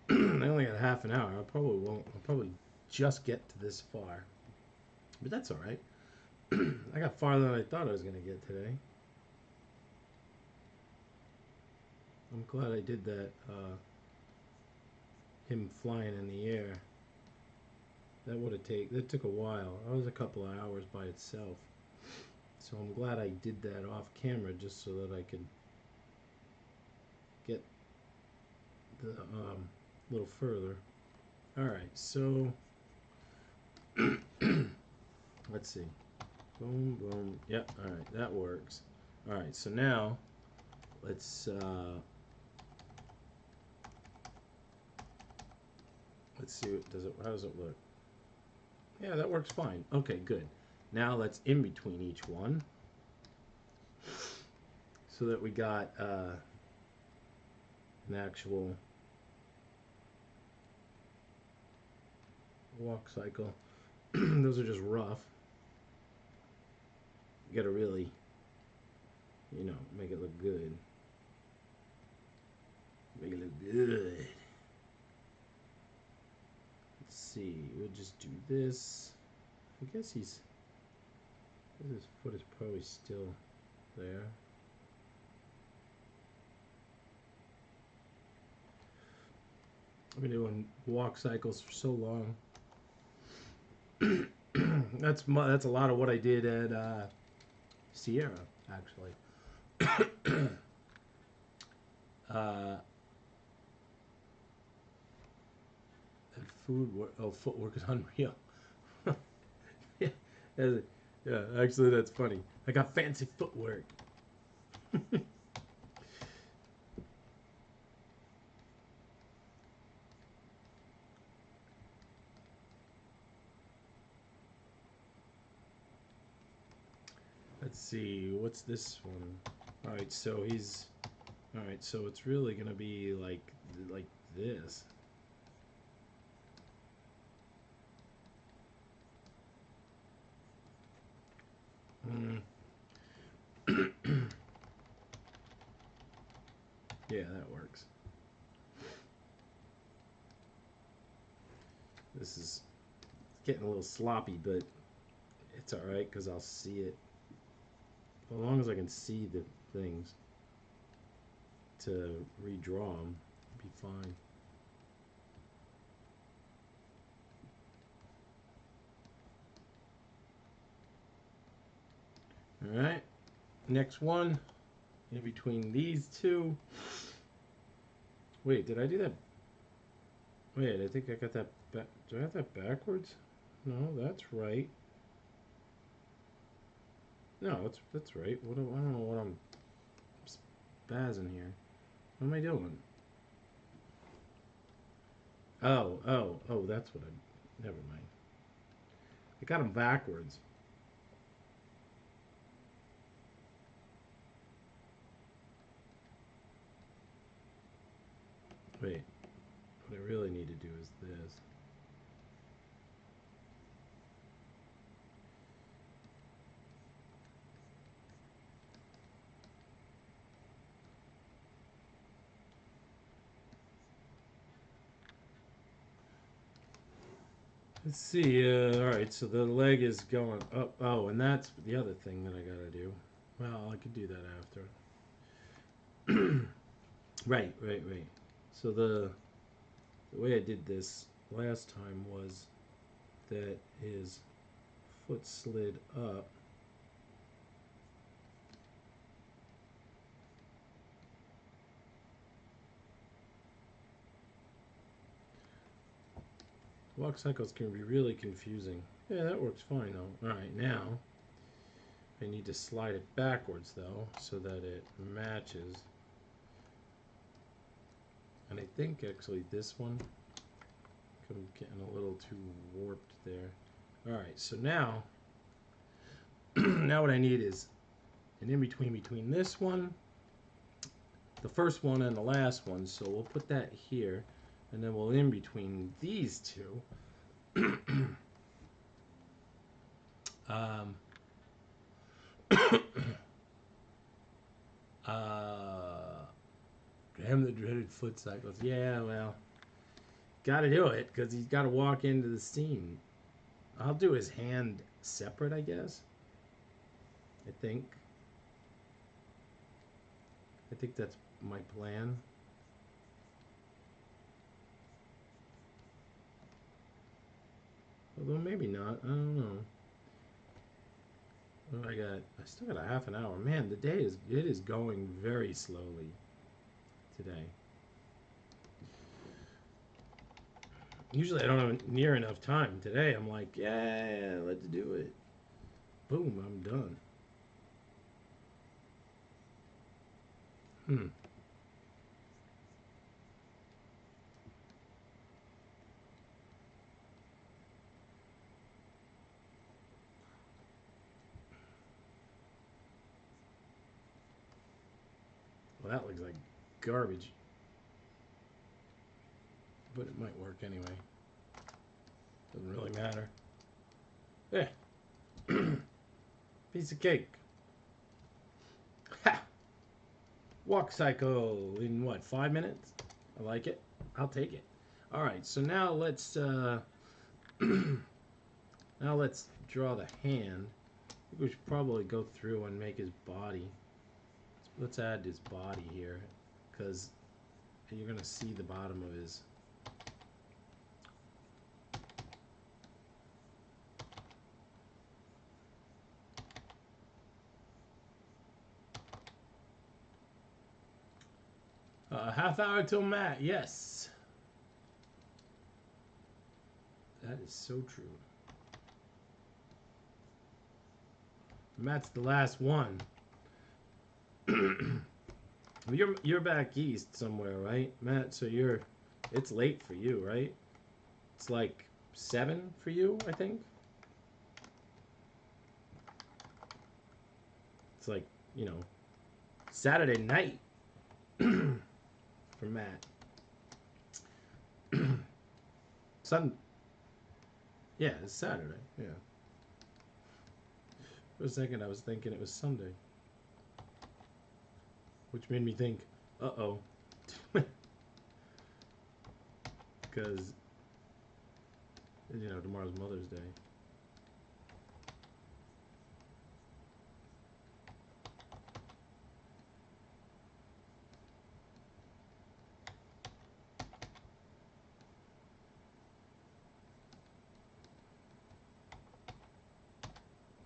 I only got half an hour. I probably won't. I'll probably just get to this far, but that's all right. I got farther than I thought I was gonna get today. I'm glad I did that. Him flying in the air. That took a while. That was a couple of hours by itself. So I'm glad I did that off camera just so that I could get the little further. All right, so let's see. Boom, boom. Yep. All right, that works. All right, so now let's see. How does it look? Yeah, that works fine. Okay, good. Now let's in between each one so that we got an actual walk cycle. Those are just rough. You gotta really, make it look good. Make it look good. Let's see. We'll just do this. I guess his foot is probably still there. I've been doing walk cycles for so long. That's a lot of what I did at Sierra, actually. Footwork is unreal. Yeah, actually, that's funny. I got fancy footwork. Let's see, what's this one? All right, so it's really gonna be like this. Yeah, that works. This is getting a little sloppy, but it's alright because I'll see it. As long as I can see the things to redraw them, it'll be fine. Alright, next one, in between these two. Wait, did I do that? Wait, I think I got that back. Do I have that backwards? No, that's right. No, that's right. What I don't know what I'm spazzing here. What am I doing? Oh, that's what I... Never mind. I got them backwards. Wait, what I really need to do is this. Let's see, alright, so the leg is going up. Oh, and that's the other thing that I gotta do. Well, I could do that after. Right. So the way I did this last time was that his foot slid up. Walk cycles can be really confusing. Yeah, that works fine though. Alright, now I need to slide it backwards though so that it matches. And I think actually this one, I'm getting a little too warped there. Alright, so now now what I need is an in-between between this one, the first one, and the last one. So we'll put that here, and then we'll in between these two. um, damn the dreaded foot cycles. Yeah, well, gotta do it because he's got to walk into the scene. I'll do his hand separate, I guess. I think that's my plan. Although maybe not. I don't know. What do I still got a half an hour. Man, it is going very slowly today. Usually I don't have near enough time. Today I'm like, yeah, let's do it. Boom, I'm done. Well, that looks like garbage. But it might work anyway. Doesn't really matter. Yeah. Piece of cake. Ha! Walk cycle in what, 5 minutes? I like it. I'll take it. Alright, so now let's now let's draw the hand. I think we should probably go through and make his body. Let's add his body here, because you're gonna see the bottom of his. Half hour till Matt. Yes, that is so true. Matt's the last one. You're back east somewhere, right, Matt? So it's late for you, right? It's like 7 for you, I think. It's like, Saturday night for Matt. Yeah, it's Saturday. Yeah. For a second, I was thinking it was Sunday, which made me think, uh-oh, because You know, tomorrow's Mother's Day.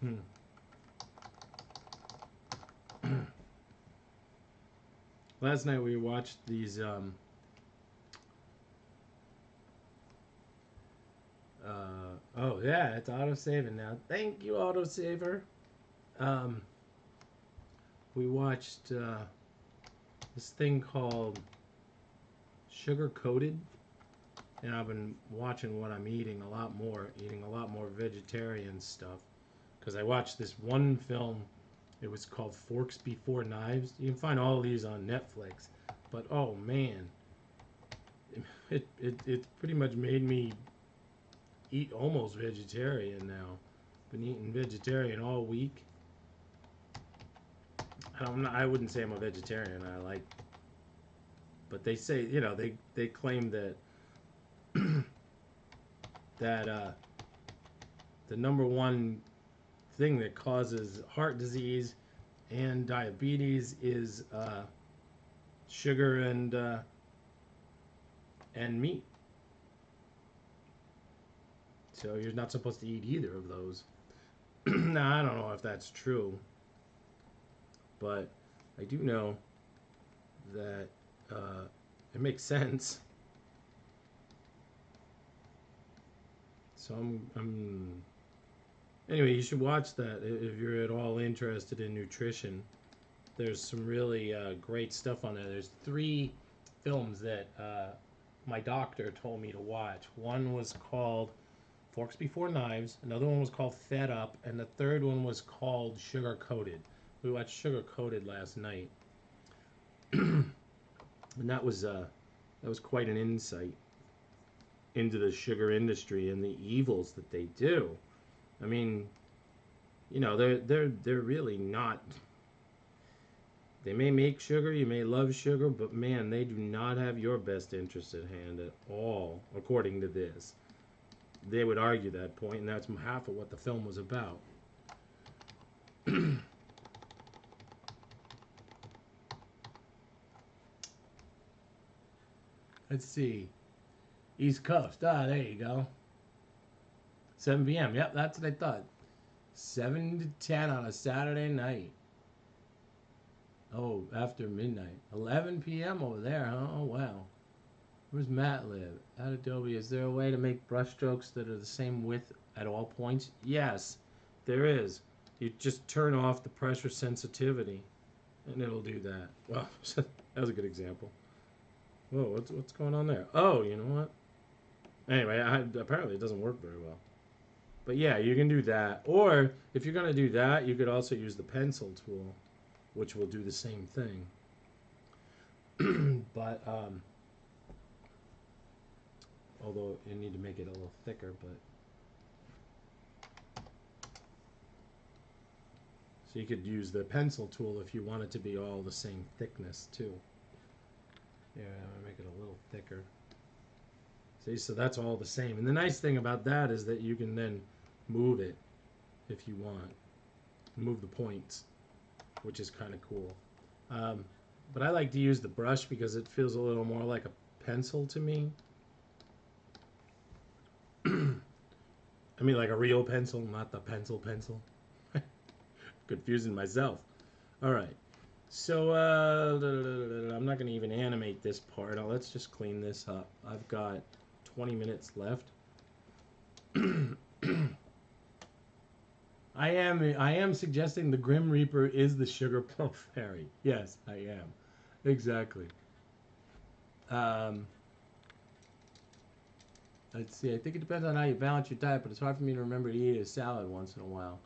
Hmm. Last night we watched these. Oh yeah, it's auto saving now. Thank you, autosaver. Um, we watched this thing called Sugar Coated, and I've been watching what I'm eating a lot more, eating a lot more vegetarian stuff. Because I watched this one film, it was called Forks Before Knives. You can find all these on Netflix, but oh man, it pretty much made me eat almost vegetarian now. Been eating vegetarian all week. I wouldn't say I'm a vegetarian. I like, but they say, you know, they claim that that the number one thing that causes heart disease and diabetes is sugar and meat. So you're not supposed to eat either of those. Now I don't know if that's true, but I do know that it makes sense. So I'm anyway. You should watch that if you're at all interested in nutrition. There's some really great stuff on there. There's three films that my doctor told me to watch. One was called Forks Before Knives. Another one was called Fed Up, and the third one was called Sugar Coated. We watched Sugar Coated last night, and that was quite an insight into the sugar industry and the evils that they do. I mean, you know, they're really not. They may make sugar, you may love sugar, but man, they do not have your best interest at hand at all, according to this. They would argue that point, and that's half of what the film was about. Let's see. East Coast. Ah, there you go. 7 p.m. Yep, that's what I thought. 7 to 10 on a Saturday night. Oh, after midnight. 11 p.m. over there, huh? Oh, wow. Where's Matt live? At Adobe, is there a way to make brushstrokes that are the same width at all points? Yes, there is. You just turn off the pressure sensitivity, and it'll do that. Well, that was a good example. Whoa, what's going on there? Oh, you know what? Anyway, apparently it doesn't work very well. But yeah, you can do that. Or if you're gonna do that, you could also use the pencil tool, which will do the same thing. But although you need to make it a little thicker, but so you could use the pencil tool if you want it to be all the same thickness too. Yeah, I'm gonna make it a little thicker. See, so that's all the same. And the nice thing about that is that you can then move it if you want. Move the points, which is kind of cool. But I like to use the brush because it feels a little more like a pencil to me. I mean, like a real pencil, not the pencil. Confusing myself. All right. So I'm not going to even animate this part. Let's just clean this up. I've got 20 minutes left. I am suggesting the Grim Reaper is the Sugar Plum Fairy. Yes, I am. Exactly. Um, let's see. I think it depends on how you balance your diet, but it's hard for me to remember to eat a salad once in a while.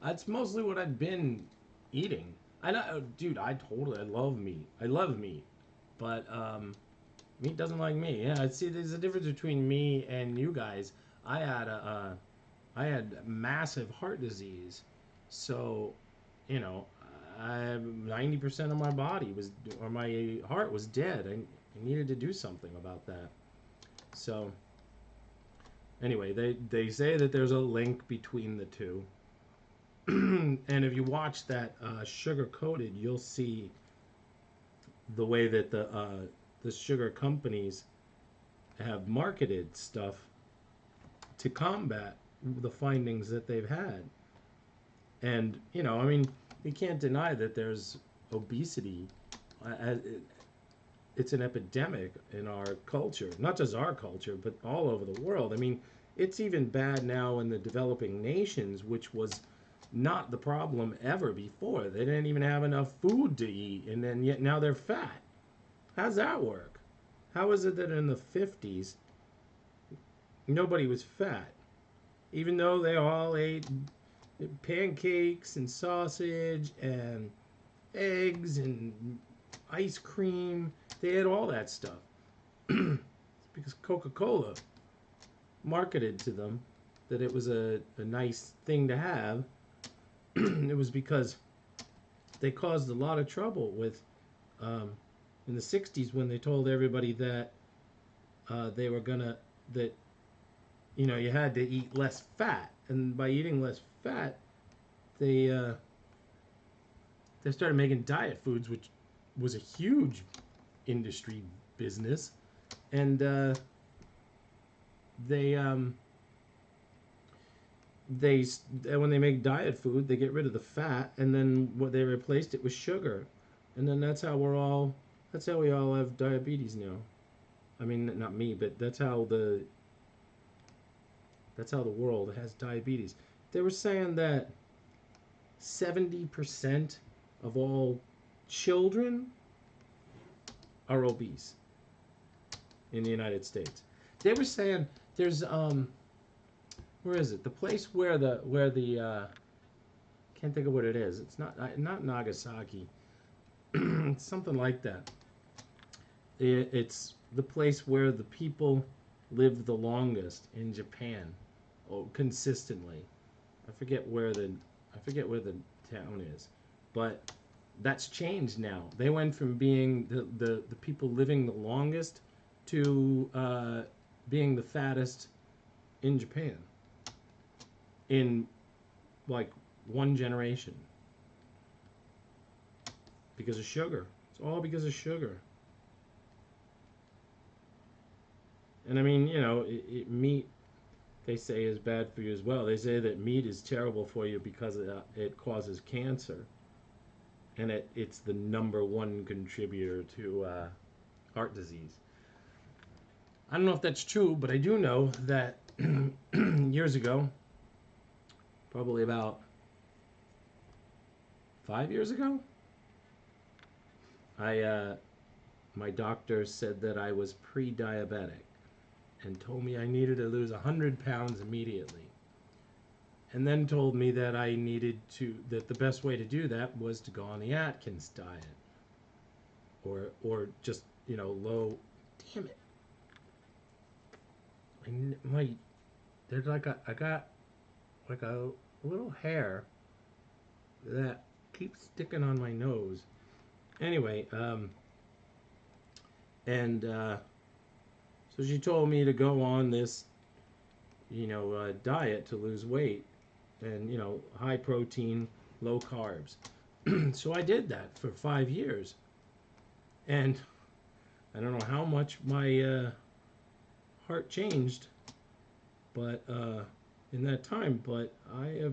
That's mostly what I've been eating. I know, dude. I love meat. I love meat, but meat doesn't like me. Yeah, see, there's a difference between me and you guys. I had massive heart disease, so you know, 90% of my body was, or my heart was dead. I needed to do something about that. So Anyway, they say that there's a link between the two. And if you watch that sugar coated, you'll see the way that the sugar companies have marketed stuff to combat the findings that they've had. And I mean, we can't deny that there's obesity. It's an epidemic in our culture, not just our culture, but all over the world. I mean, it's even bad now in the developing nations, which was not the problem ever before. They didn't even have enough food to eat, and then yet now they're fat. How's that work? How is it that in the 50s nobody was fat, even though they all ate pancakes and sausage and eggs and ice cream? They had all that stuff. It's because Coca-Cola marketed to them that it was a nice thing to have. It was because they caused a lot of trouble with in the 60s when they told everybody that they were gonna that you had to eat less fat, and by eating less fat they started making diet foods, which was a huge industry business. And they when they make diet food, they get rid of the fat, and then what they replaced it with sugar, and then that's how we all have diabetes now. I mean, not me, but that's how the world has diabetes. They were saying that 70% of all children are obese in the United States. They were saying there's where is it? The place where the can't think of what it is. It's not Nagasaki. It's something like that. It's the place where the people live the longest in Japan. Oh, consistently. I forget where the town is, but that's changed now. They went from being the people living the longest to being the fattest in Japan in like one generation because of sugar. It's all because of sugar. And I mean, meat, they say, is bad for you as well. They say that meat is terrible for you because it causes cancer. And it's the #1 contributor to heart disease. I don't know if that's true, but I do know that years ago, probably about 5 years ago, my doctor said that I was pre-diabetic and told me I needed to lose 100 pounds immediately. And then told me that that the best way to do that was to go on the Atkins diet. Or just, low. Damn it. There's I got like a little hair that keeps sticking on my nose. Anyway, so she told me to go on this, diet to lose weight, and high protein, low carbs. So I did that for 5 years, and I don't know how much my heart changed, but in that time, but I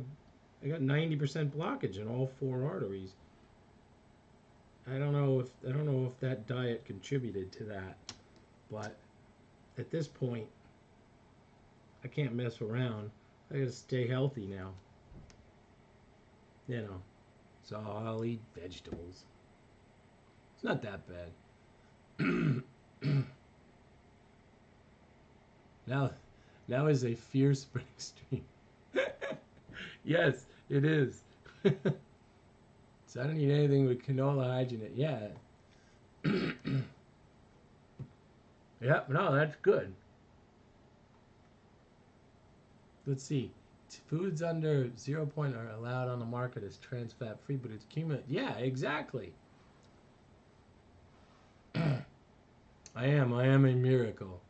got 90% blockage in all 4 arteries. I don't know if that diet contributed to that, but at this point, I can't mess around. I gotta stay healthy now. So I'll eat vegetables. It's not that bad. Now is a fierce spring stream. Yes, it is. So I don't eat anything with canola hydrate. Yeah. Yep, no, that's good. Let's see. Foods under 0 point are allowed on the market as trans fat free, but it's cumulative. Yeah, exactly. I am a miracle.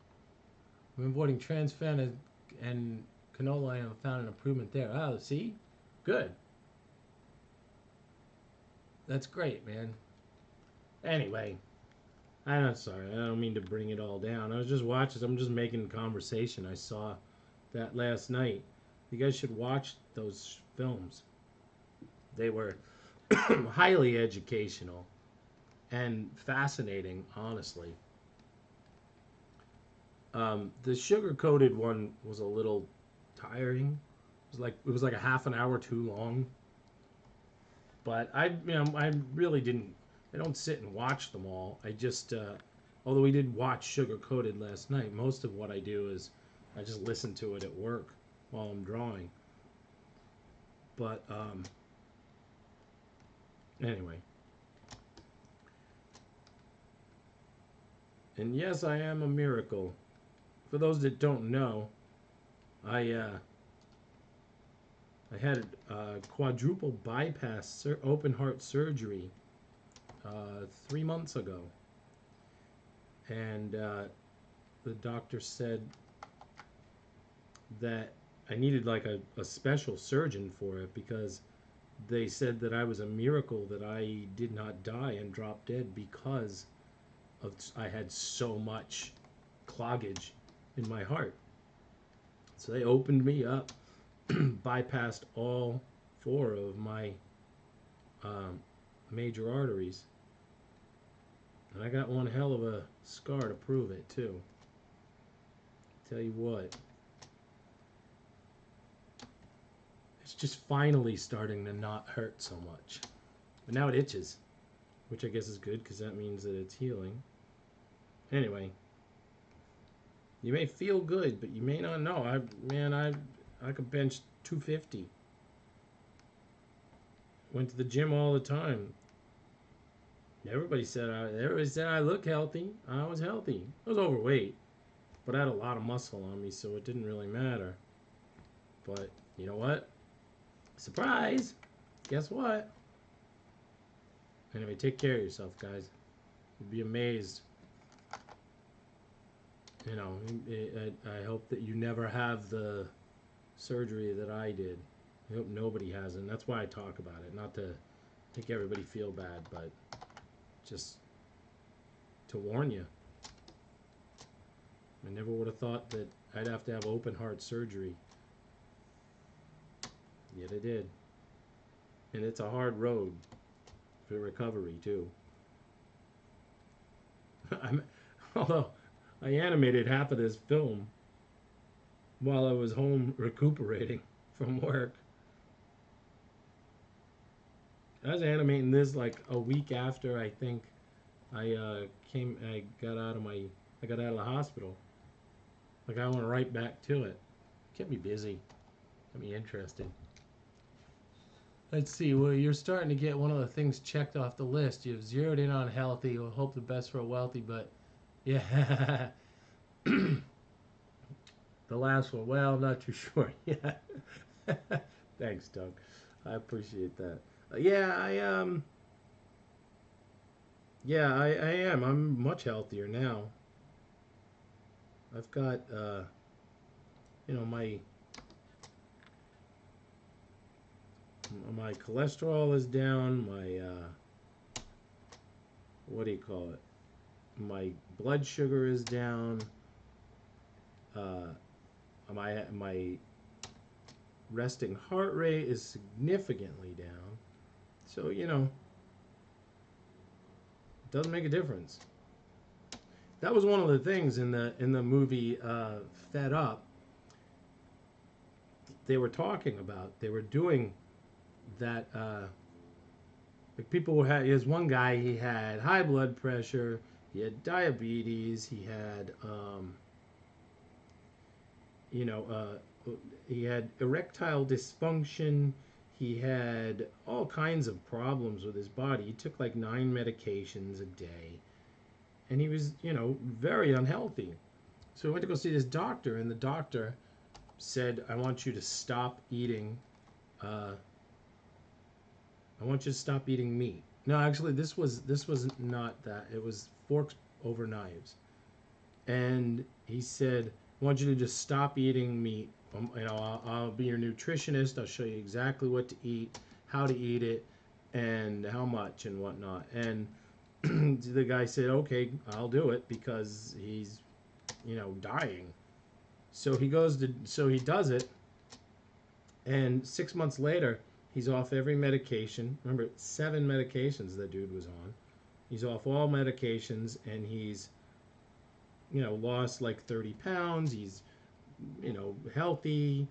I'm avoiding trans fat and canola, I found an improvement there. Oh, see? Good. That's great, man. Anyway, I'm sorry. I don't mean to bring it all down. I was just watching. I'm just making conversation. I saw that last night. You guys should watch those films. They were highly educational and fascinating, honestly. The sugar coated one was a little tiring. It was like a half an hour too long. But I really didn't. I don't sit and watch them all. I just, although we did watch Sugar Coated last night. Most of what I do is I just listen to it at work while I'm drawing. But anyway, and yes, I am a miracle. For those that don't know, I I had quadruple bypass open heart surgery 3 months ago, and the doctor said that I needed like a special surgeon for it because they said that I was a miracle that I did not die and drop dead because I had so much cloggage in my heart. So they opened me up, bypassed all four of my um, major arteries, and I got one hell of a scar to prove it too. Tell you what, it's just finally starting to not hurt so much. But now it itches, which I guess is good because that means that it's healing. Anyway, you may feel good, but you may not know. I could bench 250. Went to the gym all the time. Everybody said I look healthy. I was healthy. I was overweight, but I had a lot of muscle on me, so it didn't really matter. But you know what? Surprise! Guess what? Anyway, take care of yourself, guys. You'd be amazed. You know, I hope that you never have the surgery that I did. I hope nobody has it. And that's why I talk about it. Not to make everybody feel bad, but just to warn you. I never would have thought that I'd have to have open heart surgery. Yet I did. And it's a hard road for recovery, too. Although I animated half of this film while I was home recuperating from work. I was animating this like a week after I think I got out of the hospital. Like I went right back to it. Kept me busy. Kept me interested. Let's see. Well, you're starting to get one of the things checked off the list. You've zeroed in on healthy. We'll hope the best for a wealthy, but yeah. The last one. Well, I'm not too sure. Yeah. Thanks, Doug. I appreciate that. I am. I'm much healthier now. I've got my cholesterol is down. My what do you call it? My blood sugar is down. My resting heart rate is significantly down. So it doesn't make a difference. That was one of the things in the movie Fed Up. They were talking about. They were doing that. Like people had. There's one guy. He had high blood pressure. He had diabetes. He had he had erectile dysfunction. He had all kinds of problems with his body. He took like 9 medications a day. And he was, very unhealthy. So he went to go see this doctor, and the doctor said, I want you to stop eating, I want you to stop eating meat. No, actually, this was not that. It was forks over knives. And he said, I want you to just stop eating meat. I'll be your nutritionist. I'll show you exactly what to eat, how to eat it, and how much and whatnot. And the guy said, okay, I'll do it because he's, dying. So he does it. And 6 months later, he's off every medication. Remember, 7 medications that dude was on. He's off all medications, and he's, lost like 30 pounds. He's, healthy.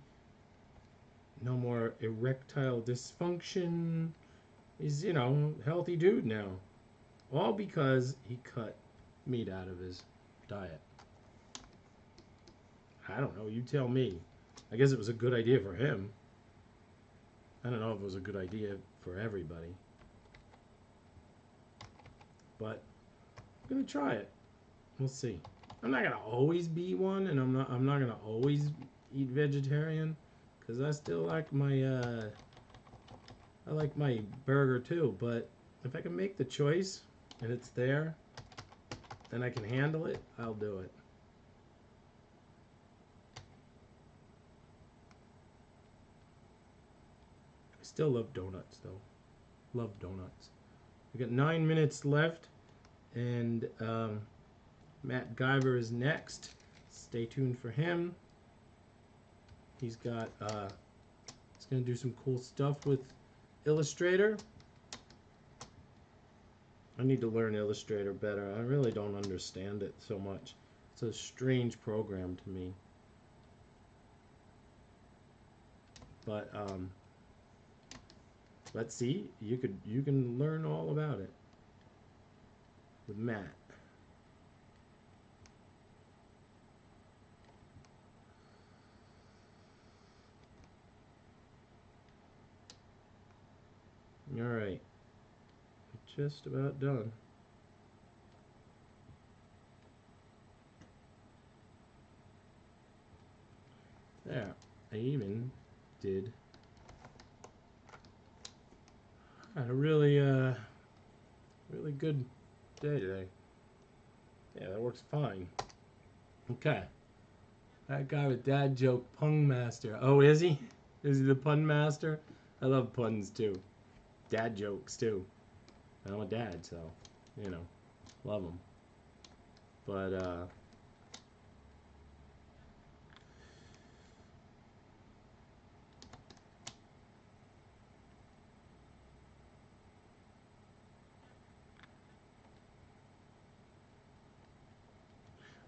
No more erectile dysfunction. He's, healthy dude now. All because he cut meat out of his diet. I don't know. You tell me. I guess it was a good idea for him. I don't know if it was a good idea for everybody. But I'm gonna try it. We'll see. I'm not gonna always be one, and I'm not gonna always eat vegetarian, because I still like my I like my burger too. But if I can make the choice and it's there, and I can handle it, I'll do it. I still love donuts though. Love donuts. We got 9 minutes left, and Matt Guyver is next. Stay tuned for him. He's got he's gonna do some cool stuff with Illustrator. I need to learn Illustrator better. I really don't understand it so much. It's a strange program to me. But let's see. You can learn all about it with Matt. All right, just about done. There, I even did. Had a really really good day today. Yeah, that works fine. Okay. That guy with dad joke pun master. Oh, is he? Is he the pun master? I love puns too. Dad jokes too. I'm a dad, so love them. But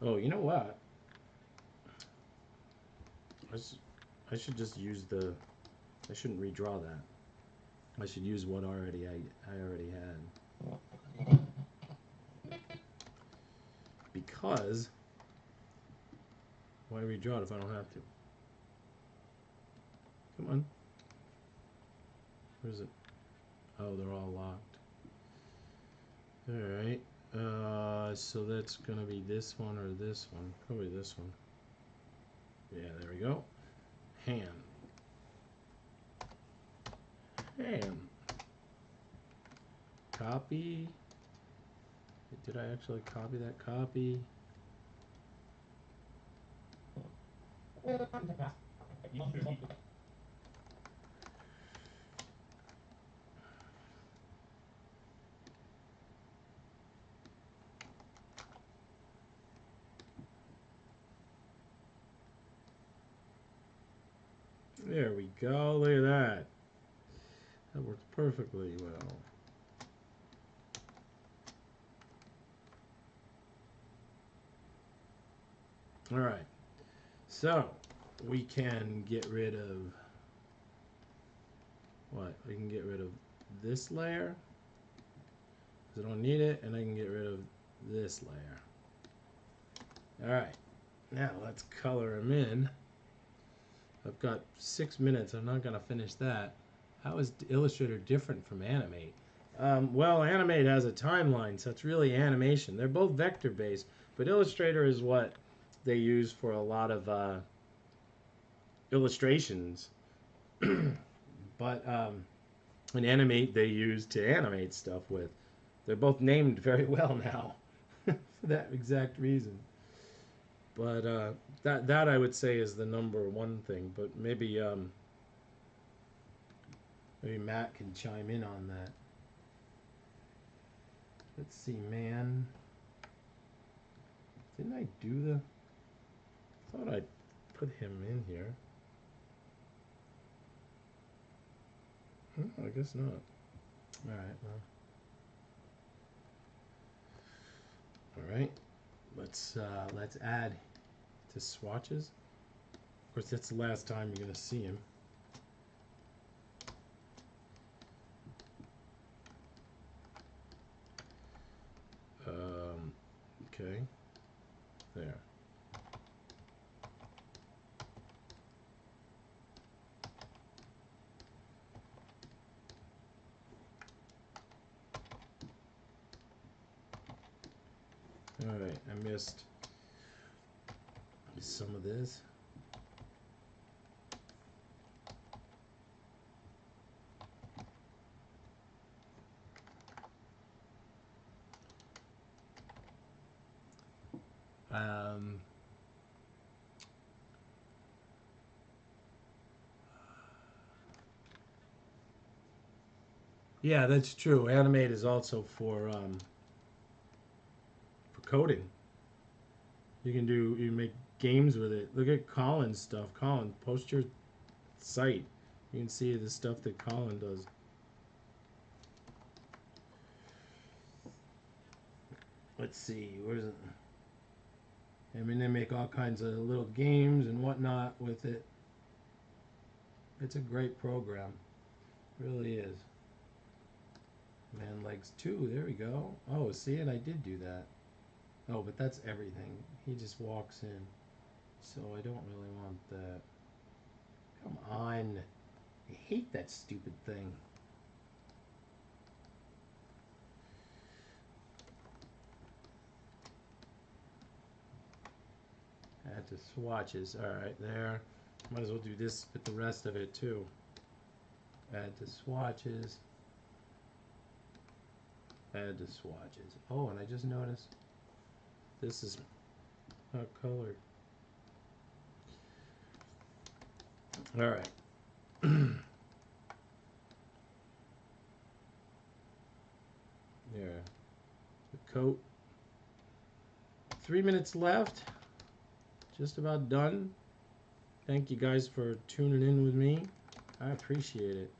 oh, you know what? I should just use the. I shouldn't redraw that. I should use what I already had. Because why redraw it if I don't have to? Come on. Where is it? Oh, they're all locked. Alright. So that's gonna be this one or this one. Probably this one. Yeah, there we go. Hand. Copy. Did I actually copy that copy? There we go. Look at that. That works perfectly well. All right. So we can get rid of what? We can get rid of this layer because I don't need it, and I can get rid of this layer. All right. Now let's color them in. I've got 6 minutes. I'm not going to finish that. How is Illustrator different from Animate? Well, Animate has a timeline, so it's really animation. They're both vector-based, but Illustrator is what they use for a lot of illustrations. But in Animate, they use to animate stuff with. They're both named very well now for that exact reason. But that I would say is the number one thing. But maybe maybe Matt can chime in on that. Let's see, man. Didn't I do the? Thought I put him in here. I guess not. All right. Well. All right. Let's add to swatches. Of course, that's the last time you're gonna see him. Okay. There. All right, I missed some of this. Yeah, that's true. Animate is also for coding. You can make games with it. Look at Colin's stuff. Colin, post your site. You can see the stuff that Colin does. Let's see, where's it? I mean, they make all kinds of little games and whatnot with it. It's a great program. It really is. Man Legs 2, there we go. Oh, see it? I did do that. Oh, but that's everything. He just walks in. So I don't really want that. Come on. I hate that stupid thing. Add to swatches. Alright, there. Might as well do this with the rest of it too. Add to swatches. Add to swatches. Oh, and I just noticed this is not colored. Alright. There. The coat. 3 minutes left. Just about done. Thank you guys for tuning in with me. I appreciate it.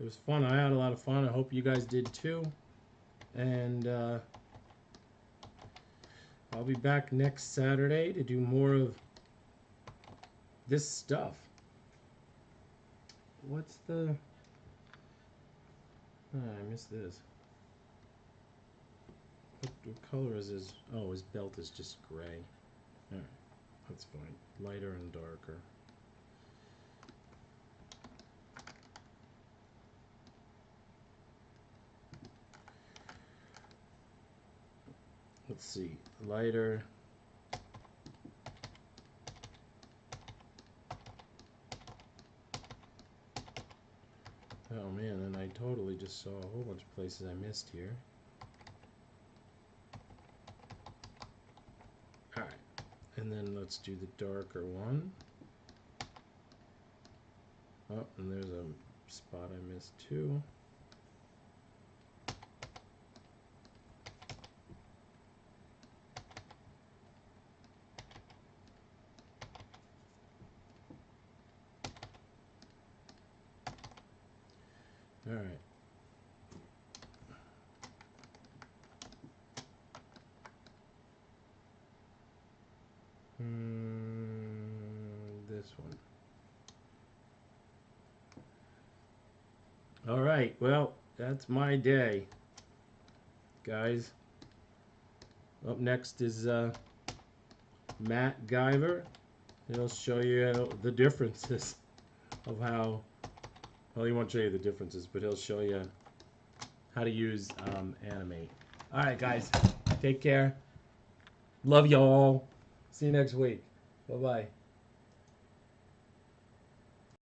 It was fun. I had a lot of fun. I hope you guys did too. And I'll be back next Saturday to do more of this stuff. What's the... Oh, I missed this. What color is his... Oh, his belt is just gray. Alright, that's fine. Lighter and darker. Let's see. Lighter. Oh man, and I totally just saw a whole bunch of places I missed here. Alright, and then let's do the darker one. Oh, and there's a spot I missed too. Alright. This one. Alright, well, that's my day, guys. Up next is Matt Guyver. He'll show you the differences of how... Well, he won't show you the differences, but he'll show you how to use Animate. Alright, guys. Take care. Love y'all. See you next week. Bye-bye.